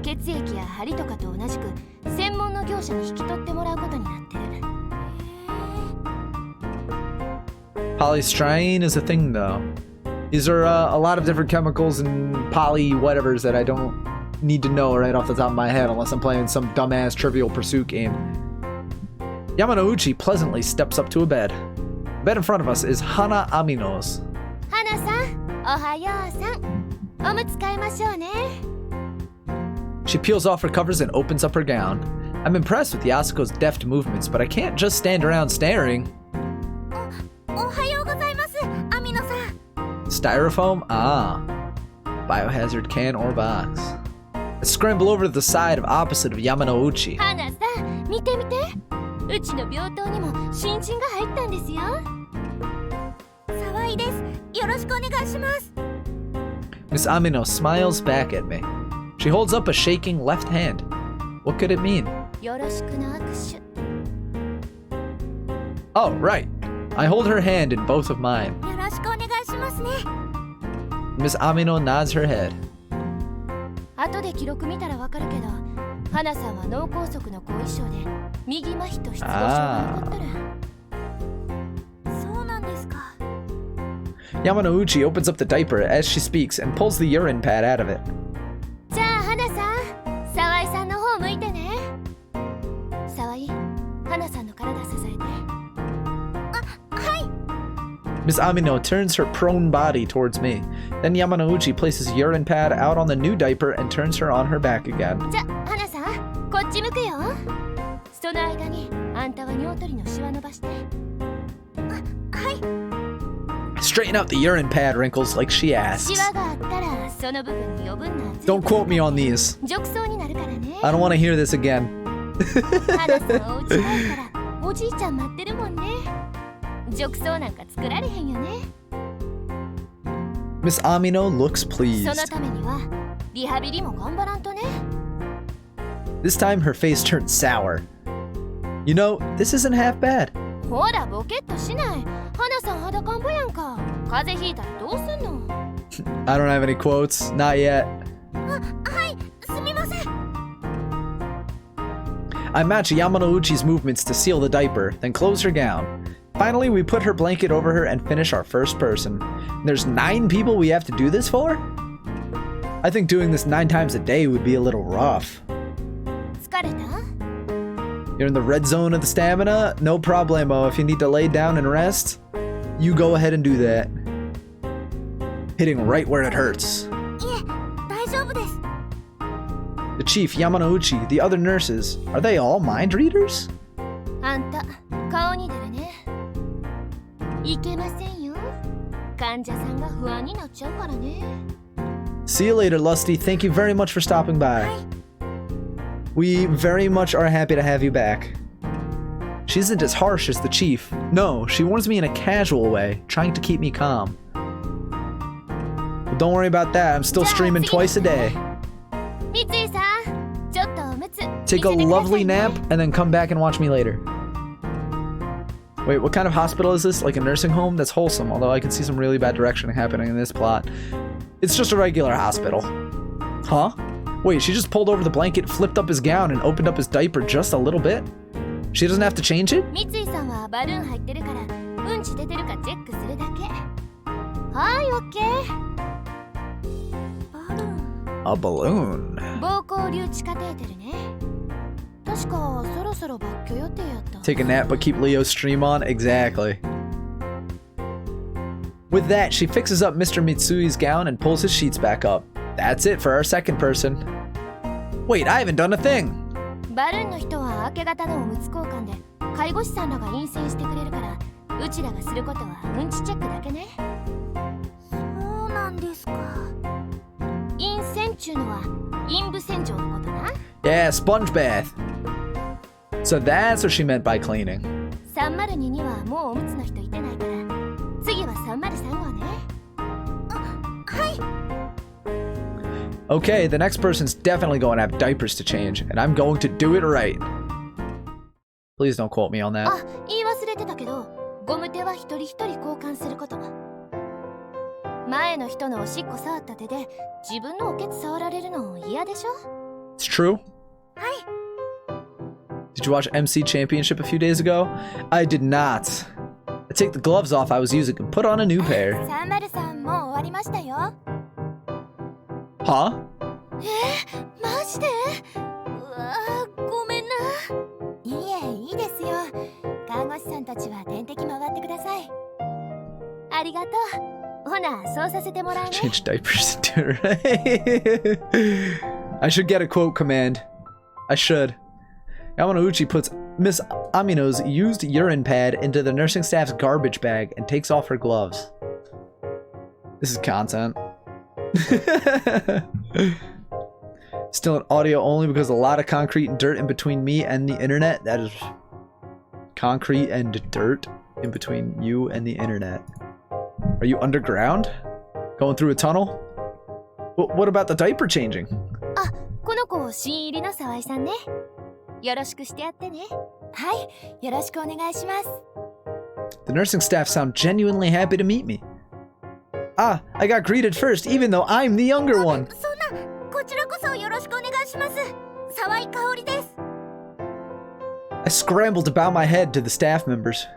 血液や針とかと同じく専門の業者に引き取ってもらうことになってる。 Polystyrene is a thing, though. These are a lot of different chemicals and poly whatevers that I don't need to know right off the top of my head unless I'm playing some dumbass Trivial Pursuit game. Yamanouchi pleasantly steps up to a bed. The bed in front of us is Hana Amino's. 花さん、おはようさん。おむつ替えましょうね。 She peels off her covers and opens up her gown. I'm impressed with Yasuko's deft movements, but I can't just stand around staring. おはようございます、アミノさん。 Styrofoam? Ah. Biohazard can or box. I scramble over to the side of opposite of Yamanouchi. 花さん、見て見て。うちの病棟にも新人が入ったんですよ。沢井です。よろしくお願いします。 Miss Amino smiles back at me. She holds up a shaking left hand. What could it mean? よろしくの握手。 Oh, right. I hold her hand in both of mine. よろしくお願いしますね。 Miss Amino nods her head. 後で記録見たらわかるけど、花さんは脳梗塞の後遺症で右麻痺と失語症が残っとる。そうなんですか。 Yamanouchi opens up the diaper as she speaks and pulls the urine pad out of it. じゃあ花さん、沢井さんの方向いてね。沢井、花さんの体支えて。 Miss Amino turns her prone body towards me. Then Yamanouchi places urine pad out on the new diaper and turns her on her back again. じゃ、花さん、こっち向くよ。その間に、あんたは尿取りのシワ伸ばして。はい。 Straighten out the urine pad wrinkles like she シ asks. ワがあったら、その部分に余分な。 Don't quote me on these. 褥瘡になるからね。 I don't want to hear this again. 花さんお家帰るから、おじいちゃん待ってるもんね。褥瘡なんか作られへんよね。 Miss Amino looks そ pleased. のためには、リハビリも頑張らんとね。 This time her face turns sour. You know, this isn't half bad. ほら、ボケっとしない。花さん裸んぼやんか。風邪ひいたらどうすんの？ I don't have any quotes. Not yet. はい、すみません。 I match Yamanouchi's movements to seal the diaper, then close her gown. Finally, we put her blanket over her and finish our first person. There's 9 people we have to do this for? I think doing this 9 times a day would be a little rough. 疲れた？ You're in the red zone of the stamina? No problemo. If you need to lay down and rest, you go ahead and do that. Hitting right where it hurts. いえ、大丈夫です。 The chief, Yamanouchi, the other nurses, are they all mind readers? あんた、顔に出るね。いけませんよ。患者さんが不安になっちゃうからね。 See you later, Lusty. Thank you very much for stopping by. We very much are happy to have you back. She isn't as harsh as the chief. No, she warns me in a casual way, trying to keep me calm. But don't worry about that. I'm still streaming twice a day. 三井さん、ちょっとおむつ。 Take a 見せてください lovely ね。 nap and then come back and watch me later. Wait, what kind of hospital is this? Like a nursing home? That's wholesome, although I can see some really bad direction happening in this plot. It's just a regular hospital. Huh? Wait, she just pulled over the blanket, flipped up his gown, and opened up his diaper just a little bit? She doesn't have to change it? 三井さんはバルーン入ってるから、うんち出てるかチェックするだけ。はい、オッケー。バルーン。 A balloon. 膀胱留置カテーテルね。確かそろそろ抜去予定やった。 Take a nap but keep Leo's stream on? Exactly. With that, she fixes up Mr. Mitsui's gown and pulls his sheets back up. That's it for our second person. Wait, I haven't done a thing! バルーンの人は明け方のおむつ交換で介護士さんらが陰性してくれるから、うちらがすることはうんちチェックだけね。そうなんですか。陰線っちゅうのは陰部洗浄のことな。 Yeah, sponge bath. So that's what she meant by cleaning. 302にはもうおむつの人いてないから、次は303号ね。はい。 Okay, the next person's definitely going to have diapers to change, and I'm going to do it right. Please don't quote me on that. あ、言い忘れてたけど、ゴム手は一人一人交換すること。前の人のおしっこ触った手で自分のおけつ触られるの嫌でしょ？ It's true. はい。 Did you watch MC Championship a few days ago? I did not. I take the gloves off I was using and put on a new pair. 303もう終わりましたよ。 Huh? マジで？うわー、ごめんな。いえ、いいですよ。看護師さんたちは点滴回ってください。ありがとう。ほな、そうさせてもらうね。 Change diapers too, right? I should get a quote command. I should. Yamanouchi puts Miss Amino's used urine pad into the nursing staff's garbage bag and takes off her gloves. This is content. Still an audio only because a lot of concrete and dirt in between me and the internet. That is concrete and dirt in between you and the internet. Are you underground? Going through a tunnel? What about the diaper changing? あ、ここの子新入りの沢井さんね。よろしくしてやってね。はい、よろしくお願いします。 The nursing staff sound genuinely happy to meet me. Ah, I got greeted first, even though I'm the younger one. そんな、こちらこそよろしくお願いします。沢井香織です。I scrambled to bow my head to the staff members.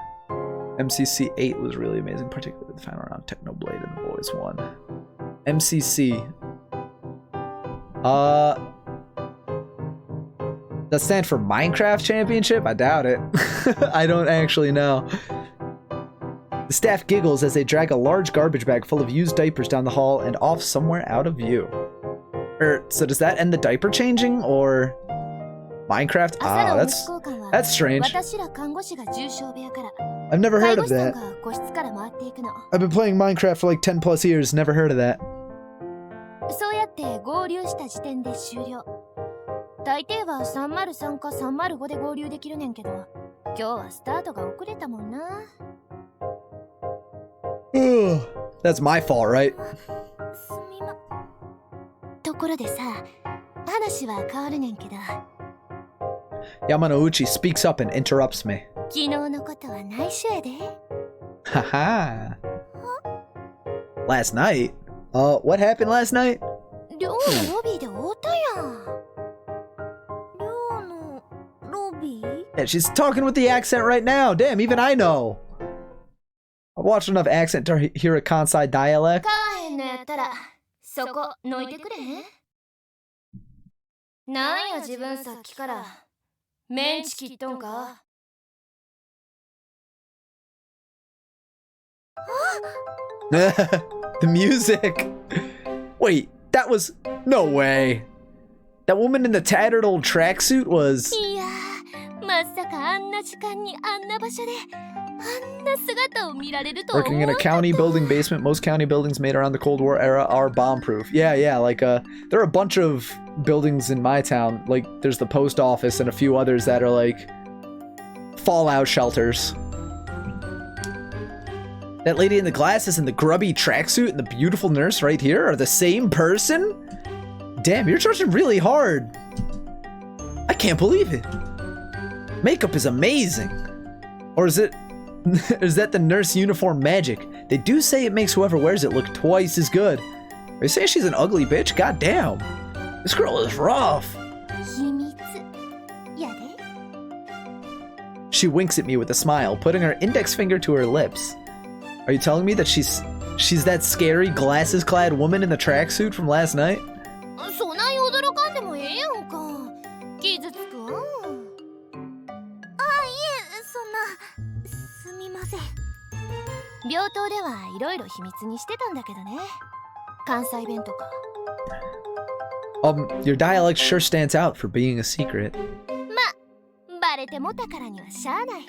MCC 8 was really amazing, particularly the final round Technoblade and the boys won. MCC. That stand for Minecraft Championship? I doubt it. I don't actually know. The staff giggles as they drag a large garbage bag full of used diapers down the hall and off somewhere out of view. So does that end the diaper changing, or Minecraft? Ah, that's strange. I've never heard of that. I've been playing Minecraft for like 10 plus years, never heard of that. そうやって合流した時点で終了。大抵は303か305で合流できるねんけど、今日はスタートが遅れたもんな。That's my fault, right? すみま。ところでさ、話は変わるねんけど。Yamanouchi speaks up and interrupts me. 昨日のことは内緒やで。Haha. Last night? What happened last night? 寮のロビーで会うたやん。寮のロビー？ Yeah, she's talking with the accent right now. Damn, even I know. I've watched enough accent to hear a Kansai dialect. 買わへんのやったら、そこのいてくれへん？なんや自分さっきからメンチ切っとんか？ The music. Wait, that was... No way. That woman in the tattered old tracksuit was... いやー、まさかあんな時間にあんな場所であんな姿を見られるとは思 Working in a わんかった。 county building basement. Most county buildings made around the Cold War era are bomb-proof. Yeah, like, there are a bunch of buildings in my town. Like, there's the post office and a few others that are, like, fallout shelters. That lady in the glasses and the grubby tracksuit and the beautiful nurse right here are the same person? Damn, you're charging really hard. I can't believe it. Makeup is amazing. Or is it... is that the nurse uniform magic? They do say it makes whoever wears it look twice as good. They say she's an ugly bitch? God damn. This girl is rough. 秘密やで。 She winks at me with a smile, putting her index finger to her lips. Are you telling me that she's that scary glasses-clad woman in the tracksuit from last night? そんなに驚かんでもええやんか。傷つくわ。あ、いえ、そんな、すみません。病棟ではいろいろ秘密にしてたんだけどね。関西弁とか。Your dialect sure stands out for being a secret. ま、バレてもたからにはしゃあない。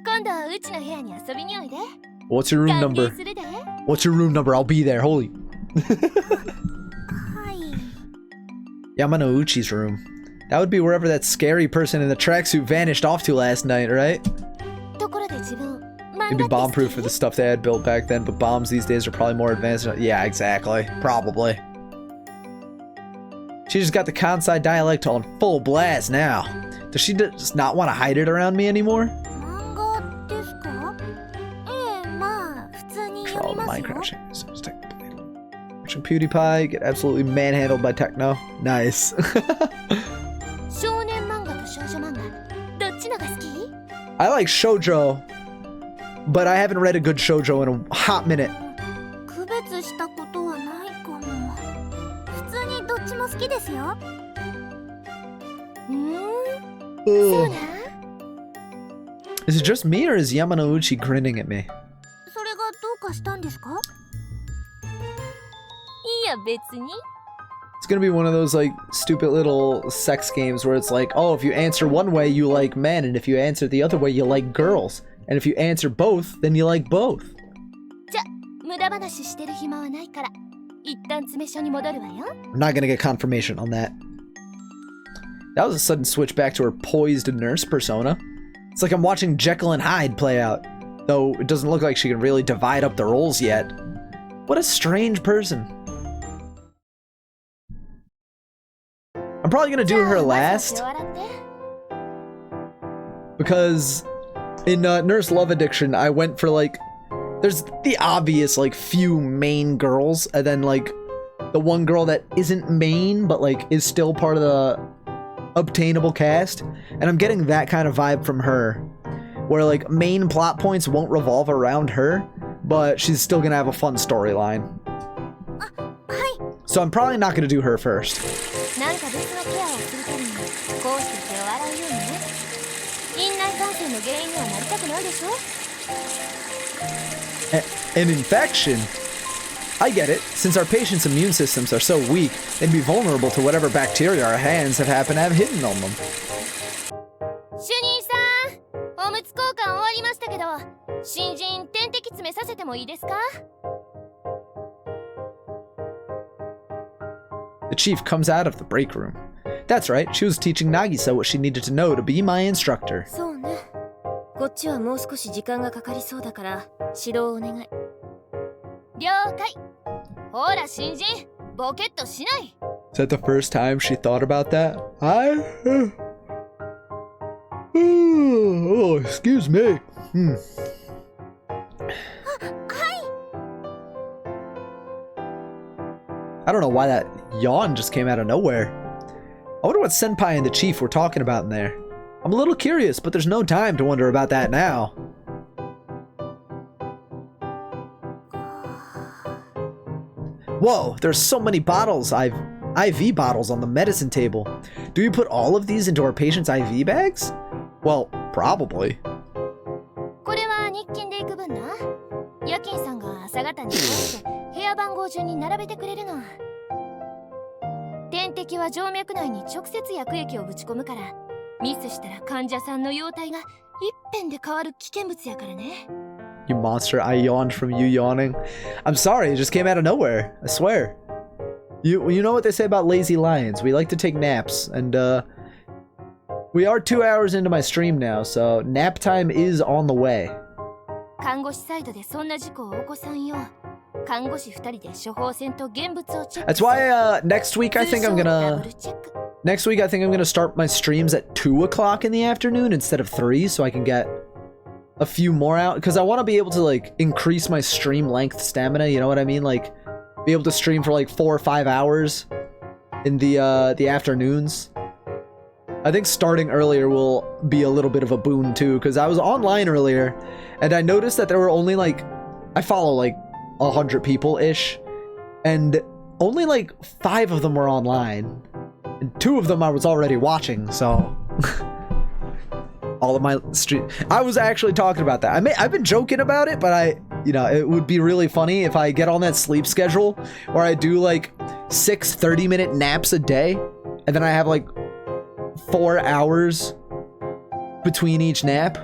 今度はうちの部屋に遊びにおいで。 What's your room 歓 number? 迎するで。 What's your room number? I'll be there. Holy. はい。 Yamanouchi's room. That would be wherever that scary person in the tracksuit vanished off to last night, right? ところで自分、 Maybe bomb-proof for the stuff they had built back then, but bombs these days are probably more advanced. Yeah, exactly. Probably. She just got the Kansai dialect on full blast now. Does she just not want to hide it around me anymore? 漫画ですか？ええ、まあ、普通に For 読 all み the ますよ。 Minecraft changes. Watching PewDiePie get absolutely manhandled by Techno. Nice. 少年漫画と少女漫画、どっちのが好き？ I like shoujo, but I haven't read a good shoujo in a hot minute. 区別したことはないかも。普通にどっちも好きですよ。そう Ugh. なん？ Is it just me or is Yamanouchi grinning at me? それがどうかしたんですか？いや別に。 It's gonna be one of those like stupid little sex games where it's like, oh, if you answer one way, you like men, and if you answer the other way, you like girls, and if you answer both, then you like both. じゃ、無駄話してる暇はないから、一旦詰め所に戻るわよ。 I'm not gonna get confirmation on that. That was a sudden switch back to her poised nurse persona. It's like I'm watching Jekyll and Hyde play out, though it doesn't look like she can really divide up the roles yet. What a strange person. I'm probably gonna do her last because in Nurse Love Addiction, I went for like, there's the obvious like few main girls, and then like the one girl that isn't main but like is still part of the obtainable cast, and I'm getting that kind of vibe from her, where like main plot points won't revolve around her, but she's still gonna have a fun storyline. So I'm probably not gonna do her first. An infection? I get it. Since our patients' immune systems are so weak, they'd be vulnerable to whatever bacteria our hands have happened to have hidden on them. The chief comes out of the break room. That's right, she was teaching Nagisa what she needed to know to be my instructor. Is that the first time she thought about that? Oh, excuse me. I don't know why that yawn just came out of nowhere. I wonder what Senpai and the chief were talking about in there. I'm a little curious, but there's no time to wonder about that now. Whoa, there's so many bottles, IV bottles on the medicine table. Do we put all of these into our patients' IV bags? Well, probably. You monster, I yawned from you yawning. I'm sorry, it just came out of nowhere, I swear. You know what they say about lazy lions, we like to take naps, and we are 2 hours into my stream now, so nap time is on the way. That's why next week I think I'm gonna start my streams at 2 o'clock in the afternoon instead of 3, so I can get a few more out, because I want to be able to like increase my stream length stamina, you know what I mean, like be able to stream for like 4 or 5 hours in the afternoons. I think starting earlier will be a little bit of a boon too, because I was online earlier and I noticed that there were only like, I follow like 100 people-ish, and only like 5 of them were online, and 2 of them I was already watching, so all of my stream, I was actually talking about that. I've been joking about it, but it would be really funny if I get on that sleep schedule where I do like 6 30-minute naps a day, and then I have like 4 hours between each nap,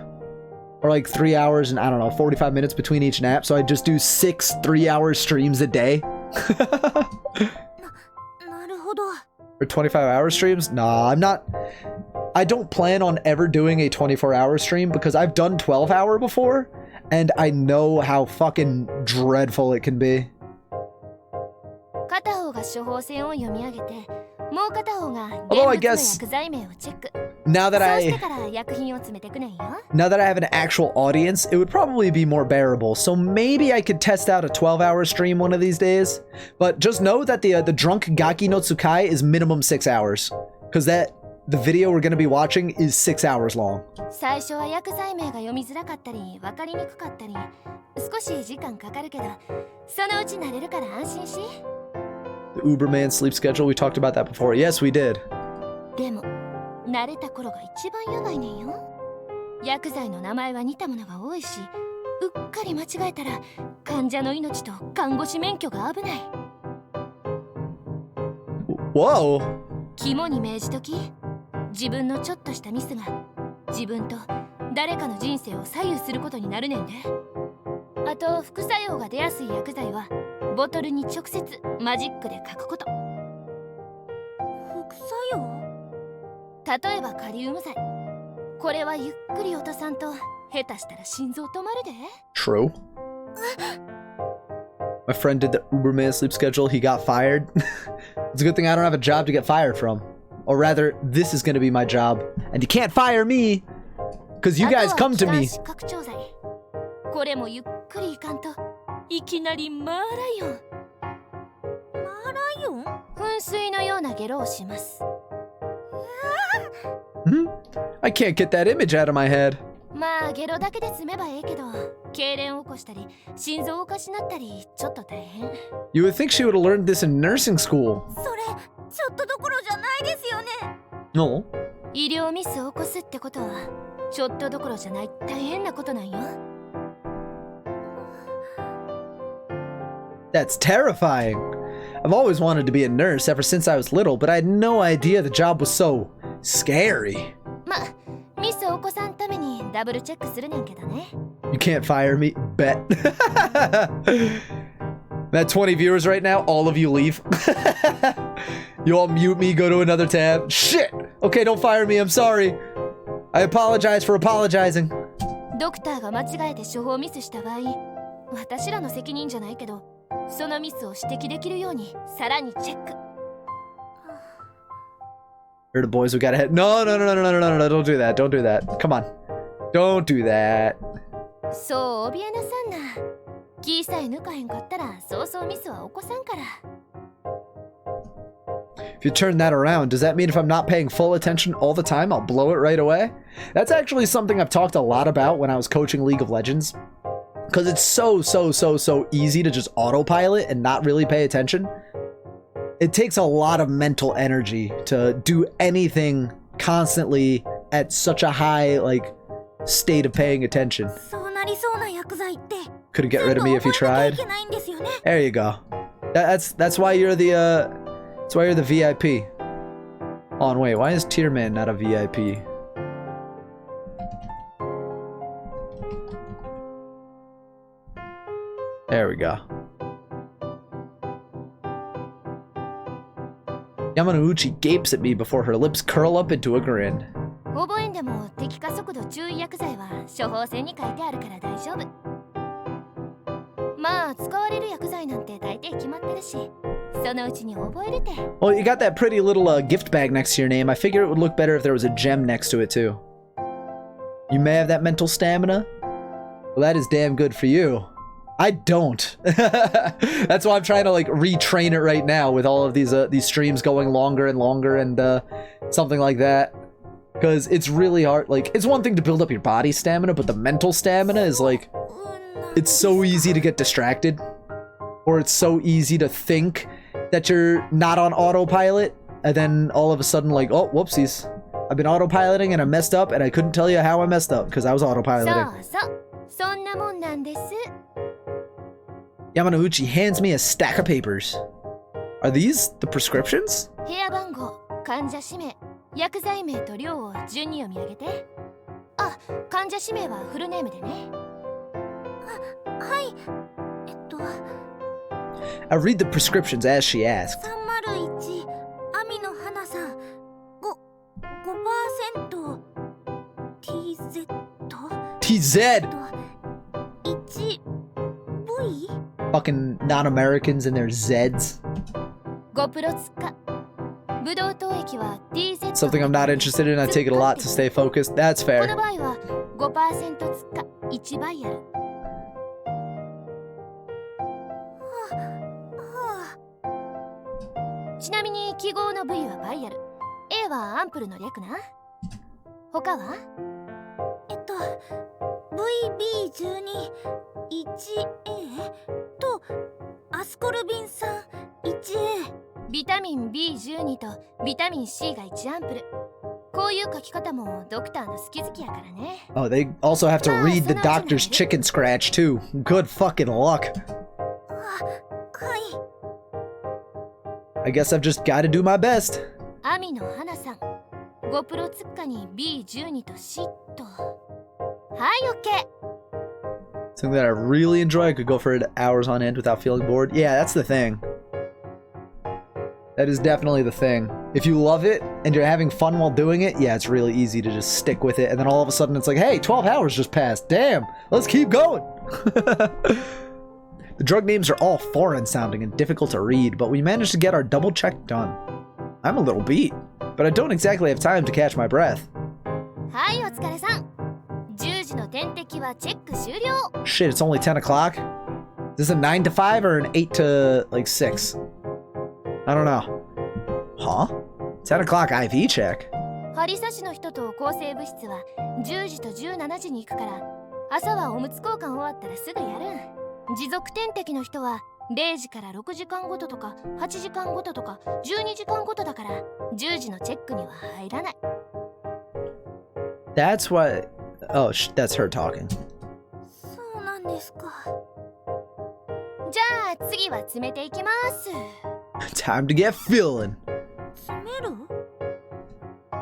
or like 3 hours and I don't know, 45 minutes between each nap, so I just do 6 3-hour streams a day. Or 25-hour streams? Nah, I don't plan on ever doing a 24-hour stream, because I've done 12-hour before, and I know how fucking dreadful it can be. Although I guess now that I have an actual audience, it would probably be more bearable. So maybe I could test out a 12-hour stream one of these days. But just know that the drunk Gaki no Tsukai is minimum 6 hours, because the video we're going to be watching is 6 hours long. The Uberman sleep schedule, we talked about that before. Yes, we did. Whoa! 肝に銘じとき、自分のちょっとしたミスが自分と誰かの人生を左右することになるねんで。あと副作用が出やすい薬剤はボトルに直接マジックで書くこと。副作用？例えばカリウム剤。これはゆっくり落とさんと下手したら心臓止まるで。True. My friend did the Uberman sleep schedule. He got fired. It's a good thing I don't have a job to get fired from. Or rather, this is gonna be my job. And you can't fire me! Because you guys come to me. 拡張剤。これもゆっくりいかんといきなりマーライオン。マーライオン？噴水のようなゲロをします。I can't get that image out of my head. まあゲロだけで済めばええけど、痙攣を起こしたり心臓おかしなったりちょっと大変。You would think she would have learned this in nursing school. それちょっとどころじゃないですよね。No. 医療ミスを起こすってことはちょっとどころじゃない大変なことなんよ。That's terrifying. I've always wanted to be a nurse ever since I was little, but I had no idea the job was so scary. ま、ミスを起こさんためにダブルチェックするねんけどね。You can't fire me. Bet. That 20 viewers right now, all of you leave. You all mute me, go to another tab. Shit! Okay, don't fire me, I'm sorry. I apologize for apologizing. ドクターが間違えて処方ミスした場合、私らの責任じゃないけど、そのミスを指摘できるようにさらにチェック。You're the boys who got ahead. No, no, no, no, no, no, no, no, don't do that. Don't do that. Come on. Don't do that. そう怯えなさんな。気さえ抜かへんかったら、そうそうミスは起こさんから。If you turn that around, does that mean if I'm not paying full attention all the time, I'll blow it right away? That's actually something I've talked a lot about when I was coaching League of Legends. Because it's so easy to just autopilot and not really pay attention. It takes a lot of mental energy to do anything constantly at such a high, like, state of paying attention. そうなりそうな薬剤って。Couldn't get rid of me if you tried. There you go. That's why you're the that's why you're the VIP. Oh, and wait, why is Tierman not a VIP? There we go. Yamanouchi gapes at me before her lips curl up into a grin. 覚えんでも滴下速度注意薬剤は処方箋に書いてあるから大丈夫。まあ使われる薬剤なんて大抵決まってるし、そのうちに覚えるて。Well, you got that pretty little gift bag next to your name. I figure it would look better if there was a gem next to it too. You may have that mental stamina. Well, that is damn good for you. I don't. That's why I'm trying to like retrain it right now with all of these streams going longer and longer and something like that. Because it's really hard. Like, it's one thing to build up your body stamina, but the mental stamina is like, it's so easy to get distracted, or it's so easy to think that you're not on autopilot, and then all of a sudden like, oh, whoopsies, I've been autopiloting and I messed up, and I couldn't tell you how I messed up because I was autopiloting. そんなもんなんです。 Yamanouchi hands me a stack of papers. Are these the prescriptions? 部屋番号、患者氏名、薬剤名と量を順に読み上げて。あ、患者氏名はフルネームでね。はい。I read the prescriptions as she asked. 301、網野花さん、5%、TZ、TZ! 1、V？ Fucking non-Americans and their Zeds. 5プロツカ。ブドウ糖液は TZ。 Something I'm not interested in. I take it a lot to stay focused. That's こ fair. の場合は 5% ツカ1バイアル。ちなみに記号の V はバイアル、A はアンプルの略な。他はVB12、1A とアスコルビン酸 1A。 ビタミン B12 とビタミン C が1アンプル。こういう書き方もドクターの好き好きやからね。Oh, they also have to read the doctor's chicken scratch too. Good fucking luck. はい。I guess I've just got to do my best. 網野花さん、5プロツッカに B12 と C と。はい、OK。 Something that I really enjoy. I could go for it hours on end without feeling bored. Yeah, that's the thing. That is definitely the thing. If you love it and you're having fun while doing it, yeah, it's really easy to just stick with it. And then all of a sudden it's like, hey, 12 hours just passed. Damn, let's keep going. The drug names are all foreign sounding and difficult to read, but we managed to get our double check done. I'm a little beat. but I don't exactly have time to catch my breath. はい、お疲れさん。10時の点滴はチェック終了。 Shit, it's only 10 o'clock? Is this a 9 to 5 or an 8 to, like, 6? I don't know. Huh? 10 o'clock IV check? 針刺しの人と抗生物質は10時と17時に行くから、朝はおむつ交換終わったらすぐやるん。持続点滴の人は0時から6時間ごととか8時間ごととか12時間ごとだから、10時のチェックには入らない。 That's what... Oh, that's her talking. そうなんですか。じゃあ次は詰めていきます。 Time to get feeling. 詰める？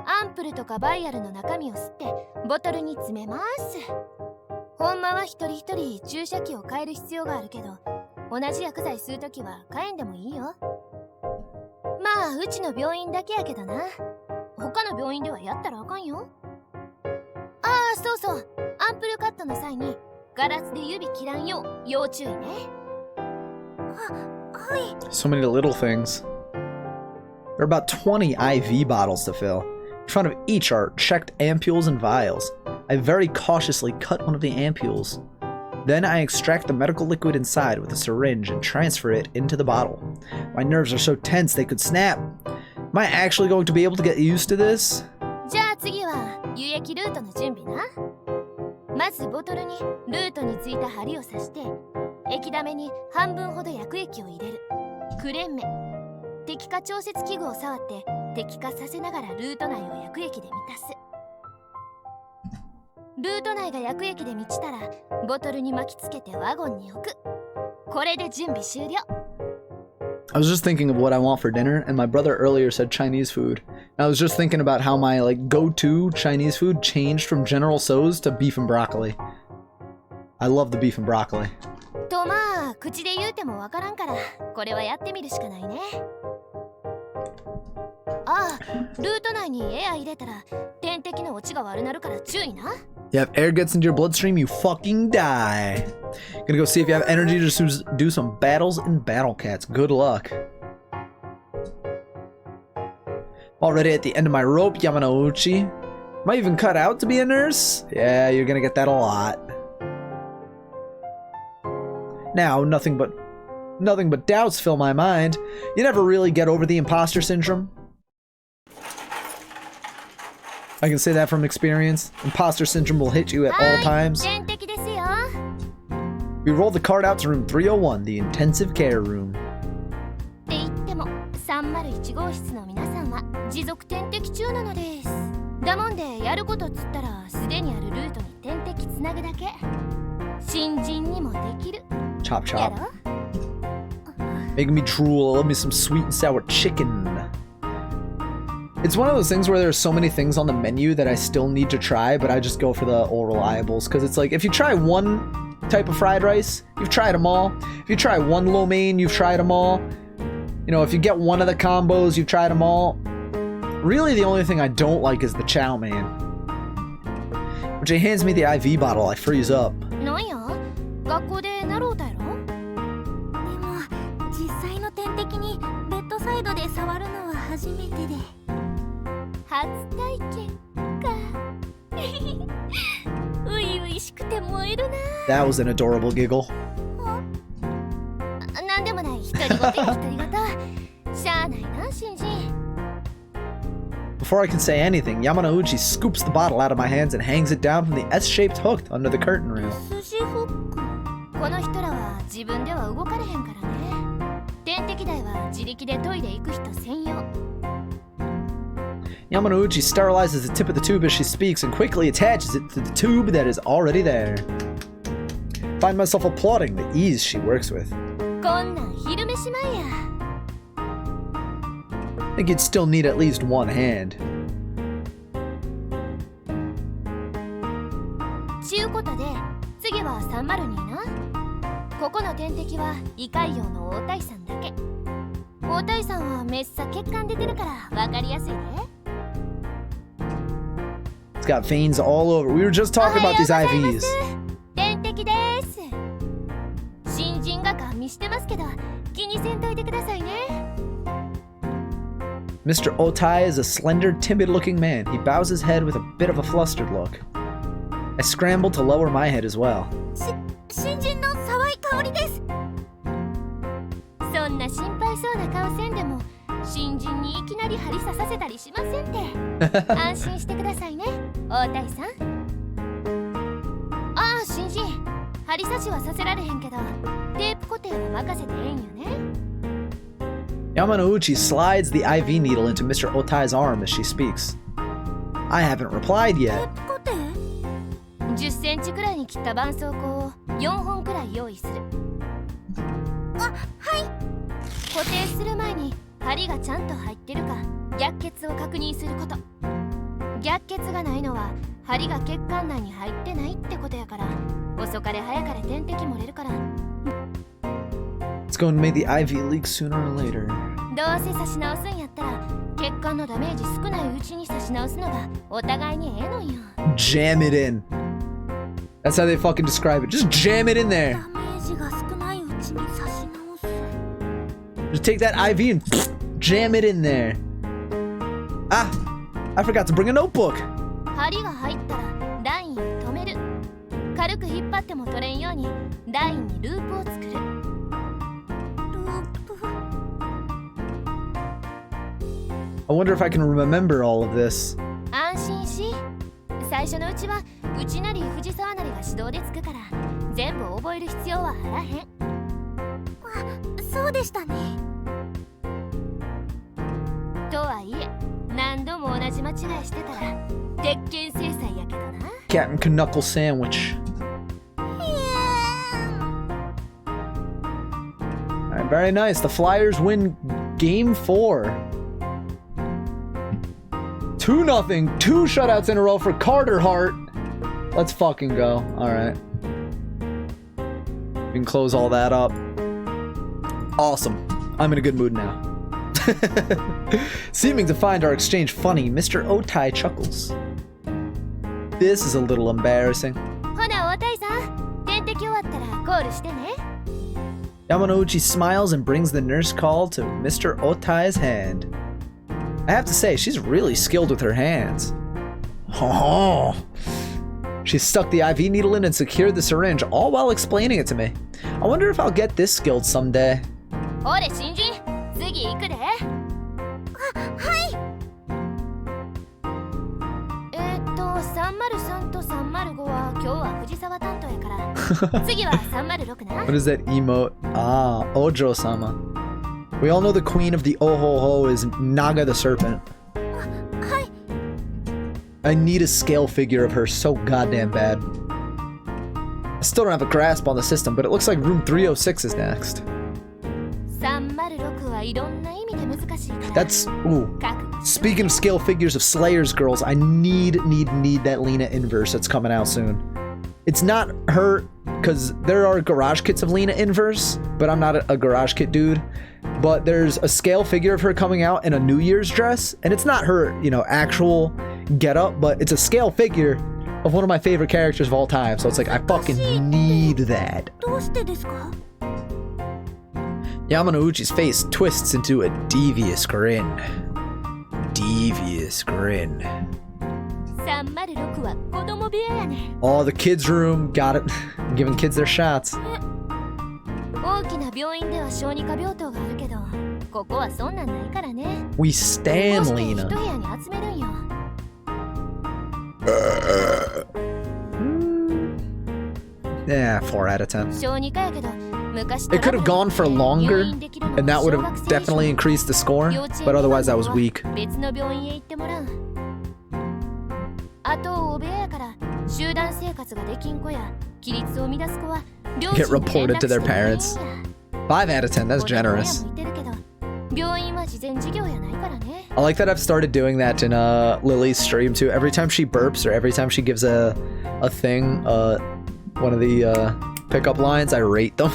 アンプルとかバイアルの中身を吸ってボトルに詰めます。ほんまは一人一人注射器を変える必要があるけど、同じ薬剤吸うときは変えんでもいいよ。まあうちの病院だけやけどな。他の病院ではやったらあかんよ。ああ、そうそう、アンプルカットの際にガラスで指切らんよう要注意ね。はい。 So many little things. There are about 20 IV bottles to fill. In front of each are checked ampules and vials. I very cautiously cut one of the ampules. Then I extract the medical liquid inside with a syringe and transfer it into the bottle. My nerves are so tense they could snap. Am I actually going to be able to get used to this? じゃあ次は輸液ルートの準備な。まずボトルにルートについた針を刺して、液だめに半分ほど薬液を入れる。クレンメ。滴下調節器具を触って滴下させながらルート内を薬液で満たす。ルート内が薬液で満ちたらボトルに巻きつけてワゴンに置く。これで準備終了。 I was just thinking of what I want for dinner, and my brother earlier said Chinese food. And I was just thinking about how my like go-to Chinese food changed from General Tso's to beef and broccoli. I love the beef and broccoli. とまあ口で言うてもわからんから、これはやってみるしかないね。ああ、ルート内にエア入れたら点滴の落ちが悪なるから注意な。 Yeah, if air gets into your bloodstream, you fucking die. Gonna go see if you have energy to do some battles in Battle Cats. Good luck. Already at the end of my rope, Yamanouchi. Am I even cut out to be a nurse? Yeah, you're gonna get that a lot. Now, nothing but doubts fill my mind. You never really get over the imposter syndrome. I can say that from experience. Imposter syndrome will hit you at all times. 点滴ですよ。 We roll the card out to room 301, the intensive care room. って言っても301号室の皆さんは持続点滴中なのです。だもんでやることっつったらすでにあるルートに点滴つなぐだけ。新人にもできる。 Chop や chop. ろ？ Making me drool. Love me some sweet and sour chicken. It's one of those things where there's so many things on the menu that I still need to try, but I just go for the old reliables. Because it's like, if you try one type of fried rice, you've tried them all. If you try one lo mein, you've tried them all. You know, if you get one of the combos, you've tried them all. Really, the only thing I don't like is the chow mein. When she hands me the IV bottle, I freeze up. なんや？学校で習うたやろ？でも実際の点滴にベッドサイドで触るのは初めてで。初体験か。ういういしくて燃えるな。 That was an adorable giggle. なんでもない、独り言や独り言。しゃあないな、新人。 Before I can say anything, Yamanouchi scoops the bottle out of my hands and hangs it down from the S-shaped hook under the curtain rail. 筋フック。この人らは自分では動かれへんからね。点滴台は自力でトイレ行く人専用。 Yamanouchi sterilizes the tip of the tube as she speaks and quickly attaches it to the tube that is already there. Find myself applauding the ease she works with. こんなん昼飯前や。 I think you'd still need at least one hand. ちゅうことで次は302な。ここの点滴は胃潰瘍の大体さんだけ。大体さんはめっさ血管出てるからわかりやすいね。 It's got veins all over. We were just talking about these おはようございま IVs. す。点滴です。新人がガン見してますけど気にせんといてくださいね。Mr. Otai is a slender, timid-looking man. He bows his head with a bit of a flustered look. I scrambled to lower my head as well. 新人の沢井香織です。そんな心配そうな顔せんでも新人にいきなり針刺させたりしませんって安心してくださいね、大谷さん。ああ、新人針刺しはさせられへんけどテープ固定は任せてええんよね。Yamanouchi slides the IV needle into Mr. Otai's arm as she speaks. I haven't replied テ yet. ープ固定？10センチくらいに切った絆創膏を4本くらい用意する。あ、はい。固定する前に針がちゃんと入ってるか逆血を確認すること。逆血がないのは針が血管内に入ってないってことやから、遅かれ早かれ点滴漏れるから。It's going to make the IV leak sooner or later. どうせ刺し直すんやったら血管のダメージ少ないうちに刺し直すのがお互いにええのよ。Jam it in. That's how they fucking describe it. Just jam it in there. ダメージが少ないうちに刺し直す。 Just take that IV and jam it in there. Ah, I forgot to bring a notebook. 針が入ったらラインを止める。軽く引っ張っても取れんようにラインにループを作る。ループ。 I wonder if I can remember all of this. 安心し。最初のうちはうちなり藤沢なりが指導でつくから全部覚える必要はあらへん。あ、そうでしたね。とはいえ何度も同じ間違いしてたら鉄拳制裁やけどな。 Captain Knuckle Sandwich. Alright, very nice. The Flyers win Game 4. 2-0. 2 shutouts in a row for Carter Hart. Let's fucking go. Alright. We can close all that up. Awesome. I'm in a good mood now. Seeming to find our exchange funny, Mr. Otai chuckles. This is a little embarrassing. ほな、大谷さん、点滴終わったらコールしてね。 Yamanouchi smiles and brings the nurse call to Mr. Otai's hand. I have to say, she's really skilled with her hands. Oh. She stuck the IV needle in and secured the syringe, all while explaining it to me. I wonder if I'll get this skilled someday. ほれ、新人、次行くで。はい。303と305は今日は藤沢担当やから次は306な。 What is that emote? Ah, Ojo-sama. We all know the queen of the Ohoho is Naga the Serpent. はい。 I need a scale figure of her so goddamn bad. I still don't have a grasp on the system, but it looks like room 306 is next. 306はいろんな意味で難しいから。 That's, ooh. Speaking of scale figures of Slayer's girls, I need that Lena inverse that's coming out soon. It's not her, because there are garage kits of Lena inverse, but I'm not a garage kit dude. But there's a scale figure of her coming out in a New Year's dress, and it's not her, you know, actual getup, but it's a scale figure of one of my favorite characters of all time. So it's like, I fucking need that. どうしてですか? Yamanouchi's face twists into a devious grin. Devious grin. 306は子供部屋やね。 Oh, the kids' room. Got it. Giving kids their shots. 大きな病院では小児科病棟があるけど、ここはそんなんないからね。 We stand こうして Lena. 一部屋に集めるんよ。Yeah, 4 out of 10. 小児科やけど、昔 It could have gone for longer, and that would have definitely increased the score, but otherwise that was weak. 別の病院へ行ってもらう。あと大部屋やから集団生活ができん子や規律を乱す子は両親 Get reported to their parents. 5 out of 10, that's generous. 病院は慈善事業やないからね。 I like that I've started doing that in Lily's stream too. Every time she burps or every time she gives a thing, one of the pickup lines, I rate them.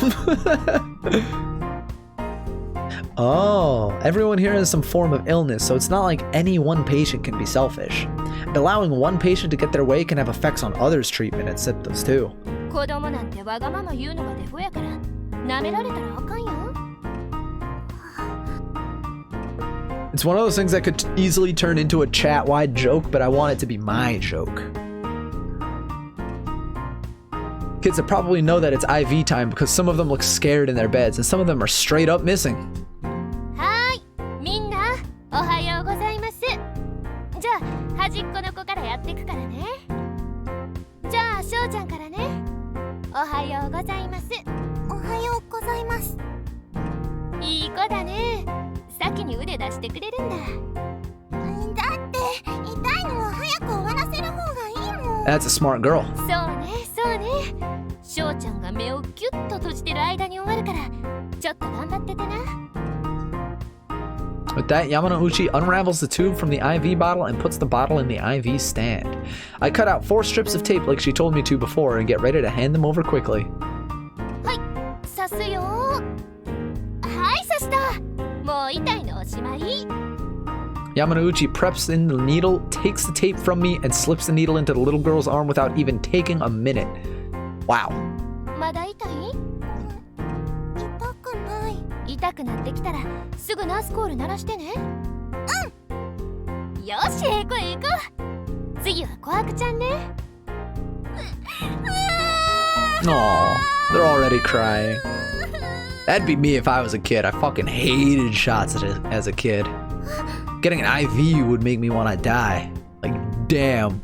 Oh, everyone here has some form of illness, so it's not like any one patient can be selfish. And allowing one patient to get their way can have effects on others' treatment and symptoms too. 子供なんてわがまま言うのがデフォやから舐められたらあかんよ。It's one of those things that could easily turn into a chat-wide joke, but I want it to be my joke. Kids that probably know that it's IV time because some of them look scared in their beds and some of them are straight up missing. はーい、みんな、おはようございます。じゃあ、端っこの子からやってくからね。じゃあ、しょうちゃんからね。おはようございます。おはようございます。いい子だね。先に腕出してくれるんだ。だって、痛いのは早く終わらせる方がいいもん。That's a smart girl. そうね、そうね。しょうちゃんが目をキュッと閉じてる間に終わるから、ちょっと頑張っててな。With that, Yamanouchi unravels the tube from the IV bottle and puts the bottle in the IV stand. I cut out 4 strips of tape like she told me to before and get ready to hand them over quickly. はい、刺すよ。はい、刺した。もう痛いのおしまい。Yamanouchi preps in the needle, takes the tape from me, and slips the needle into the little girl's arm without even taking a minute. Wow. まだ痛い？痛くない。痛くなってきたらすぐナースコール鳴らしてね。うん。よし、行こう行こう。次は琥珀ちゃんね。Aw, they're already crying. That'd be me if I was a kid. I fucking hated shots as a kid. Getting an IV would make me want to die. Like, damn.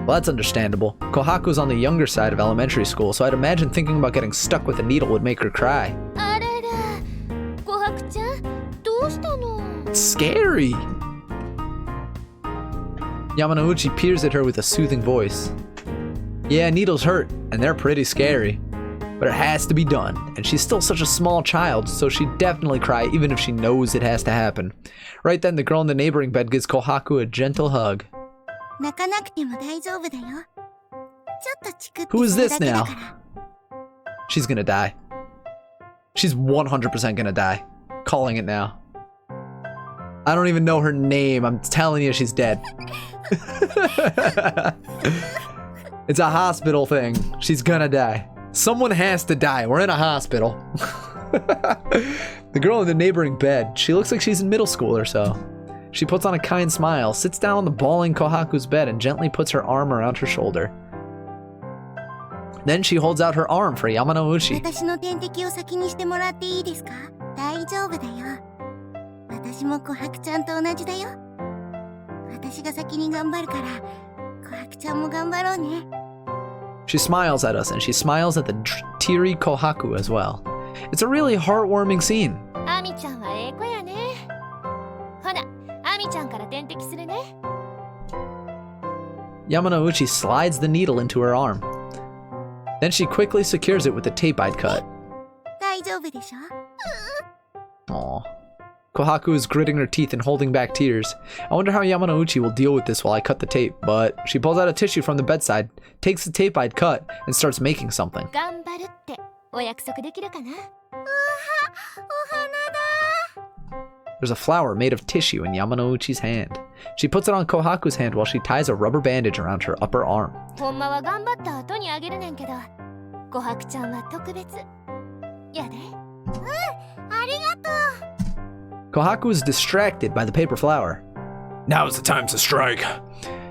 Well, that's understandable. Kohaku's on the younger side of elementary school, so I'd imagine thinking about getting stuck with a needle would make her cry. あらら、琥珀ちゃん、どうしたの？ It's scary! Yamanouchi peers at her with a soothing voice. Yeah, needles hurt, and they're pretty scary. But it has to be done, and she's still such a small child, so she'd definitely cry even if she knows it has to happen. Right then, the girl in the neighboring bed gives Kohaku a gentle hug. Who is this now? She's gonna die. She's 100% gonna die. Calling it now. I don't even know her name. I'm telling you she's dead. It's a hospital thing. She's gonna die. Someone has to die. We're in a hospital. The girl in the neighboring bed, she looks like she's in middle school or so. She puts on a kind smile, sits down on the bawling Kohaku's bed, and gently puts her arm around her shoulder. Then she holds out her arm for Yamanouchi. She smiles at us, and she smiles at the teary Kohaku as well. It's a really heartwarming scene. アミちゃんはええ子やね。ほな、アミちゃんから点滴するね。Yamanouchi slides the needle into her arm. Then she quickly secures it with the tape I'd cut. 大丈夫でしょ？ Aww. Kohaku is gritting her teeth and holding back tears. I wonder how Yamanouchi will deal with this while I cut the tape, but she pulls out a tissue from the bedside, takes the tape I'd cut, and starts making something. 頑張るってお約束できるかな？お花だ。 There's a flower made of tissue in Yamanouchi's hand. She puts it on Kohaku's hand while she ties a rubber bandage around her upper arm. ほんまは頑張った後にあげるねんけど、琥珀ちゃんは特別。やで。ありがとう。 Kohaku is distracted by the paper flower. Now's the time to strike.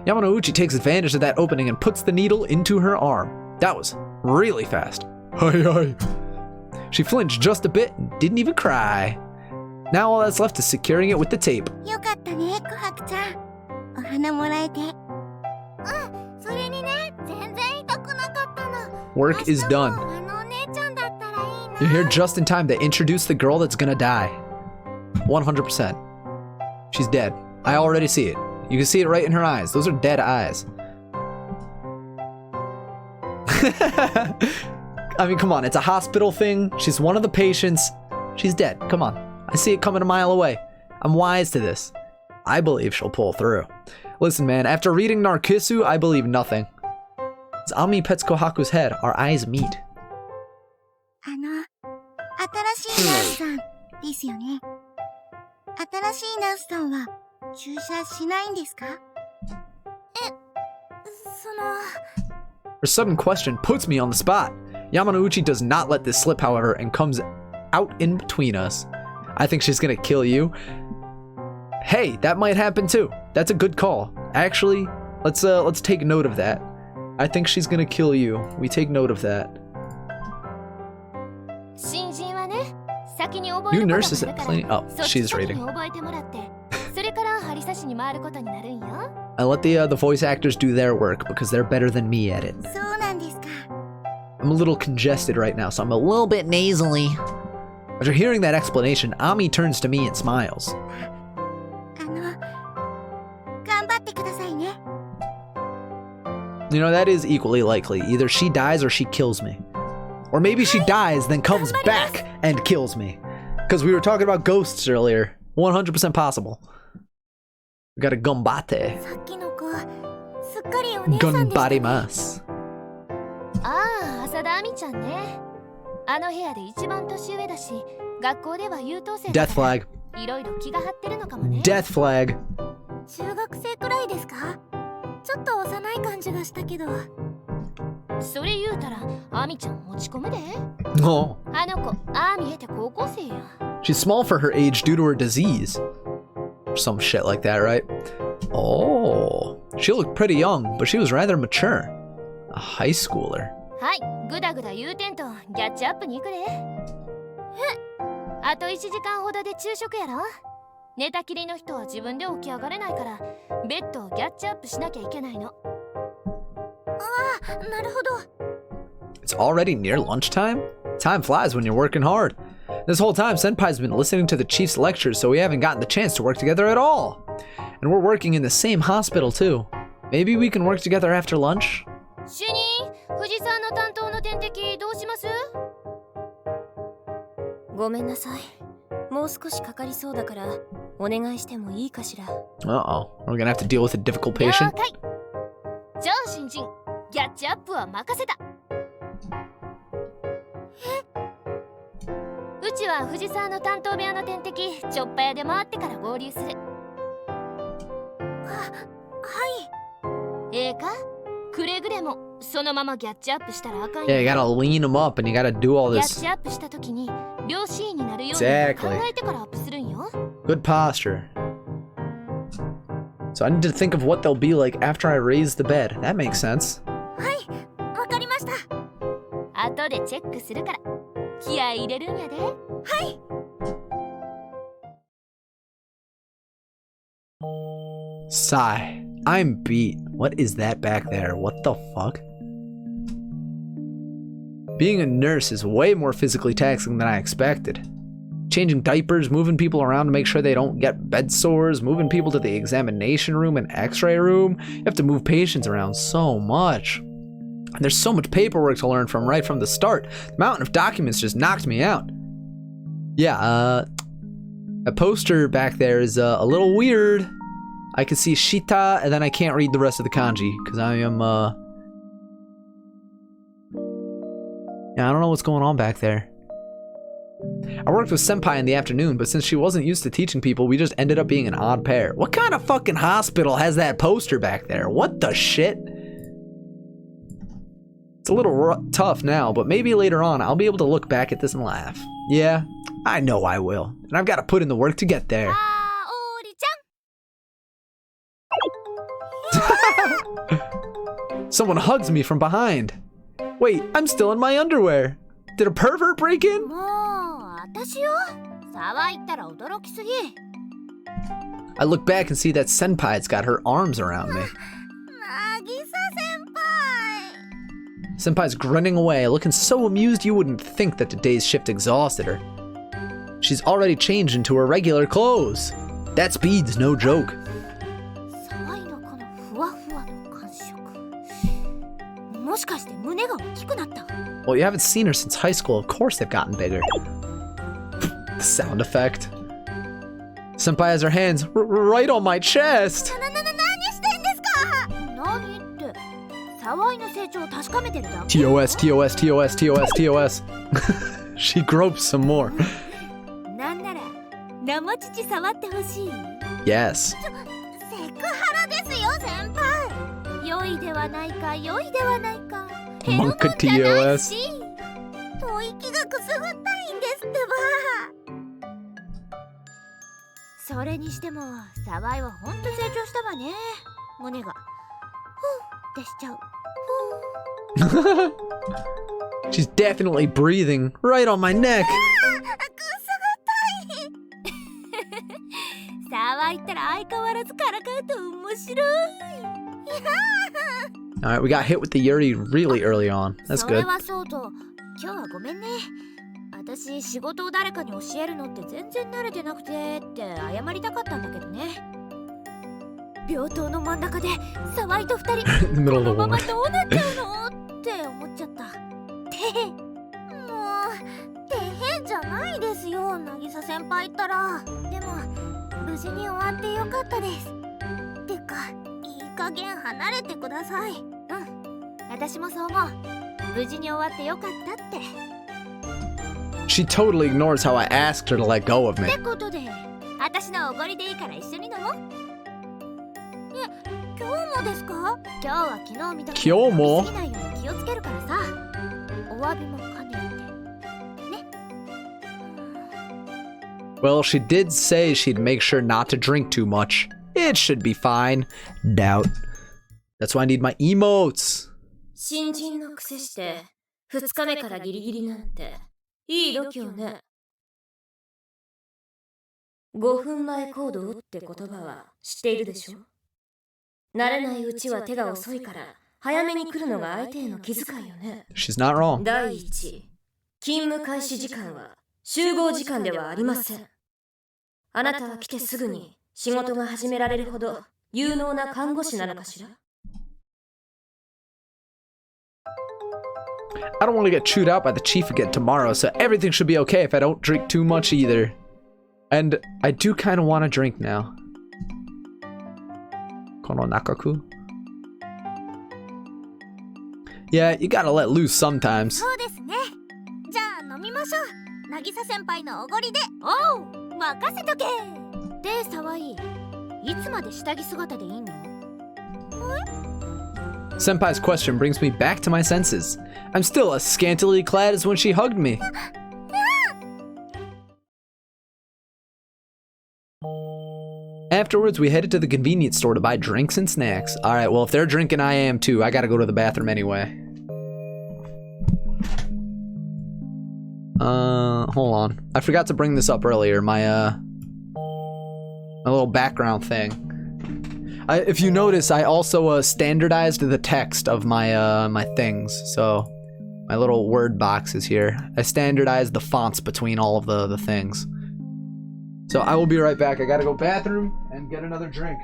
Yamanouchi takes advantage of that opening and puts the needle into her arm. That was really fast. Hi. She flinched just a bit and didn't even cry. Now all that's left is securing it with the tape. よかったね、琥珀ちゃん。お花もらえて。それにね、全然痛くなかったの。 Work is done. あのお姉ちゃんだったらいいな。 You're here just in time to introduce the girl that's gonna die. 100%. She's dead. I already see it. You can see it right in her eyes. Those are dead eyes. I mean, come on. It's a hospital thing. She's one of the patients. She's dead. Come on. I see it coming a mile away. I'm wise to this. I believe she'll pull through. Listen, man. After reading Narcissu, I believe nothing. As Ami pets Kohaku's head, our eyes meet. 新しいナースさんですよね。新しいナースさんは注射しないんですか？Her sudden question puts me on the spot. Yamanouchi does not let this slip, however, and comes out in between us. I think she's gonna kill you. Hey, that might happen too. That's a good call. Actually, let's take note of that. I think she's gonna kill you. We take note of that. 新人はね、先に覚え New ること nurses があ at るから plenty. Oh, そっち she's 先 reading. に覚えてもらってそれから針刺しに回ることになるんよ I let the voice actors do their work because they're better than me at it. そうなんですか。 I'm a little congested right now, so I'm a little bit nasally. After hearing that explanation, Ami turns to me and smiles. 頑張ってくださいね。 You know, that is equally likely. Either she dies or she kills me. Or maybe she dies, then comes back and kills me. Because we were talking about ghosts earlier. 100% possible. We gotta gambate. さっきの子、すっかりお姉さんでしたね。 Gambarimasu. ああ浅田亜美ちゃんねあの部屋で一番年上だし学校では優等生だ Death から flag. いろいろ気が張ってるのかもね Death flag. 中学生くらいですか？ちょっと幼い感じがしたけど。それ言うたら亜美ちゃん落ち込むで Oh. あの子ああ見えて高校生や She's small for her age due to her disease. Or some shit like that, right? Oh. She looked pretty young, but she was rather mature. A high schooler. はいグダグダ言うてんとギャッチアップに行くであと1時間ほどで昼食やろ寝たきりの人は自分で起き上がれないからベッドをギャッチアップしなきゃいけないのなるほど。 It's already near lunchtime? Time flies when you're working hard. This whole time, Senpai's been listening to the chief's lectures, so we haven't gotten the chance to work together at all. And we're working in the same hospital, too. Maybe we can work together after lunch? 主任藤さんの担当の点滴どうしますごめんなさいもう少しかかりそうだからお願いしてもいいかしら Uh-oh. We're gonna have to deal with a difficult 了 patient? 解じゃあ新人ギャッチアップは任せたうちは藤沢の担当部屋の点滴ちょっぱ屋で回ってから合流するはええかくれぐれもそのままギャッチアップしたらあかんよ Yeah, you gotta lean him up and you gotta do all ギャッ this チアップした時に両シーンになるように Exactly. 考えてからアップするんよ good posture. So I need to think of what they'll be like after I raise the bed. That makes sense. い、わかりました。後でチェックするから気合い入れるんやで Sigh. I'm beat. What is that back there? What the fuck? Being a nurse is way more physically taxing than I expected. Changing diapers, moving people around to make sure they don't get bed sores, moving people to the examination room and x-ray room. You have to move patients around so much. And there's so much paperwork to learn from right from the start. The mountain of documents just knocked me out. Yeah, a poster back there is a little weird. I can see Shita, and then I can't read the rest of the kanji, because I am, yeah, I don't know what's going on back there. I worked with Senpai in the afternoon, but since she wasn't used to teaching people, we just ended up being an odd pair. What kind of fucking hospital has that poster back there? What the shit? It's a little tough now, but maybe later on I'll be able to look back at this and laugh. Yeah, I know I will, and I've got to put in the work to get there. あおりちゃん。 Someone hugs me from behind. Wait, I'm still in my underwear. Did a pervert break in? もう私よ。騒いったら驚きすぎ。 I look back and see that Senpai's got her arms around me. 渚先輩。 Senpai's grinning away, looking so amused you wouldn't think that the day's shift exhausted her. She's already changed into her regular clothes. That speed's no joke. 騒いのこのふわふわの感触。もしかして胸が大きくなった？ Well, you haven't seen her since high school. Of course they've gotten bigger. Sound effect. Senpai has her hands right on my chest. 何してんですか？何って騒いの成長を確かめてるだけ。 TOS, TOS, TOS, TOS, TOS. She gropes some more. なんなら生乳触ってほしい。 Yes. セクハラですよ先輩。良いではないか良いではないか。減るもんじゃないし。吐息がくすぐったいんですってば。それにしても沢井はほんと成長したわね。胸がふーってしちゃう。 She's definitely breathing right on my neck. 沢井ったら相変わらずからかうと面白い。 Alright, we got hit with the Yuri really early on. That's それ good. はそうと、今日はごめんね。私仕事を誰かに教えるのって全然慣れてなくてって謝りたかったんだけどね。病棟の真ん中で沢井と二人 In the middle こ of the のまま war. どうなっちゃうのって思っちゃった。てへ、もうてへじゃないですよ、渚先輩ったら。でも無事に終わってよかったです。てかいい加減離れてください。うん、私もそう思う。無事に終わってよかったって。 She totally ignores how I asked her to let go of っ me. てことで私のおごりでいいから一緒に飲もう。え、今日もですか？今日は昨日みたいに今日も？飲みすぎないように気をつけるからさ。お詫びも兼ねてね。 Well, she did say she'd make sure not to drink too much. It should be fine. Doubt. That's why I need my emotes. 新人のくせして2日目からギリギリなんていい度胸ね。5分前行動って言葉は知っているでしょ。慣れないうちは手が遅いから早めに来るのが相手への気遣いよね。 She's not wrong. 第一、勤務開始時間は集合時間ではありません。あなたは来てすぐに仕事が始められるほど有能な看護師なのかしら。 I don't want to get chewed out by the chief again tomorrow, so everything should be okay if I don't drink too much either. And I do kind of want to drink now. Kono nakaku? Yeah, you gotta let loose sometimes. そうですね。じゃあ飲みましょう。渚先輩のおごりで。おう、任せとけ。で、沢井、いつまで下着姿でいいの？ Senpai's question brings me back to my senses. I'm still as scantily clad as when she hugged me. Afterwards, we headed to the convenience store to buy drinks and snacks. Alright, well, if they're drinking, I am too. I gotta go to the bathroom anyway. Hold on. I forgot to bring this up earlier. My little background thing. If you notice, I also standardized the text of my my things. So my little word boxes here. I standardized the fonts between all of the things. So I will be right back. I gotta go bathroom and get another drink.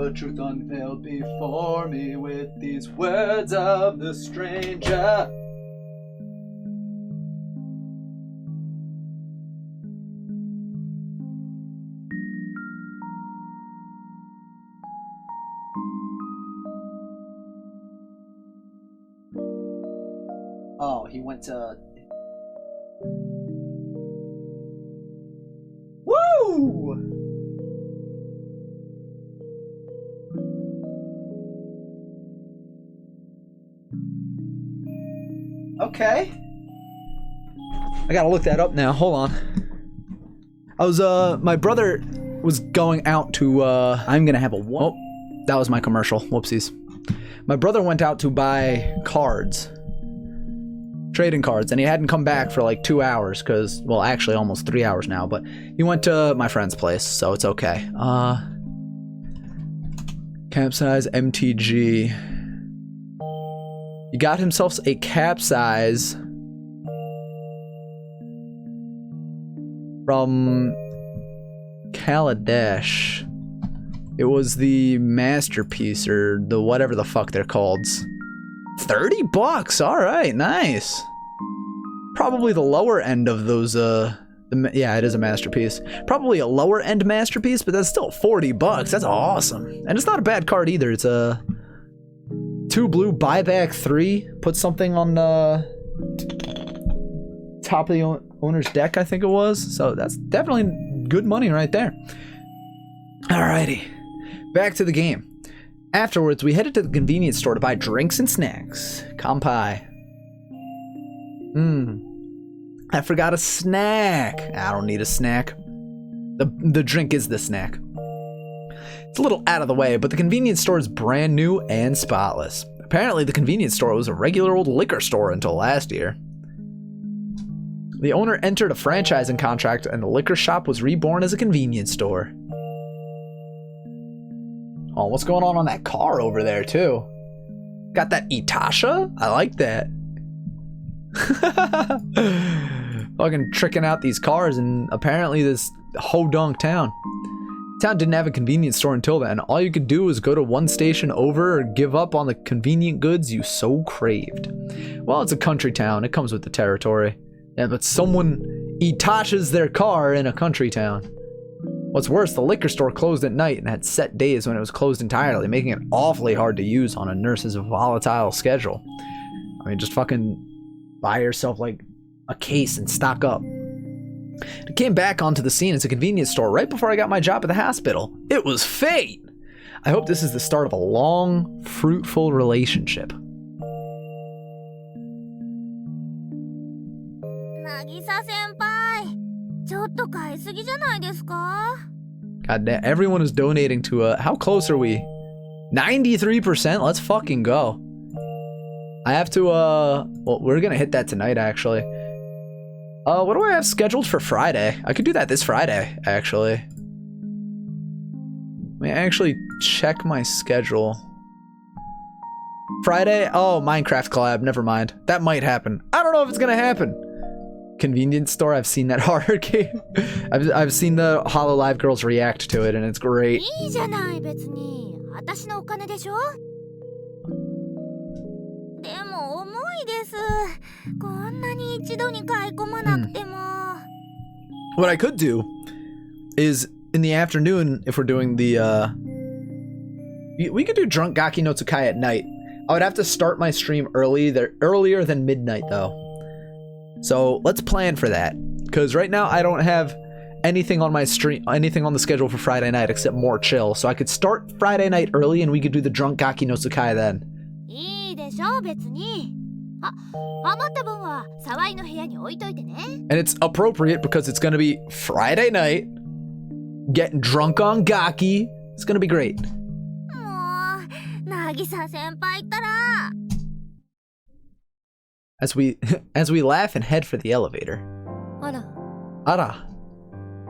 the truth unveiled before me with these words of the stranger. Oh, he went to... Woo! Okay. I gotta look that up now. Hold on. I was, my brother was going out to, I'm gonna have a... Oh, that was my commercial. Whoopsies. My brother went out to buy cards. Trading cards, and he hadn't come back for like 2 hours because, well, actually almost 3 hours now, but he went to my friend's place, so it's okay. Capsize MTG. He got himself a capsize from Kaladesh. It was the masterpiece, or the whatever the fuck they're called. $30? Alright, nice. Probably the lower end of those, yeah, it is a masterpiece. Probably a lower end masterpiece, but that's still $40. That's awesome. And it's not a bad card either. It's a 2 blue, buyback 3. Put something on the top of the owner's deck, I think it was. So that's definitely good money right there. Alrighty. Back to the game. Afterwards, we headed to the convenience store to buy drinks and snacks. Kampai. I forgot a snack. I don't need a snack. The drink is the snack. It's a little out of the way, but the convenience store is brand new and spotless. Apparently, the convenience store was a regular old liquor store until last year. The owner entered a franchising contract, and the liquor shop was reborn as a convenience store. Oh, what's going on that car over there, too? Got that Itasha? I like that. Fucking tricking out these cars in apparently this ho-dunk town. Town didn't have a convenience store until then. All you could do was go to one station over or give up on the convenient goods you so craved. Well, it's a country town. It comes with the territory. Yeah, but someone Itashas their car in a country town. What's worse, the liquor store closed at night and had set days when it was closed entirely, making it awfully hard to use on a nurse's volatile schedule. I mean, just fucking buy yourself like a case and stock up. I came back onto the scene as a convenience store right before I got my job at the hospital. It was fate! I hope this is the start of a long, fruitful relationship. God damn, everyone is donating to how close are we? 93%? Let's fucking go. I have to, well, we're gonna hit that tonight, actually. What do I have scheduled for Friday? I could do that this Friday, actually. Let me actually check my schedule. Friday? Oh, Minecraft collab, never mind. That might happen. I don't know if it's gonna happen. Convenience store, I've seen that horror game. I've seen the Hollow Live girls react to it, and it's great. What I could do is in the afternoon, if we're doing the we could do Drunk Gaki no Tsukai at night. I would have to start my stream earlier than midnight though. So let's plan for that, because right now I don't have anything on my stream, anything on the schedule for Friday night except more chill. So I could start Friday night early and we could do the Drunk Gaki no Tsukai then. And it's appropriate because it's gonna be Friday night, getting drunk on Gaki. It's gonna be great. As we laugh and head for the elevator. Ara.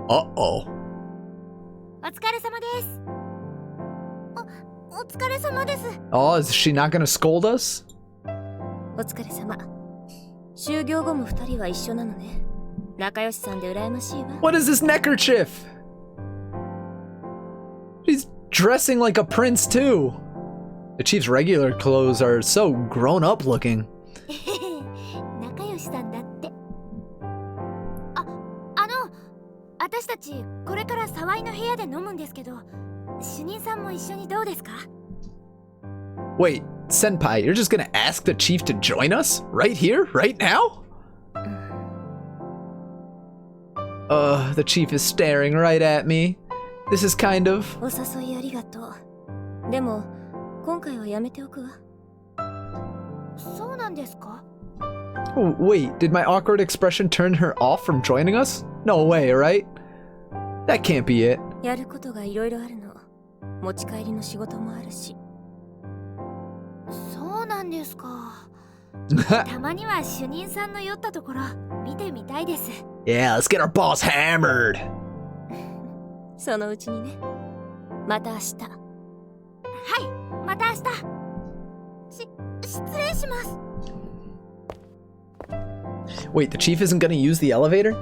Uh-oh. Oh, is she not gonna scold us? What is this neckerchief? dressing like a prince too. The chief's regular clothes are so grown up looking. 仲良しさんだって。私たちこれから沢井の部屋で飲むんですけど、主任さんも一緒にどうですか？ Wait, Senpai, you're just gonna ask the chief to join us? Right here? Right now? The chief is staring right at me. This is kind of... お誘いありがとう。でも今回はやめておくわ。そうなんですか？ Oh, wait, did my awkward expression turn her off from joining us? No way, right? That can't be it. やることがいろいろあるの。持ち帰りの仕事もあるし。そうなんですか。たまには主任さんの酔ったところ見てみたいです。Yeah, let's get our boss hammered. そのうちにね。また明日。はい、また明日。失礼します。Wait, the chief isn't gonna use the elevator?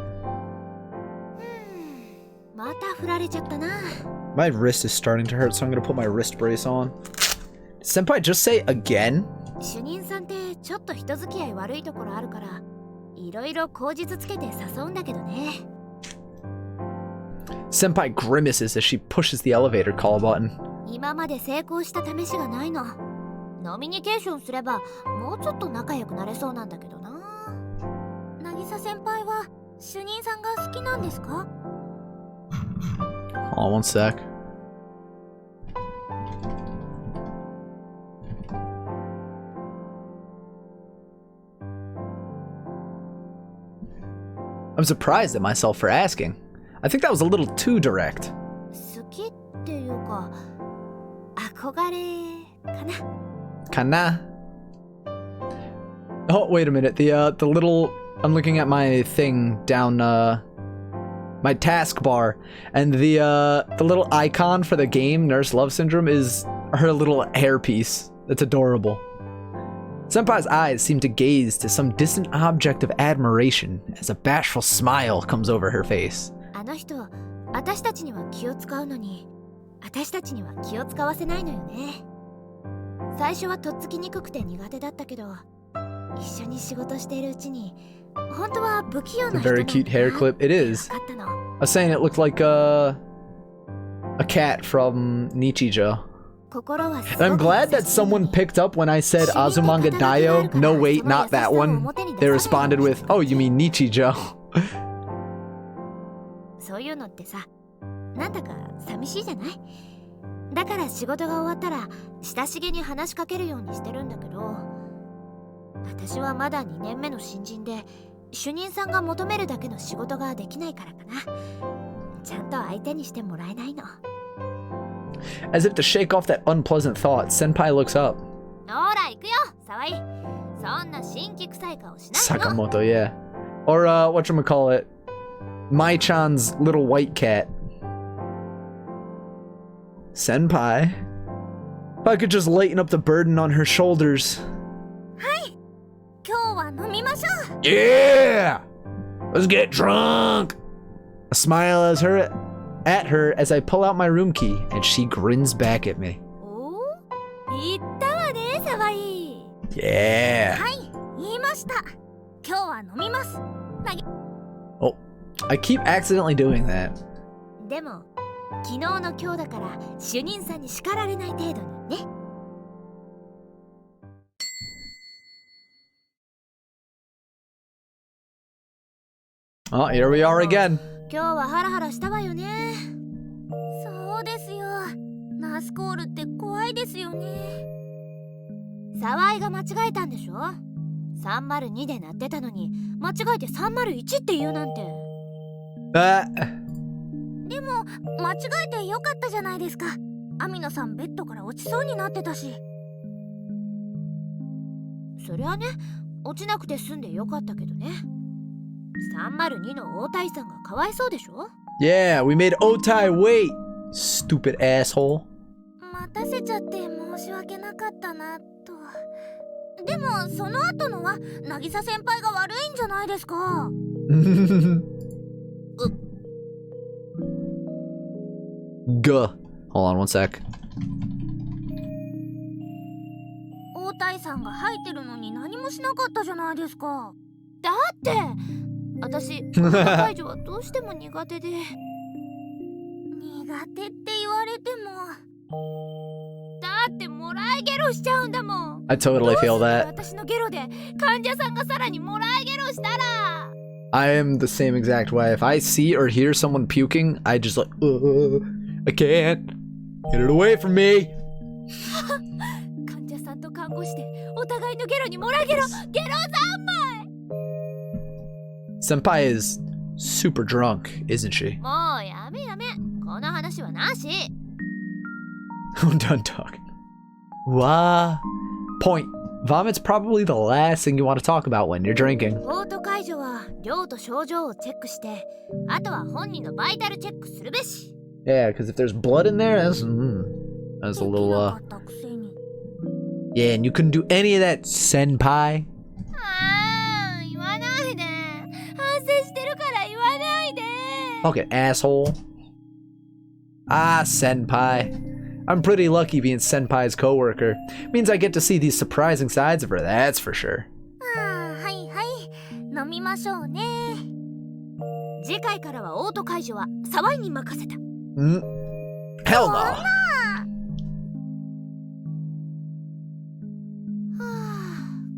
また振られちゃったな。My wrist is starting to hurt, so I'm gonna put my wrist brace on. Did Senpai just say again? 主任さんってちょっと人付き合い悪いところあるから、いろいろ口実つけて誘うんだけどね。Senpai grimaces as she pushes the elevator call button. 今まで成功した試しがないの。ノミニケーションすればもうちょっと仲良くなれそうなんだけどな。渚先輩は主任さんが好きなんですか？ Hold on one sec. I'm surprised at myself for asking. I think that was a little too direct. 好きっていうか憧れかな。Kana. Oh, wait a minute. The little... I'm looking at my thing down, my taskbar, and the little icon for the game, Nurse Love Syndrome, is her little hairpiece. That's adorable. Senpai's eyes seem to gaze to some distant object of admiration as a bashful smile comes over her face. あの人、私たちには気を使うのに、私たちには気を使わせないのよね。最初はとっつきにくくて苦手だったけど、一緒に仕事しているうちに、本当は不器用な人なんだな。 Very cute hair clip. It is. I was saying it looked like a cat from Nichijou. I'm glad that someone picked up when I said Azumanga Daioh. No, wait, not that one. They responded with, "Oh, you mean Nichijou." そういうのってさ、なんだか寂しいじゃない？だから仕事が終わったら親しげに話しかけるようにしてるんだけど、私はまだ2年目の新人で主任さんが求めるだけの仕事ができないからかな。ちゃんと相手にしてもらえないの。As if to shake off that unpleasant thought, Senpai looks up. ほら行くよ、沢井。そんな新規臭い顔しないの。 Sakamoto, yeah. Or, whatchamacallit, Mai-chan's little white cat. Senpai. If I could just lighten up the burden on her shoulders. はい。今日は飲みましょう。 Yeah! Let's get drunk! I smile at her as I pull out my room key, and she grins back at me. お？言ったわね、沢井。 Yeah! はい、言いました。今日は飲みます。Oh, I keep accidentally doing that. でも、昨日の今日だから主任さんに叱られない程度にね。Oh, here we are again. 今日はハラハラしたわよね。そうですよ。ナースコールって怖いですよね。沢井が間違えたんでしょ？ 302 で鳴ってたのに間違えて301って言うなんて。でも間違えてよかったじゃないですか。アミノさんベッドから落ちそうになってたし。そりゃね、落ちなくて済んでよかったけどね。302の大谷さんがかわいそうでしょ？ Yeah, we made Otai wait. Stupid asshole. 待たせちゃって申し訳なかったなと。でもその後のは渚先輩が悪いんじゃないですか。Guh. Hold on one sec. 大谷さんが入ってるのに何もしなかったじゃないですか。だって私解除はどうしても苦手で。苦手って言われても。だってもらいゲロしちゃうんだもん。I totally feel that. 私のゲロで患者さんがさらにもらいゲロしたら。I am the same exact way. If I see or hear someone puking, I just like, I can't. Get it away from me. 患者さんと看護師でお互いのゲロにもらいゲロ3枚。Senpai is super drunk, isn't she? もうやめやめ。この話はなし。I'm done talking. Point. Vomit's probably the last thing you want to talk about when you're drinking. オート解除は量と症状をチェックして、あとは本人のバイタルチェックするべし。Yeah, because if there's blood in there, that's a little, Yeah, and you couldn't do any of that, senpai. 言わないで。反省してるから言わないで。Okay, asshole. Senpai. I'm pretty lucky being senpai's coworker. Means I get to see these surprising sides of her, that's for sure. はいはい。飲みましょうね。次回からはオート解除は沢井に任せた。Hell no.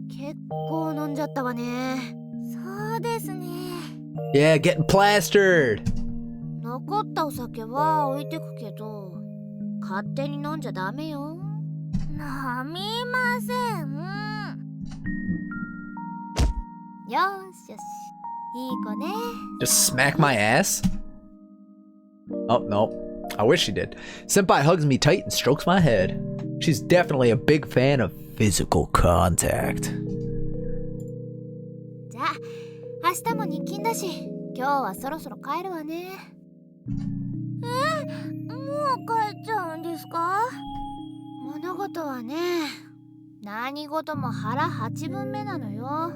結構飲んじゃったわね。そうですね。Yeah, getting plastered. 残ったお酒は置いてくけど、勝手に飲んじゃダメよ。飲みません。よしよし。いい子ね。Just smack my ass? Oh, no. I wish she did. Senpai hugs me tight and strokes my head. She's definitely a big fan of physical contact. じゃあ、明日も日勤だし、今日はそろそろ帰るわね。もう帰っちゃうんですか？物事はね、何事も腹8分目なのよ。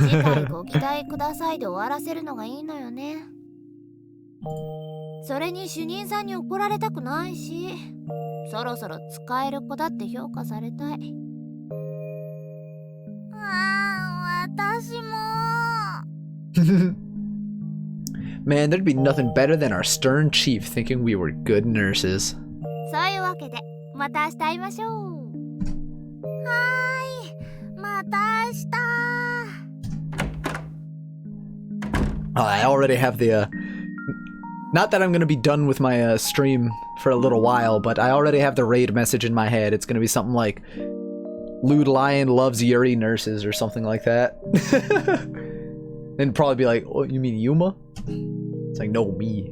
次回ご期待くださいで終わらせるのがいいのよね。それに主任さんに怒られたくないし、そろそろ使える子だって評価されたい。私も。Man, there'd be nothing better than our stern chief thinking we were good nurses. そういうわけで、また明日会いましょう。また明日。I already have the, not that I'm gonna be done with my stream for a little while, but I already have the raid message in my head. It's gonna be something like, Lewd Lion loves Yuri Nurses or something like that. And probably be like, oh, you mean Yuma? It's like, no, me.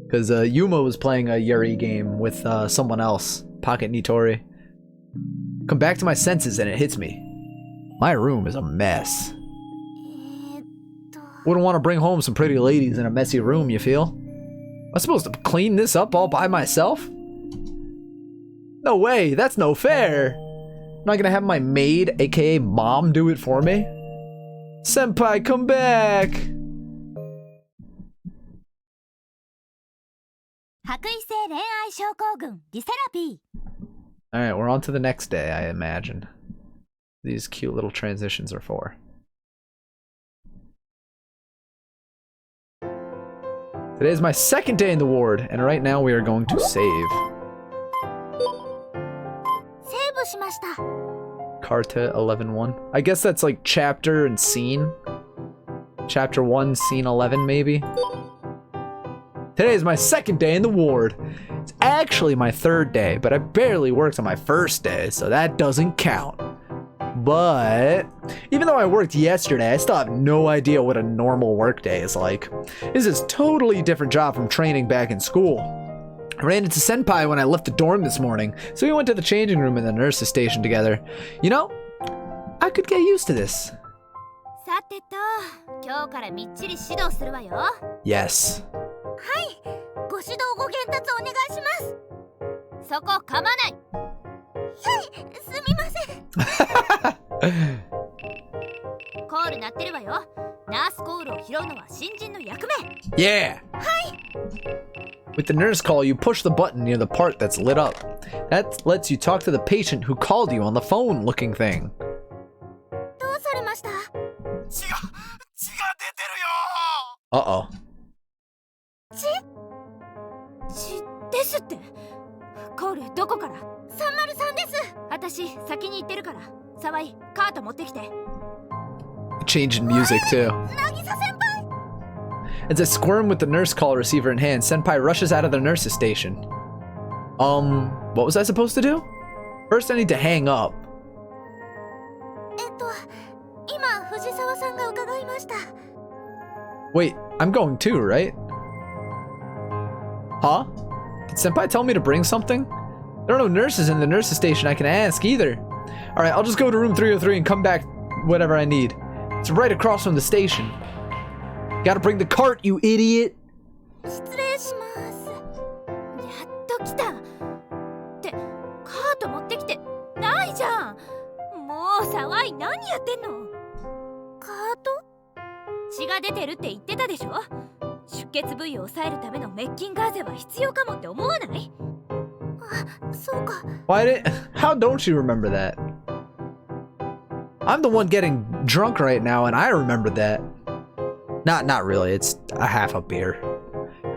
Because Yuma was playing a Yuri game with someone else, Pocket Nitori. Come back to my senses and it hits me. My room is a mess. Wouldn't want to bring home some pretty ladies in a messy room, you feel? Am I supposed to clean this up all by myself? No way, that's no fair. I'm not gonna have my maid, aka mom, do it for me. Senpai, come back! 白衣性恋愛症候群リセラピー。 Alright, we're on to the next day, I imagine. These cute little transitions are for. Today is my second day in the ward, and right now we are going to save. セーブしました。 Carta 11-1. I guess that's like chapter and scene. Chapter 1, scene 11, maybe? Today is my second day in the ward. It's actually my third day, but I barely worked on my first day, so that doesn't count. But even though I worked yesterday, I still have no idea what a normal workday is like. This is a totally different job from training back in school. I ran into Senpai when I left the dorm this morning, so we went to the changing room in the nurse's station together. You know, I could get used to this. さてと、今日からみっちり指導するわよ。 Yes. はい、ご指導ご鞭達お願いします。そこ噛まない。はい、すみません。コール鳴ってるわよ。ナースコールを拾うのは新人の役目。Yeah. はい。With the nurse call, you push the button near the part that's lit up. That lets you talk to the patient who called you on the phone looking thing. どうされました？血が出てるよ Uh-oh. 血ですって。コールどこから？ 303です。私先に行ってるから。沢井、カート持ってきて。 Change in music too. 渚先輩。 As I squirm with the nurse call receiver in hand, Senpai rushes out of the nurse's station. What was I supposed to do? First, I need to hang up. 今藤沢さんが伺いました。 Wait, I'm going too, right? Huh? Did Senpai tell me to bring something? There are no nurses in the nurse's station I can ask either. Alright, I'll just go to room 303 and come back whatever I need. It's right across from the station. Gotta bring the cart, you idiot! 失礼します。やっと来た。ってカート持ってきてないじゃん。もう沢井何やってんの？カート？血が出てるって言ってたでしょ。出血部位を抑えるための滅菌ガーゼは必要かもって思わない？あ、そうか。 How don't you remember that? I'm the one getting drunk right now and I remember that. Not really, it's a half a beer.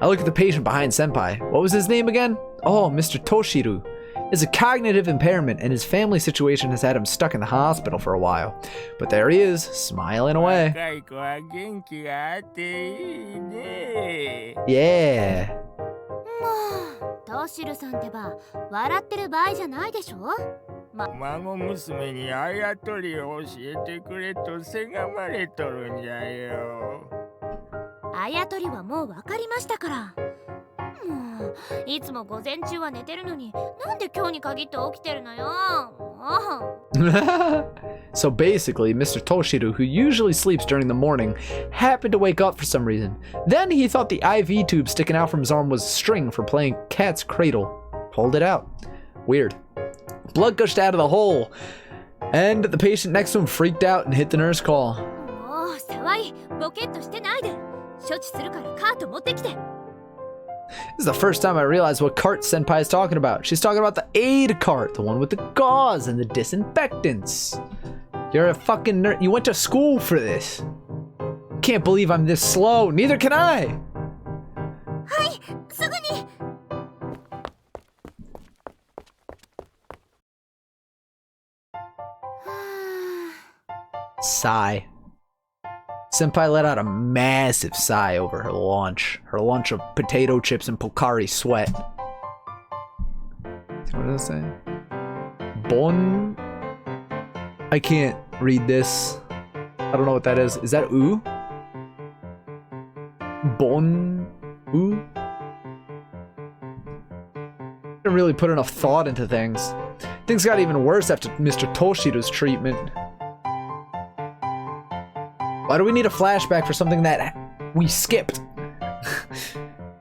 I look at the patient behind Senpai. What was his name again? Oh, Mr. Toshiru. It's a cognitive impairment and his family situation has had him stuck in the hospital for a while. But there he is, smiling away. 若い子は元気があっていいね Yeah. トシルさんってば笑ってる場合じゃないでしょ。孫娘にあやとりを教えてくれとせがまれとるんじゃよ。あやとりはもう分かりましたから。もういつも午前中は寝てるのになんで今日に限って起きてるのよ。もう So basically, Mr. Toshiru, who usually sleeps during the morning, happened to wake up for some reason. Then he thought the IV tube sticking out from his arm was string for playing cat's cradle. Pulled it out. Weird. Blood gushed out of the hole. And the patient next to him freaked out and hit the nurse call. もう沢井、ボケっとしてないで。処置するからカート持ってきて。 This is the first time I realized what cart Senpai is talking about. She's talking about the aid cart, the one with the gauze and the disinfectants. You're a fucking nerd. You went to school for this. Can't believe I'm this slow. Neither can I. はい、すぐに。 Sigh. Senpai let out a massive sigh over her lunch. Her lunch of potato chips and Pocari Sweat. What does it say? Bon? I can't read this. I don't know what that is. Is that oo? Bon? Oo? Didn't really put enough thought into things. Things got even worse after Mr. Toshiro's treatment. Why do we need a flashback for something that we skipped?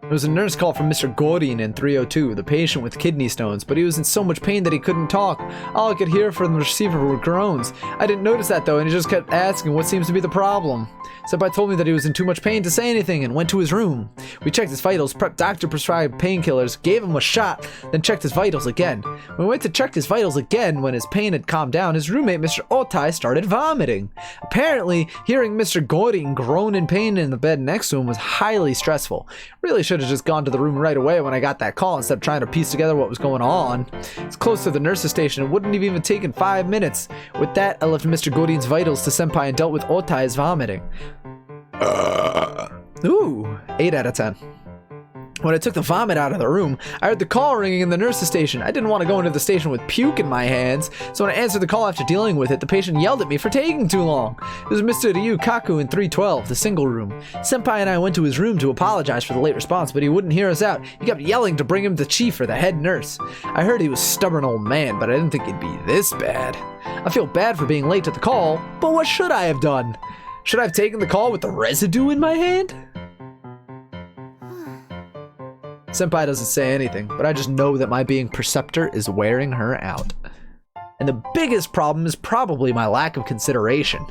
It was a nurse call from Mr. Gorin in 302, the patient with kidney stones, but he was in so much pain that he couldn't talk. All I could hear from the receiver were groans. I didn't notice that though, and he just kept asking what seems to be the problem. Senpai told me that he was in too much pain to say anything and went to his room. We checked his vitals, doctor prescribed painkillers, gave him a shot, then checked his vitals again. When we went to check his vitals again, when his pain had calmed down, his roommate, Mr. Otai, started vomiting. Apparently, hearing Mr. Gorin groan in pain in the bed next to him was highly stressful. Really should have just gone to the room right away when I got that call instead of trying to piece together what was going on. It's close to the nurse's station. It wouldn't have even taken 5 minutes. With that, I left Mr. Gorin's vitals to Senpai and dealt with Otai's vomiting. Ooh, 8 out of 10. When I took the vomit out of the room, I heard the call ringing in the nurse's station. I didn't want to go into the station with puke in my hands, so when I answered the call after dealing with it, the patient yelled at me for taking too long. It was Mr. Ryu Kaku in 312, the single room. Senpai and I went to his room to apologize for the late response, but he wouldn't hear us out. He kept yelling to bring him the chief or the head nurse. I heard he was a stubborn old man, but I didn't think he'd be this bad. I feel bad for being late to the call, but what should I have done? Should I have taken the call with the residue in my hand? Senpai doesn't say anything, but I just know that my being preceptor is wearing her out. And the biggest problem is probably my lack of consideration.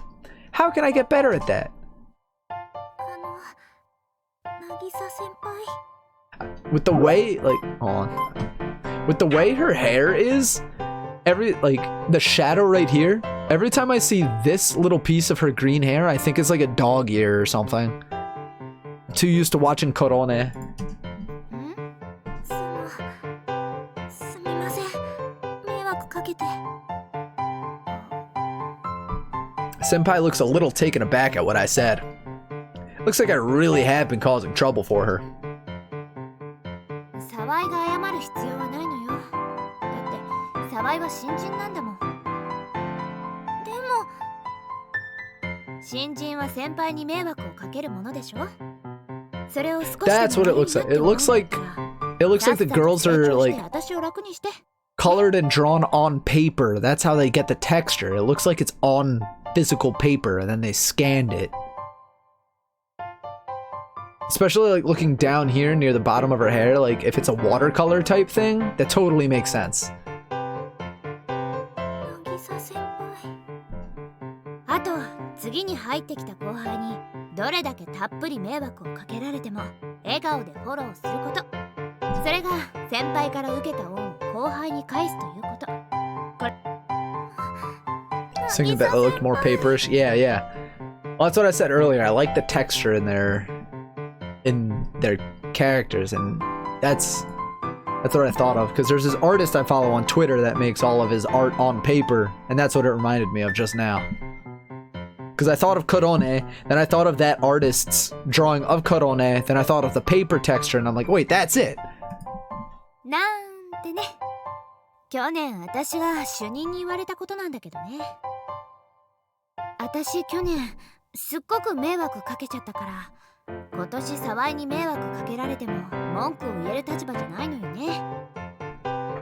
How can I get better at that? With the way, like, hold on. With the way her hair is, the shadow right here, every time I see this little piece of her green hair, I think it's like a dog ear or something. I'm too used to watching Korone. すみません。迷惑かけて。 Senpai looks a little taken aback at what I said. Looks like I really have been causing trouble for her. 沢井が謝る必要はないのよ。だって沢井は新人なんだもん。でも新人は先輩に迷惑をかけるものでしょ。それを少しでも That's what it looks like. It looks like the girls are like colored and drawn on paper. That's how they get the texture. It looks like it's on physical paper and then they scanned it. Especially like looking down here near the bottom of her hair, like if it's a watercolor type thing, that totally makes sense. 渚先輩。あと次に入ってきた後輩にどれだけたっぷり迷惑をかけられても笑顔でフォローすること。それが先輩から受けた恩を後輩に返すということ。これ Thinking that it looked more paperish. Yeah, yeah. Well, that's what I said earlier. I like the texture in their characters, and that's what I thought of. Because there's this artist I follow on Twitter that makes all of his art on paper, and that's what it reminded me of just now. Because I thought of Korone, then I thought of that artist's drawing of Korone, then I thought of the paper texture, and I'm like, wait, that's it. なんてね。去年私が主任に言われたことなんだけどね。私去年すっごく迷惑かけちゃったから、今年沢井に迷惑かけられても文句を言える立場じゃないのよね。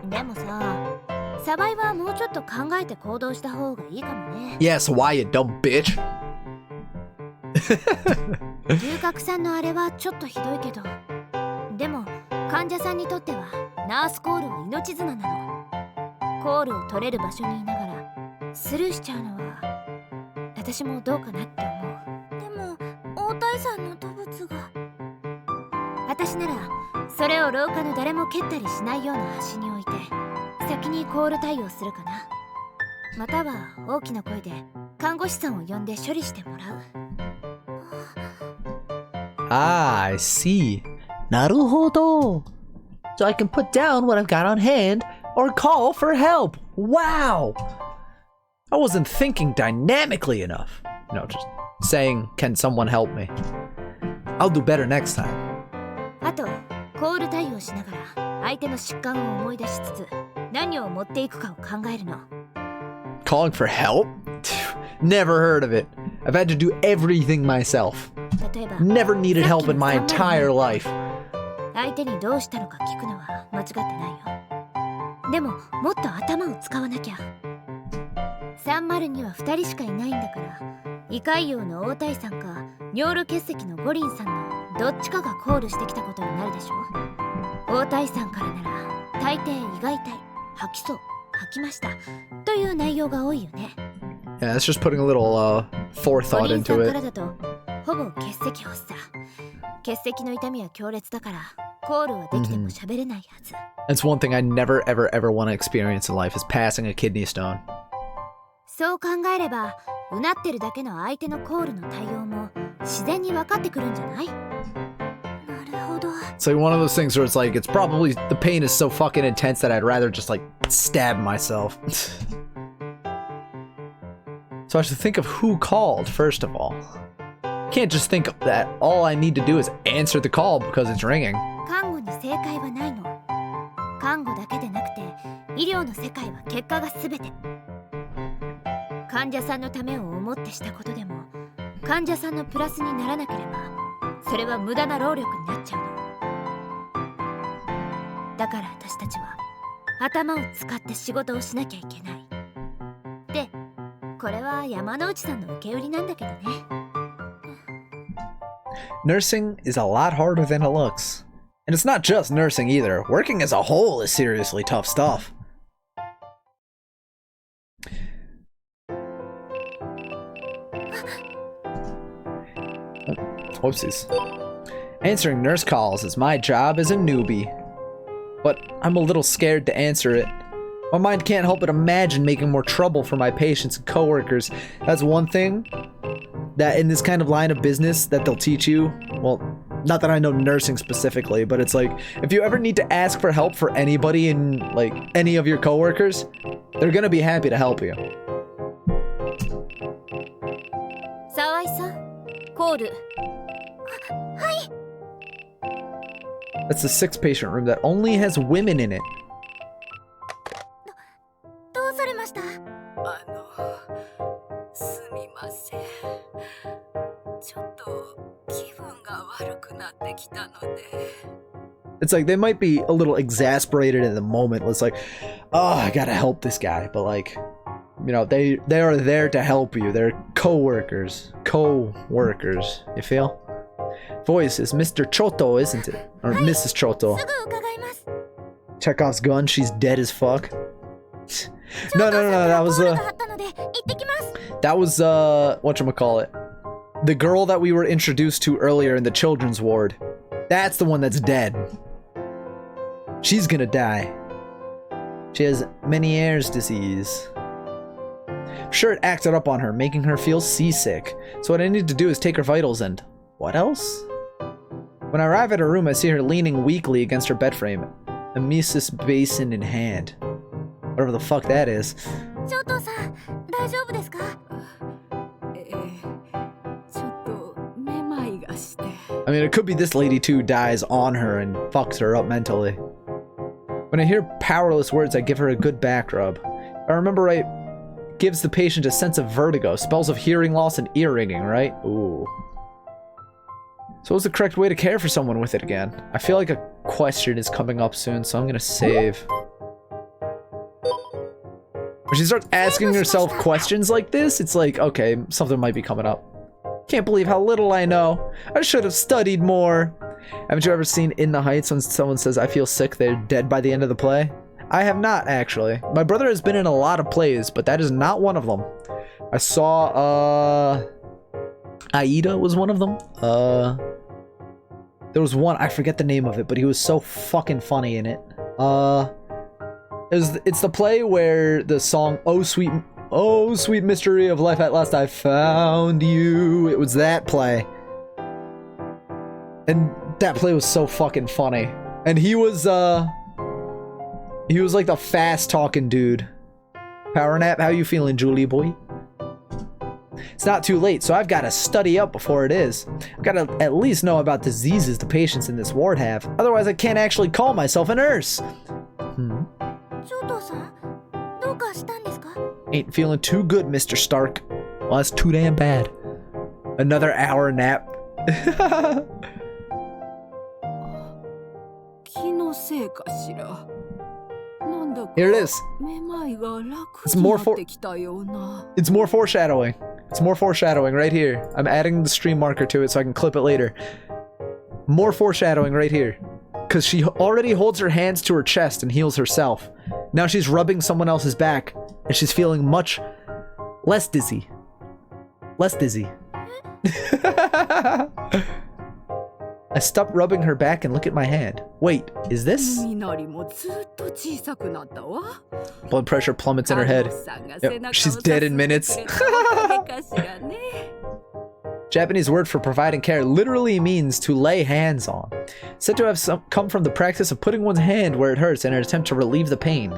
でもさ、沢井はもうちょっと考えて行動した方がいいかもね。Yes, why you dumb bitch? 龍角さんのあれはちょっとひどいけど、でも患者さんにとってはナースコールは命綱なの。コールを取れる場所にいながらスルーしちゃうのは私もどうかなって思う。でも大谷さんの吐物が、私ならそれを廊下の誰も蹴ったりしないような端に置いて先にコール対応するかな。または大きな声で看護師さんを呼んで処理してもらう。Ah, I see. なるほど. So I can put down what I've got on hand or call for help. Wow. I wasn't thinking dynamically enough. No, just saying, can someone help me? I'll do better next time. あとコール対応しながら相手の疾患を思い出しつつ何を持っていくかを考えるの。 Calling for help? Never heard of it. I've had to do everything myself. 例えば Never needed help in my entire life. 相手にどうしたのか聞くのは間違ってないよ。でももっと頭を使わなきゃ。302は2人しかいないんだから、胃潰瘍の大谷さんか尿路結石の五輪さんのどっちかがコールしてきたことになるでしょ。大谷さんからなら大抵胃が痛い、吐きそう、吐きましたという内容が多いよね。 Yeah, that's just putting a little 五 forethought 輪さん into から it. だとほぼ結石発作。結石の痛みは強烈だからコールはできても喋れないはず。 That's one thing I never ever ever want to experience in life is passing a kidney stone. そう考えればうなってるだけの相手のコールの対応も自然に分かってくるんじゃない？なるほど。 It's like one of those things where it's like, it's probably, the pain is so fucking intense that I'd rather just like stab myself. So I should think of who called first of all. Can't just think that all I need to do is answer the call because it's ringing. 看護に正解はないの。看護だけでなくて医療の世界は結果が全て。患者さんのためを思ってしたことでも患者さんのプラスにならなければそれは無駄な労力になっちゃうの。だから私たちは頭を使って仕事をしなきゃいけない。で、これは山之内さんの受け売りなんだけどね。Nursing is a lot harder than it looks. And it's not just nursing either. Working as a whole is seriously tough stuff. Whoopsies. Answering nurse calls is my job as a newbie. But I'm a little scared to answer it. My mind can't help but imagine making more trouble for my patients and coworkers. That's one thing that in this kind of line of business that they'll teach you. Well, not that I know nursing specifically, but it's like, if you ever need to ask for help for anybody in, like, any of your coworkers, they're gonna be happy to help you. Sawai-san, call. That's the 6 patient room that only has women in it. どうされました？すみません。ちょっと気分が悪くなってきたので。 It's like they might be a little exasperated in the moment. It's like, oh, I gotta help this guy, but like, you know, they are there to help you. They're co-workers. You feel? Voice is Mr. Choto, isn't it? Or Mrs. Choto. すぐ伺います。 Chekhov's gun, she's dead as fuck. No, that was コールがあったので行ってきます。 that was whatchamacallit. The girl that we were introduced to earlier in the children's ward. That's the one that's dead. She's gonna die. She has Meniere's disease. I'm sure it acted up on her, making her feel seasick. So what I need to do is take her vitals and... what else? When I arrive at her room, I see her leaning weakly against her bed frame, a Mises basin in hand. Whatever the fuck that is. ショートさん、大丈夫ですか？ちょっとめまいがして。 I mean, it could be this lady too dies on her and fucks her up mentally. When I hear powerless words, I give her a good back rub. If I remember right, gives the patient a sense of vertigo, spells of hearing loss and ear ringing, right? Ooh. So what's the correct way to care for someone with it again? I feel like a question is coming up soon, so I'm gonna save. When she starts asking herself questions like this, it's like, okay, something might be coming up. Can't believe how little I know. I should have studied more. Haven't you ever seen In the Heights when someone says, I feel sick, they're dead by the end of the play? I have not, actually. My brother has been in a lot of plays, but that is not one of them. I saw, Aida was one of them. There was one, I forget the name of it, but he was so fucking funny in it. It's the play where the song Oh Sweet Mystery of Life at Last I Found You. It was that play. And that play was so fucking funny. And he was like the fast talking dude. Power nap, how you feeling, Julie boy? It's not too late, so I've got to study up before it is. I've got to at least know about diseases the patients in this ward have. Otherwise, I can't actually call myself a nurse. ショートさん、どうかしたんですか？ Ain't feeling too good, Mr. Stark. Well, that's too damn bad. Another hour nap. 気のせいかしら。なんだか Here it is. めまいが楽 It's に more な for- ってきたような。 It's more foreshadowing. It's more foreshadowing right here. I'm adding the stream marker to it so I can clip it later. More foreshadowing right here. Because she already holds her hands to her chest and heals herself. Now she's rubbing someone else's back, and she's feeling much less dizzy. Less dizzy. I stop rubbing her back and look at my hand. Wait, is this? 雷もずっと小さくなったわ。 Blood pressure plummets in her head. さんが背 Yep, 中を she's dead in さ minutes. すってくれたおかげかしらね。 Japanese word for providing care literally means to lay hands on. Said to have come from the practice of putting one's hand where it hurts in an attempt to relieve the pain,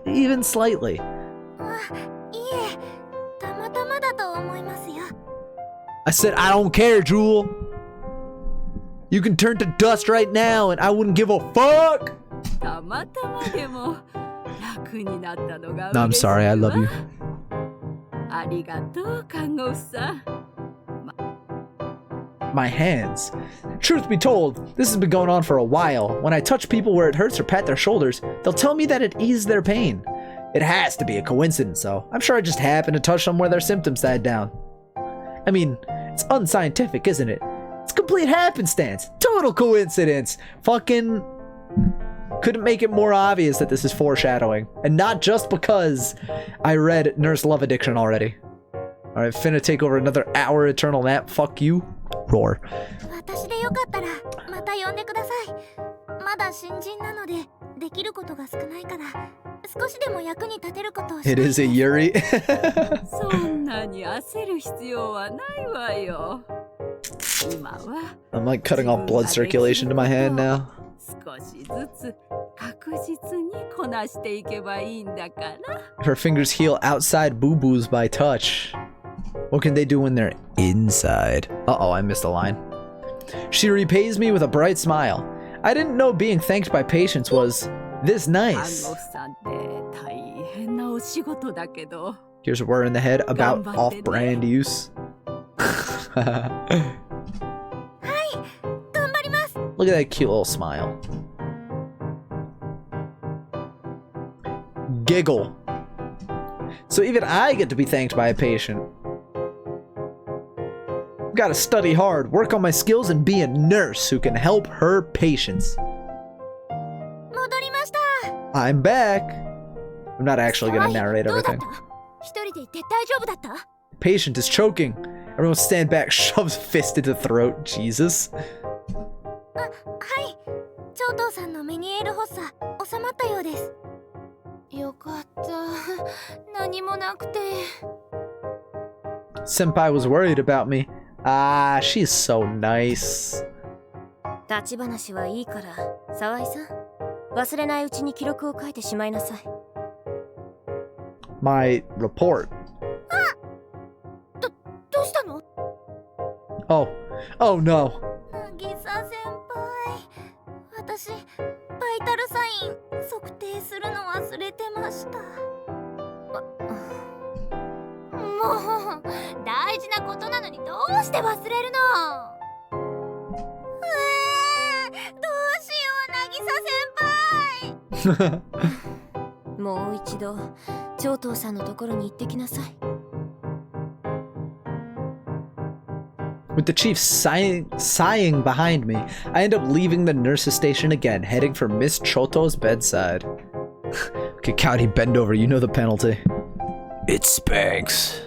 even slightly. あ、いえ、たまたまだと思いますよ。 I said, I don't care, Jewel. You can turn to dust right now and I wouldn't give a fuck. たまたまでも楽になったのが No, I'm 嬉しい sorry, I わ love you. ありがとう、看護師さん。 My hands. Truth be told, this has been going on for a while. When I touch people where it hurts or pat their shoulders, they'll tell me that it eases their pain. It has to be a coincidence, though. I'm sure I just happened to touch them where their symptoms died down. I mean, it's unscientific, isn't it? It's complete happenstance. Total coincidence. Fucking... Couldn't make it more obvious that this is foreshadowing. And not just because I read Nurse Love Addiction already. Alright, finna take over another hour eternal nap. Fuck you. Roar. 私でよかったらまた呼んでください。まだ新人なのでできることが少ないから少しでも役に立てることをしたい It です。 is a Yuri. そんなに焦る必要はないわよ。今は I'm like cutting off blood circulation to my hand now. 少しずつ確実にこなしていけばいいんだから。 Her fingers heal outside boo-boos by touch. What can they do when they're inside? Uh-oh, I missed a line. She repays me with a bright smile. I didn't know being thanked by patients was this 看 nice. 護師さんって大変なお仕事だけど。 Here's a word in the head about off-brand use. 頑張ります。 Look at that cute little smile. Giggle. So even I get to be thanked by a patient. Gotta study hard, work on my skills, and be a nurse who can help her patients. 戻りました。 I'm back. I'm not actually gonna narrate どうだっ everything. た？一人で行って大丈夫だった？ Patient is choking. Everyone stand back, shoves fist into throat. Jesus. はい。長藤さんのメニエール発作収まったようです。よかった。何もなくて。 Senpai was worried about me. Ah, she's so nice. 立ち話はいいから沢井さん忘れないうちに記録を書いてしまいなさい。 My report. どうしたの？ Oh. Oh no. 渚先輩。私バイタルサイン測定するの忘れてました。もう大事なことなのにどうして忘れるの？どうしよう渚先輩。もう一度長藤さんのところに行ってきなさい。 With the chief sighing behind me, I end up leaving the nurse's station again, heading for Miss Choto's bedside. Okay, Cowdy, bend over. You know the penalty. It spanks.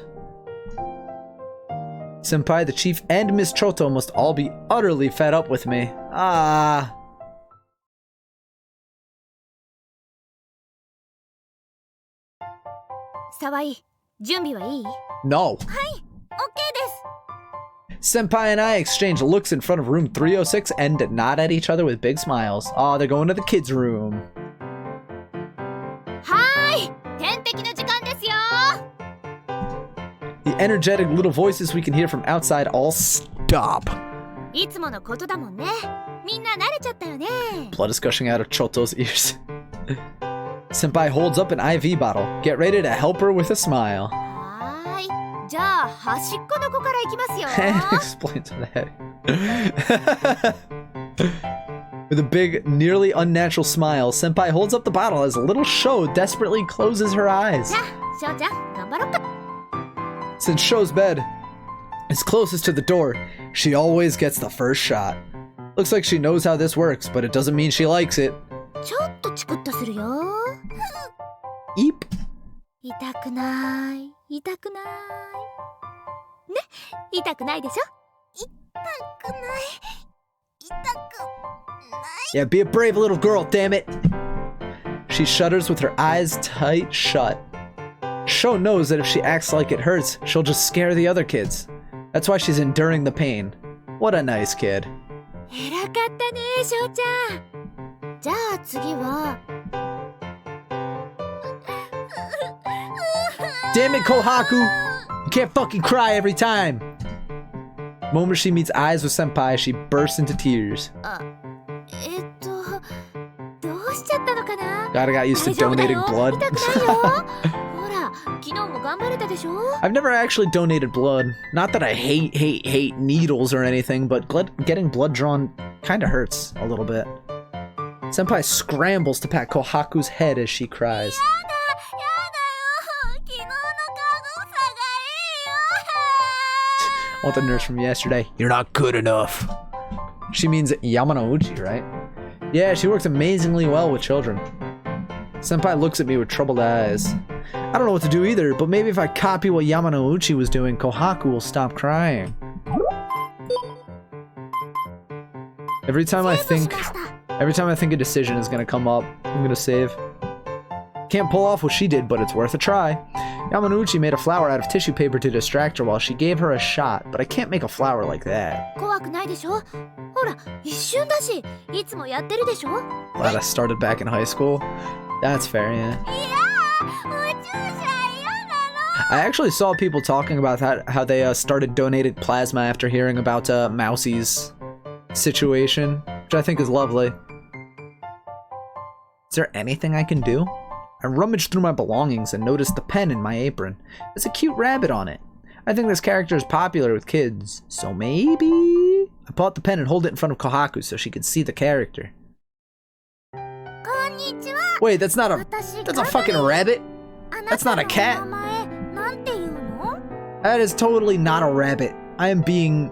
Senpai, the chief, and Miss Choto must all be utterly fed up with me. Ah. 沢井、準備はいい？ No. OK です。 Senpai and I exchange looks in front of room 306 and nod at each other with big smiles. Oh, they're going to the kids' room. はーい、点滴の時間ですよ。 The energetic little voices we can hear from outside all stop. いつものことだもんね。みんな慣れちゃったよね。 Blood is gushing out of Choto's ears. Senpai holds up an IV bottle. Get ready to help her with a smile. はーい。じゃあ端っこの子からいきますよ。 Explains the head. With a big, nearly unnatural smile, Senpai holds up the bottle as little Sho desperately closes her eyes. じゃあ、しょうちゃん頑張ろっか。 Since Sho's bed is closest to the door, she always gets the first shot. Looks like she knows how this works, but it doesn't mean she likes it. ちょっとチクッとするよ。 Eep. 痛くない。痛くない。ね、痛くないでしょ？痛くない。痛くない。 Yeah, be a brave little girl, damn it. She shudders with her eyes tight shut. Sho knows that if she acts like it hurts, she'll just scare the other kids. That's why she's enduring the pain. What a nice kid. 偉かったね、しょうちゃん。じゃあ次は。 Damn it, Kohaku! You can't fucking cry every time! The moment she meets eyes with Senpai, she bursts into tears. どうしちゃったのかな？ God, I got used to donating blood. 痛くないよ。ほら、昨日も頑張れたでしょ？ I've never actually donated blood. Not that I hate needles or anything, but getting blood drawn kinda hurts a little bit. Senpai scrambles to pat Kohaku's head as she cries. やだよ。昨日の看護さがいいよ。 I want the nurse from yesterday. You're not good enough. She means Yamanouchi, right? Yeah, she works amazingly well with children. Senpai looks at me with troubled eyes. I don't know what to do either, but maybe if I copy what Yamanouchi was doing, Kohaku will stop crying. Every time I think a decision is gonna come up, I'm gonna save. Can't pull off what she did, but it's worth a try. Yamanouchi made a flower out of tissue paper to distract her while she gave her a shot, but I can't make a flower like that. 怖くないでしょ。ほら、一瞬だし、いつもやってるでしょ。 Glad I started back in high school. That's fair, yeah. いやー、お注射嫌なの。 I actually saw people talking about how they started donating plasma after hearing about Mousie's situation, which I think is lovely. Is there anything I can do? I rummaged through my belongings and noticed the pen in my apron. There's a cute rabbit on it. I think this character is popular with kids, so maybe... I pull out the pen and hold it in front of Kohaku so she can see the character. こんにちは。 Wait, that's not a... That's a fucking rabbit? あな That's た not の a cat. お名前なんていうの？ That is totally not a rabbit. I am being...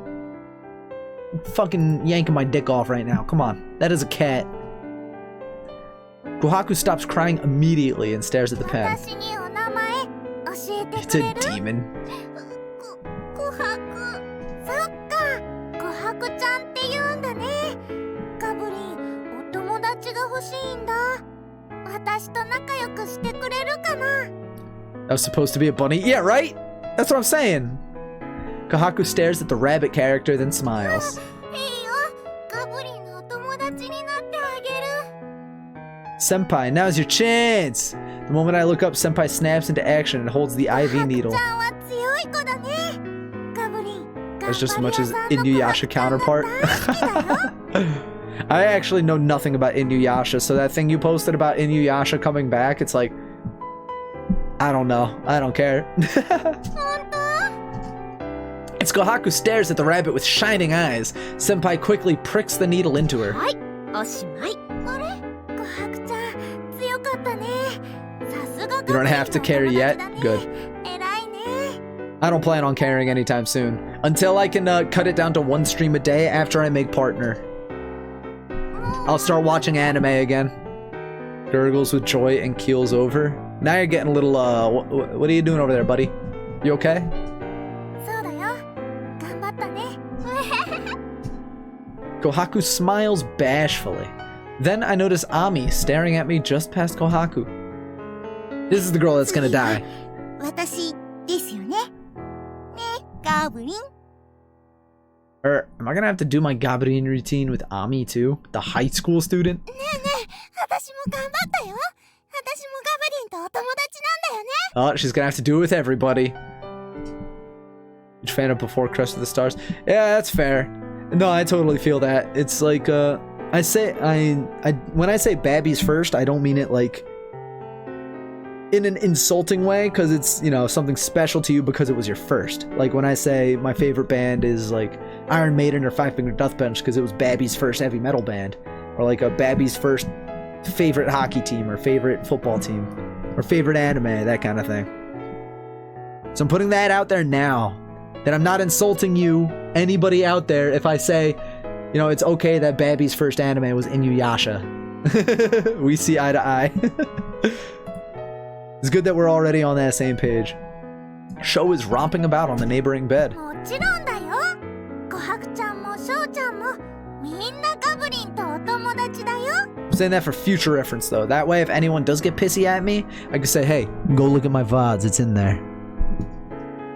fucking yanking my dick off right now. Come on. That is a cat. Kohaku stops crying immediately and stares at the pen. 私にお名前教えて It's くれ a る？ demon. 琥珀。そっか。琥珀ちゃんって言うんだね。ガブリン、お友達が欲しいんだ。私と仲良くしてくれるかな？ That was supposed to be a bunny. Yeah, right? That's what I'm saying. Kohaku stares at the rabbit character, then smiles. いいよ。ガブリンのお友達になってあげる。 Senpai, now's your chance! The moment I look up, Senpai snaps into action and holds the IV needle. ちゃんは強い子だね。ガブリン。 That's just as much as Inuyasha counterpart. I actually know nothing about Inuyasha, so that thing you posted about Inuyasha coming back, it's like... I don't know. I don't care. As Kohaku stares at the rabbit with shining eyes, Senpai quickly pricks the needle into her. はい、おしまい。あれ？琥珀ちゃん、強かったね。さすが You don't have to carry yet? Good. 偉いね。 I don't plan on carrying anytime soon. Until I can cut it down to one stream a day after I make partner. I'll start watching anime again. Gurgles with joy and keels over. Now you're getting a little, what are you doing over there, buddy? You okay? そうだよ。頑張ったね。 Kohaku smiles bashfully. Then I notice Ami staring at me just past Kohaku. This is the girl that's gonna die. 私ですよね。ね、ガブリン。 Am I gonna have to do my Gabarin routine with Ami too? The high school student? ねえねえ、私も頑張ったよ。私もガブリンとお友達なんだよね。 Oh, she's gonna have to do it with everybody. Huge fan of Before Crest of the Stars. Yeah, that's fair. No, I totally feel that. It's like, when I say Babby's first, I don't mean it like in an insulting way, because it's, you know, something special to you because it was your first. Like when I say my favorite band is like Iron Maiden or Five Finger Death Punch because it was Babby's first heavy metal band, or like a Babby's first favorite hockey team or favorite football team or favorite anime, that kind of thing. So I'm putting that out there now, that I'm not insulting you, anybody out there, if I say, you know, it's okay that Babby's first anime was Inuyasha. We see eye to eye. It's good that we're already on that same page. Sho is romping about on the neighboring bed. もちろんだよ。琥珀ちゃんもショウちゃんもみんなガブリンとお友達だよ。 I'm saying that for future reference though. That way if anyone does get pissy at me, I can say, hey, go look at my VODs, it's in there.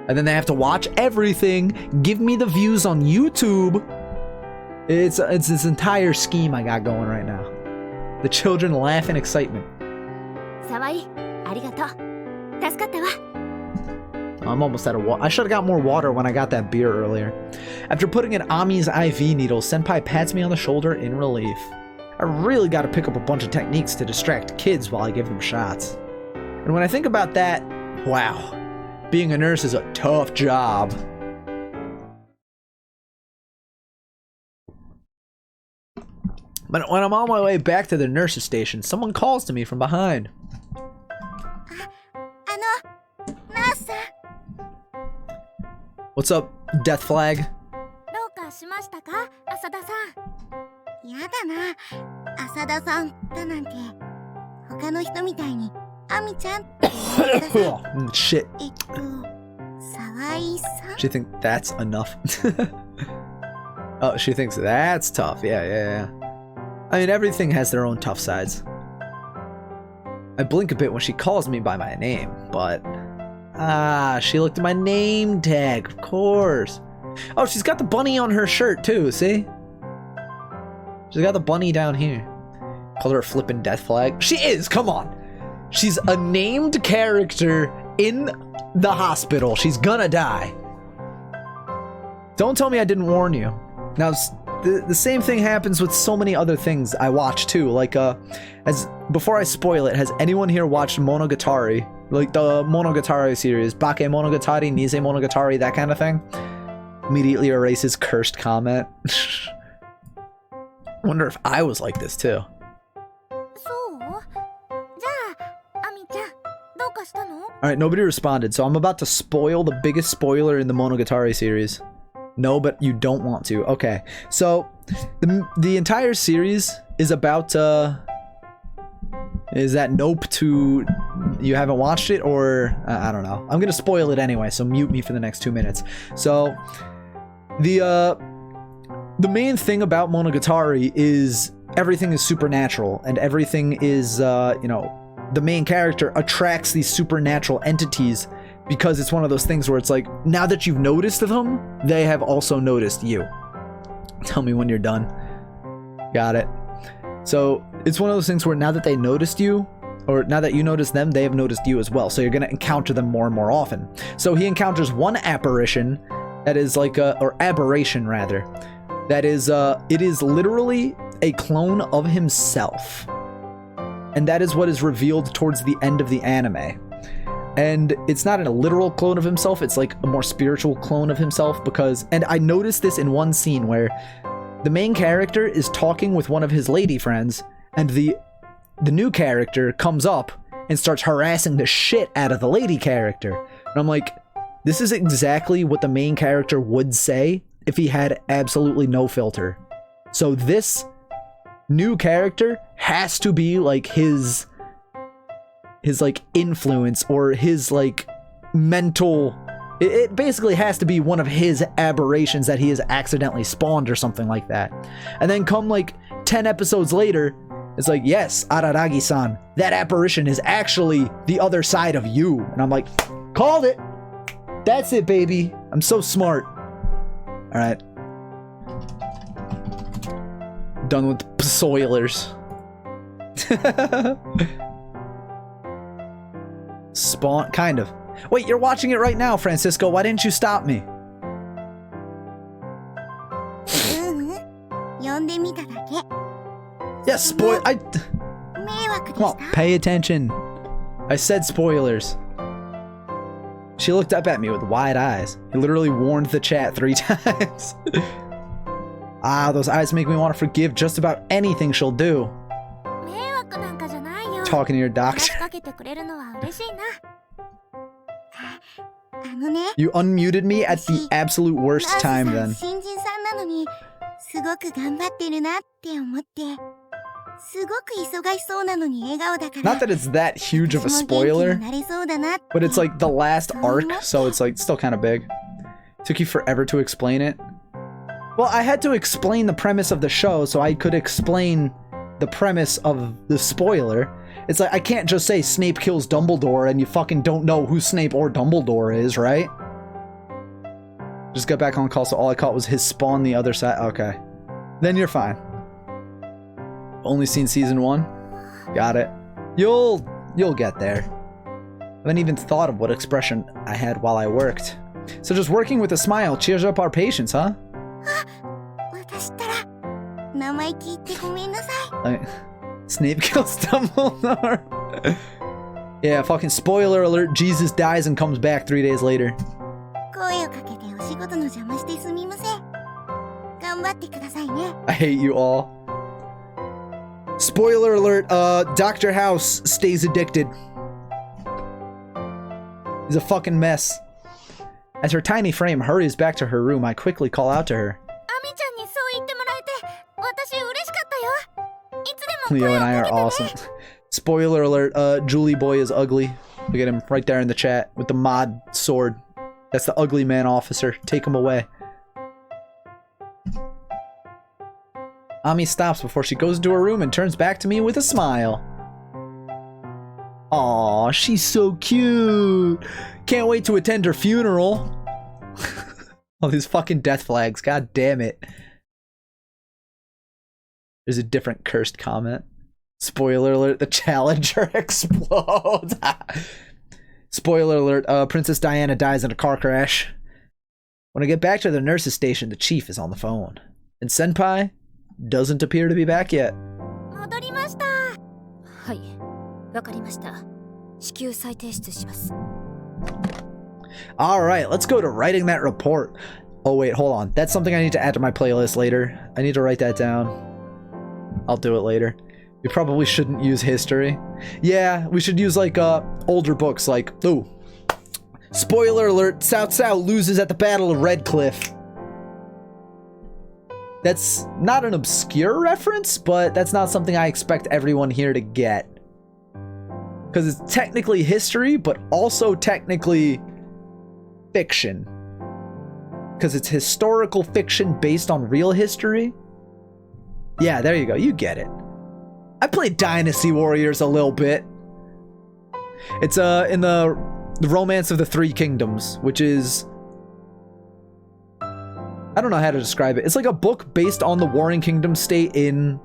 And then they have to watch everything, give me the views on YouTube. It's this entire scheme I got going right now. The children laugh in excitement. 沢井、ありがとう。助かったわ。 I'm almost out of water. I should have got more water when I got that beer earlier. After putting in Ami's IV needle, Senpai pats me on the shoulder in relief. I really got to pick up a bunch of techniques to distract kids while I give them shots. And when I think about that, wow, being a nurse is a tough job. But when I'm on my way back to the nurse's station, someone calls to me from behind. ナースさん、 What's up, Death Flag? どうかしましたか、浅田さん。やだな、浅田さんだなんて。他の人みたいに、アミちゃんって言ってください。 Shit. 沢井さん。 Do you think that's enough? Oh, she thinks that's tough. Yeah. I mean, everything has their own tough sides. I blink a bit when she calls me by my name, but... she looked at my name tag, of course. Oh, she's got the bunny on her shirt, too, see? She's got the bunny down here. Called her a flippin' death flag. She is, come on! She's a named character in the hospital. She's gonna die. Don't tell me I didn't warn you. Now, the same thing happens with so many other things I watch, too. Like, before I spoil it, has anyone here watched Monogatari? Like the Monogatari series, Bake Monogatari, Nise Monogatari, that kind of thing. Immediately erases cursed comment. Wonder if I was like this too. Alright, nobody responded, so I'm about to spoil the biggest spoiler in the Monogatari series. No, but you don't want to. Okay, so the entire series is about is that Nope to... You haven't watched it, or... I don't know. I'm gonna spoil it anyway, so mute me for the next 2 minutes. So, the main thing about Monogatari is everything is supernatural, and everything is, you know, the main character attracts these supernatural entities because it's one of those things where it's like, now that you've noticed them, they have also noticed you. Tell me when you're done. Got it. So, it's one of those things where now that they noticed you, or now that you notice them, they have noticed you as well. So you're going to encounter them more and more often. So he encounters one apparition that is like or aberration rather, that is, it is literally a clone of himself. And that is what is revealed towards the end of the anime. And it's not a literal clone of himself, it's like a more spiritual clone of himself because, and I noticed this in one scene where the main character is talking with one of his lady friends, and the new character comes up and starts harassing the shit out of the lady character. And I'm like, this is exactly what the main character would say if he had absolutely no filter. So this new character has to be like his like influence or his like mental... It basically has to be one of his aberrations that he has accidentally spawned or something like that. And then come like 10 episodes later, it's like, yes, Araragi-san, that apparition is actually the other side of you. And I'm like, called it. That's it, baby. I'm so smart. All right. Done with the spoilers. Spawn, kind of. Wait, you're watching it right now, Francisco. Why didn't you stop me? Yeah, spoil. Come on, pay attention. I said spoilers. She looked up at me with wide eyes. He literally warned the chat 3 times. Those eyes make me want to forgive just about anything she'll do. Talking to your doctor. You unmuted me at the absolute worst time then. Not that it's that huge of a spoiler, but it's like the last arc, so it's like still kind of big. Took you forever to explain it. Well, I had to explain the premise of the show so I could explain the premise of the spoiler. It's like, I can't just say Snape kills Dumbledore and you fucking don't know who Snape or Dumbledore is, right? Just got back on call, so all I caught was his spawn the other side. Okay. Then you're fine. Only seen season 1? Got it. You'll get there. I haven't even thought of what expression I had while I worked. So just working with a smile cheers up our patience, huh? Snape kills Dumbledore. Yeah, fucking spoiler alert, Jesus dies and comes back 3 days later. I hate you all. Spoiler alert, Dr. House stays addicted. He's a fucking mess. As her tiny frame hurries back to her room, I quickly call out to her. Leo and I are awesome. Spoiler alert, Julie Boy is ugly. Look at him right there in the chat with the mod sword. That's the ugly man officer. Take him away. Ami stops before she goes into her room and turns back to me with a smile. Aw, she's so cute. Can't wait to attend her funeral. All these fucking death flags, god damn it. There's a different cursed comment. Spoiler alert, the Challenger explodes. Spoiler alert, Princess Diana dies in a car crash. When I get back to the nurse's station, the chief is on the phone. And Senpai doesn't appear to be back yet. 戻りました。はい、わかりました。至急再提出します。 Alright, let's go to writing that report. Oh wait, hold on. That's something I need to add to my playlist later. I need to write that down. I'll do it later. We probably shouldn't use history. Yeah, we should use like older books like, ooh. Spoiler alert, Cao Cao loses at the Battle of Red Cliff. That's not an obscure reference, but that's not something I expect everyone here to get. Because it's technically history, but also technically fiction. Because it's historical fiction based on real history. Yeah, there you go. You get it. I played Dynasty Warriors a little bit. It's in the Romance of the Three Kingdoms, which is, I don't know how to describe it. It's like a book based on the Warring Kingdom state in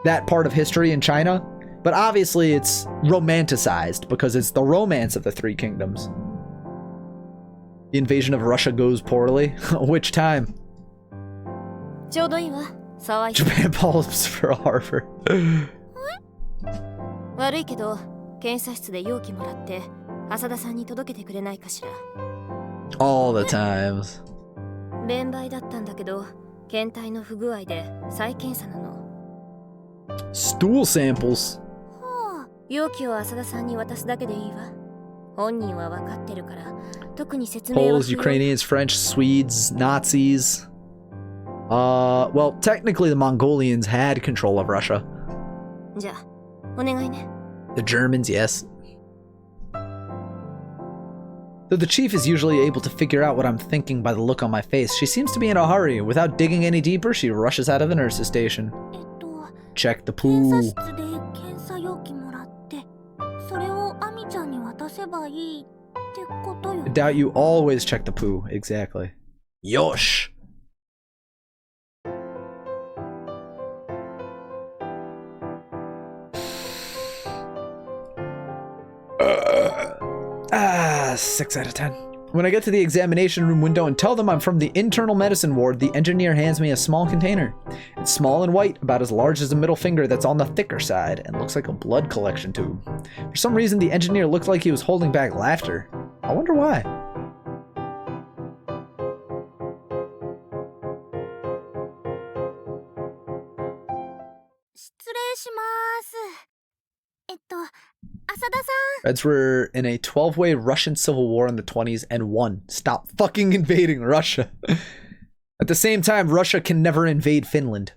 that part of history in China. But obviously it's romanticized because it's the romance of the Three Kingdoms. The invasion of Russia goes poorly. Which time? ちょうどいいわ。騒い。 Japan falls for Harvard. 悪いけど、検査室で容器もらって浅田さんに届けてくれないかしら。 All the times. 連売だったんだけど、検体の不具合で再検査なの。 Stool samples. 容器を浅田さんに渡すだけでいいわ。本人は分かってるから、特に説明は。 Poles, Ukrainians, French, Swedes, Nazis. Well, technically the Mongolians had control of Russia. じゃあ、お願いね。 The Germans, yes. Though the chief is usually able to figure out what I'm thinking by the look on my face, she seems to be in a hurry. Without digging any deeper, she rushes out of the nurse's station. Check the 検 poo. 査室で検査容器もらって、それをアミちゃんに渡せばいいってことよ。 I doubt you always check the poo. Exactly. Yosh. Ah, 6 out of 10. When I get to the examination room window and tell them I'm from the internal medicine ward, the engineer hands me a small container. It's small and white, about as large as a middle finger that's on the thicker side, and looks like a blood collection tube. For some reason, the engineer looked like he was holding back laughter. I wonder why. Reds were in a 12-way Russian civil war in the 20s and won. Stop fucking invading Russia. At the same time, Russia can never invade Finland.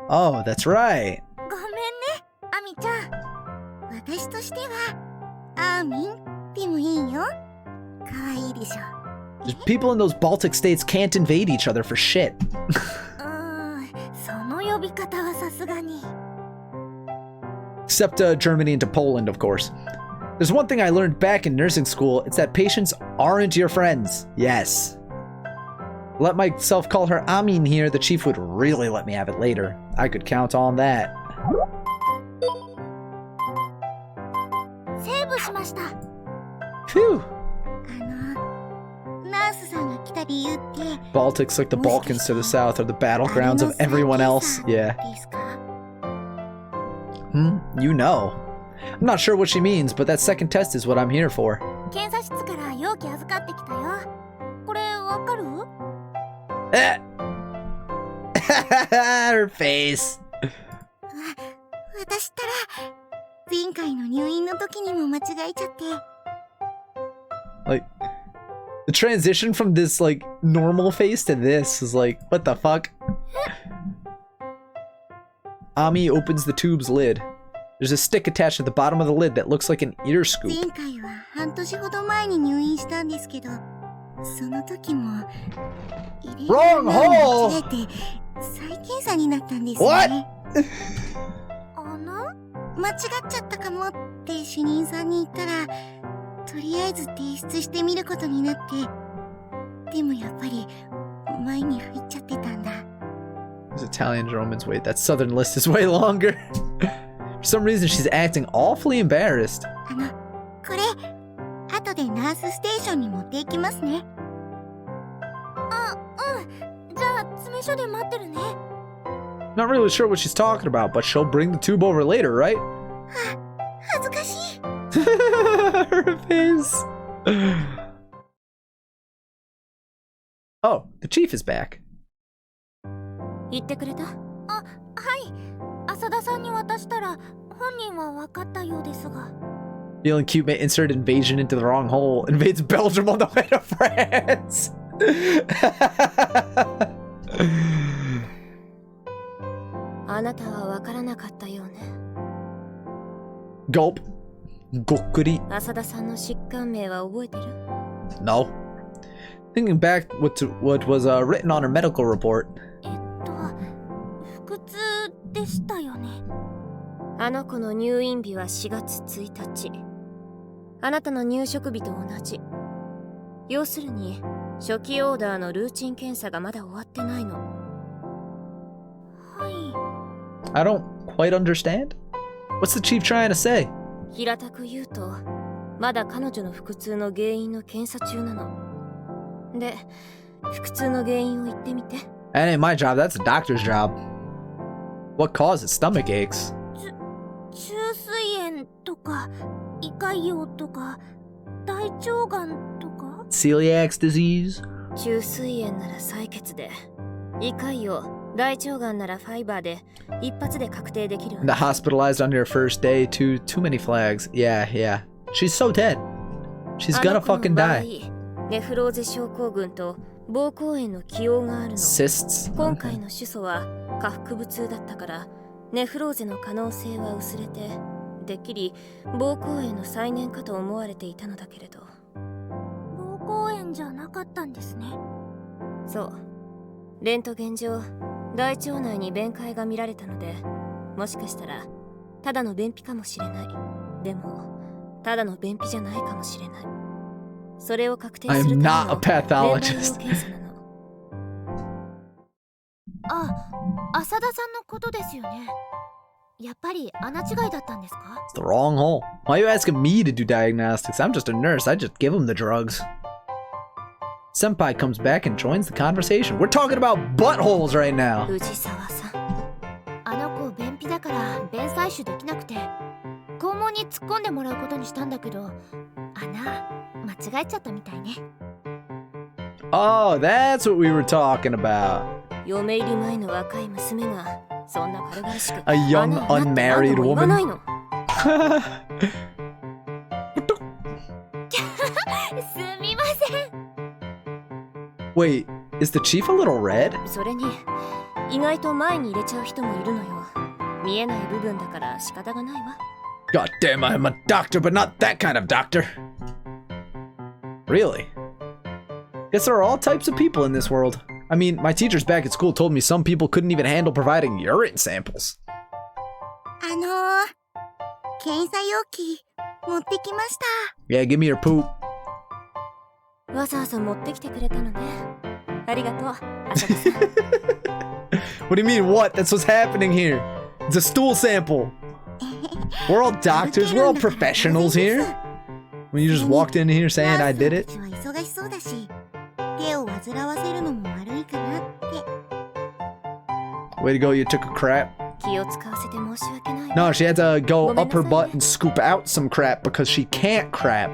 Oh, that's right. ごめんね、アミちゃん。私としては、アーミンでもいいよ。可愛いでしょ。 People in those Baltic states can't invade each other for shit. その呼び方はさすがに。 Except Germany into Poland, of course. There's one thing I learned back in nursing school. It's that patients aren't your friends. Yes. Let myself call her Amin here. The chief would really let me have it later. I could count on that. セーブしました。 Phew. ナースさんが来た理由って。 Baltics, like the Balkans to the south, are the battlegrounds of everyone else. Yeah. You know. I'm not sure what she means, but that second test is what I'm here for. 検査室から容器預かってきたよ。これわかる？ Her face. 私ったら前回の入院の時にも間違えちゃって。 Like, the transition from this, like, normal face to this is like, what the fuck? Ami opens the tube's lid. There's a stick attached to the bottom of the lid that looks like an ear scoop. 前回は半年ほど前に入院したんですけど、その時も入れ Wrong 間 hole! 違えて再検査になったんです What? ね。間違っちゃったかもって主任さんに言ったら、とりあえず提出してみることになって、でもやっぱり前に入っちゃってたんだ。There's Italian Romans. Wait, that southern list is way longer. For some reason, she's acting awfully embarrassed. これ後でナースステーションに持っていきますね。じゃあ詰め所で待ってるね。 Not really sure what she's talking about, but she'll bring the tube over later, right? 恥ずかしい。 Her face. Oh, the chief is back. 言ってくれた？はい。浅田さんに渡したら本人は分かったようですが。 Feeling cute may insert invasion into the wrong hole. Invades Belgium on the way to France. あなたは分からなかったようね。 Gulp. Gokuri. 浅田さんの疾患名は覚えてる？ No. Thinking back what was written on her medical report. 腹痛でしたよね。あの子の入院日は4月1日。あなたの入職日と同じ。要するに初期オーダーのルーチン検査がまだ終わってないの。はい。 I don't quite understand. What's the chief trying to say? 平たく言うと、まだ彼女の腹痛の原因の検査中なの。で、腹痛の原因を言ってみて。 That ain't my job, that's a doctor's job. What causes stomach aches? 虫垂炎とか胃潰瘍とか大腸がんとか。 Celiac disease? 虫垂炎なら採血で、胃潰瘍、大腸がんならファイバーで一発で確定できるわ。 The hospitalized on your first day, too many flags. Yeah. She's so dead. She's gonna fucking die. ネフローゼ症候群と膀胱炎の起用があるの。 Cysts? 今回の主訴は下腹部痛だったからネフローゼの可能性は薄れて、てっきり膀胱炎の再燃かと思われていたのだけれど。膀胱炎じゃなかったんですね。そう。レントゲン上、大腸内に弁解が見られたので、もしかしたらただの便秘かもしれない。でもただの便秘じゃないかもしれない。それを確定するための I'm not a pathologist. 検査なの。浅田さんのことですよね。やっぱり穴違いだったんですか？ It's the wrong hole. Why are you asking me to do diagnostics? I'm just a nurse. I just give him the drugs. Senpai comes back and joins the conversation. We're talking about buttholes right now. 藤沢さん。あの子便秘だから便採取できなくて肛門に突っ込んでもらうことにしたんだけど、穴間違えちゃったみたいね。 Oh, that's what we were talking about. 嫁入り前の若い娘がそんな軽々しく A young unmarried 言わない woman. の。すみません。 Wait, is the chief a little red? それに意外と前に入れちゃう人もいるのよ。見えない部分だから仕方がないわ。 God damn, I'm a doctor, but not that kind of doctor. Really? Guess there are all types of people in this world. I mean, my teachers back at school told me some people couldn't even handle providing urine samples. 検査容器持ってきました。 Yeah, give me your poop. わざわざ持ってきてくれたのね。ありがとう、浅田さん。What do you mean, what? That's what's happening here. It's a stool sample. We're all doctors, we're all professionals here. When you just walked in here saying I did it. ナースたちは忙しそうだし、手を煩わせるのも悪いかなって。 Way to go, you took a crap. 気を使わせて申し訳ないわ。 No, she had to go up her butt and scoop out some crap because she can't crap.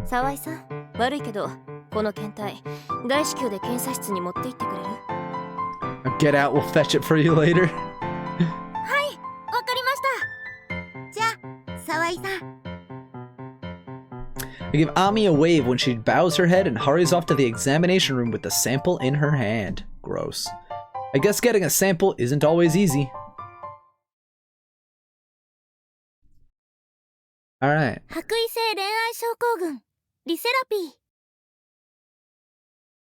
沢井さん、悪いけどこの検体大至急で検査室に持って行ってくれる？ Get out, we'll fetch it for you later. はい、わかりました。じゃあ、沢井さん。 I give Ami a wave when she bows her head and hurries off to the examination room with the sample in her hand. Gross. I guess getting a sample isn't always easy. All right. 白衣性恋愛症候群リセラピー。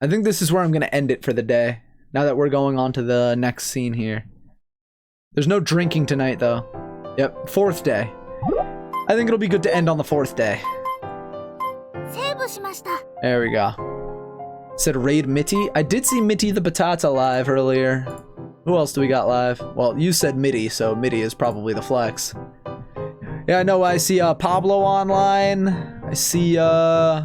I think this is where I'm going to end it for the day. Now that we're going on to the next scene here. There's no drinking tonight, though. Yep, 4th day. I think it'll be good to end on the 4th day. セーブしました。 There we go. Said raid Mitty. I did see Mitty the Batata live earlier. Who else do we got live? Well, you said Mitty, so Mitty is probably the flex. Yeah, I know. I see Pablo online. I see yeah,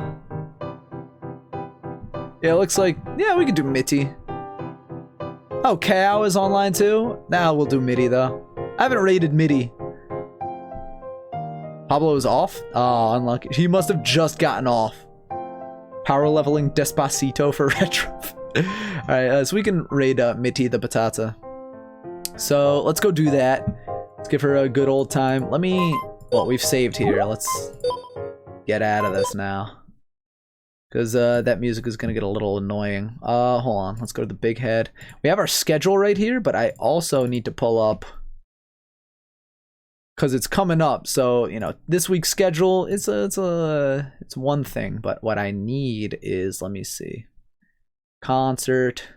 it looks like, yeah, we could do Mitty. Oh, Kao is online too? Nah, we'll do Mitty though. I haven't raided Mitty. Pablo is off? Oh, unlucky. He must have just gotten off. Power leveling Despacito for retro. Alright, so we can raid Mitty the Batata. So let's go do that. Let's give her a good old time. Let me... Well, we've saved here. Let's get out of this now. Because that music is going to get a little annoying. Hold on. Let's go to the big head. We have our schedule right here, but I also need to pull up... Because it's coming up, so, you know, this week's schedule, it's one thing, but what I need is, let me see, concert,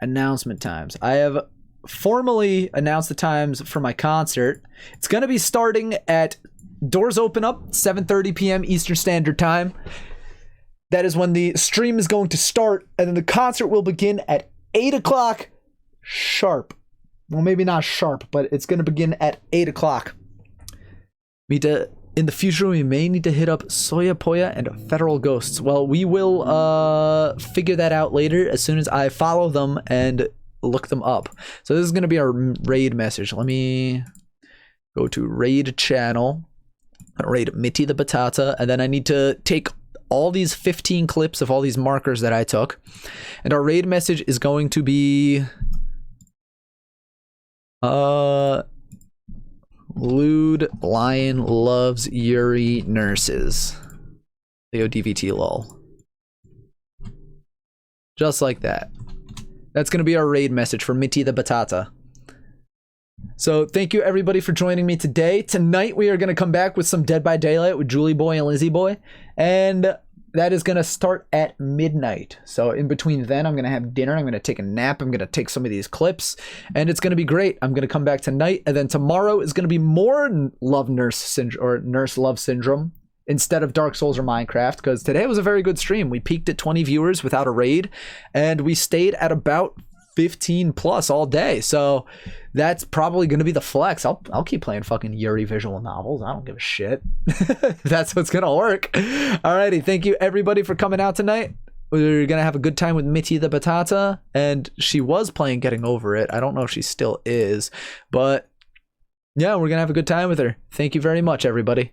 announcement times. I have formally announced the times for my concert. It's going to be starting at, doors open up, 7:30 p.m. Eastern Standard Time. That is when the stream is going to start, and then the concert will begin at 8 o'clock sharp. Well, maybe not sharp, but it's going to begin at 8 o'clock. In the future, we may need to hit up Soya Poya and Federal Ghosts. Well, we will figure that out later as soon as I follow them and look them up. So this is going to be our raid message. Let me go to raid channel, raid Mitty the Batata, and then I need to take all these 15 clips of all these markers that I took. And our raid message is going to be... Lewd Lion loves Yuri nurses. Leo DVT lol. Just like that. That's going to be our raid message for Mitty the Batata. So thank you everybody for joining me today. Tonight we are going to come back with some Dead by Daylight with Julie Boy and Lizzie Boy. And that is going to start at midnight. So in between then, I'm going to have dinner. I'm going to take a nap. I'm going to take some of these clips. And it's going to be great. I'm going to come back tonight. And then tomorrow is going to be more Love Nurse Syndrome or Nurse Love Syndrome instead of Dark Souls or Minecraft. Because today was a very good stream. We peaked at 20 viewers without a raid. And we stayed at about 15 plus all day. So that's probably going to be the flex. I'll keep playing fucking Yuri visual novels. I don't give a shit. That's what's going to work. Alrighty. Thank you everybody for coming out tonight. We're going to have a good time with Mitty the Batata. And she was playing Getting Over It. I don't know if she still is, but yeah, we're going to have a good time with her. Thank you very much, everybody.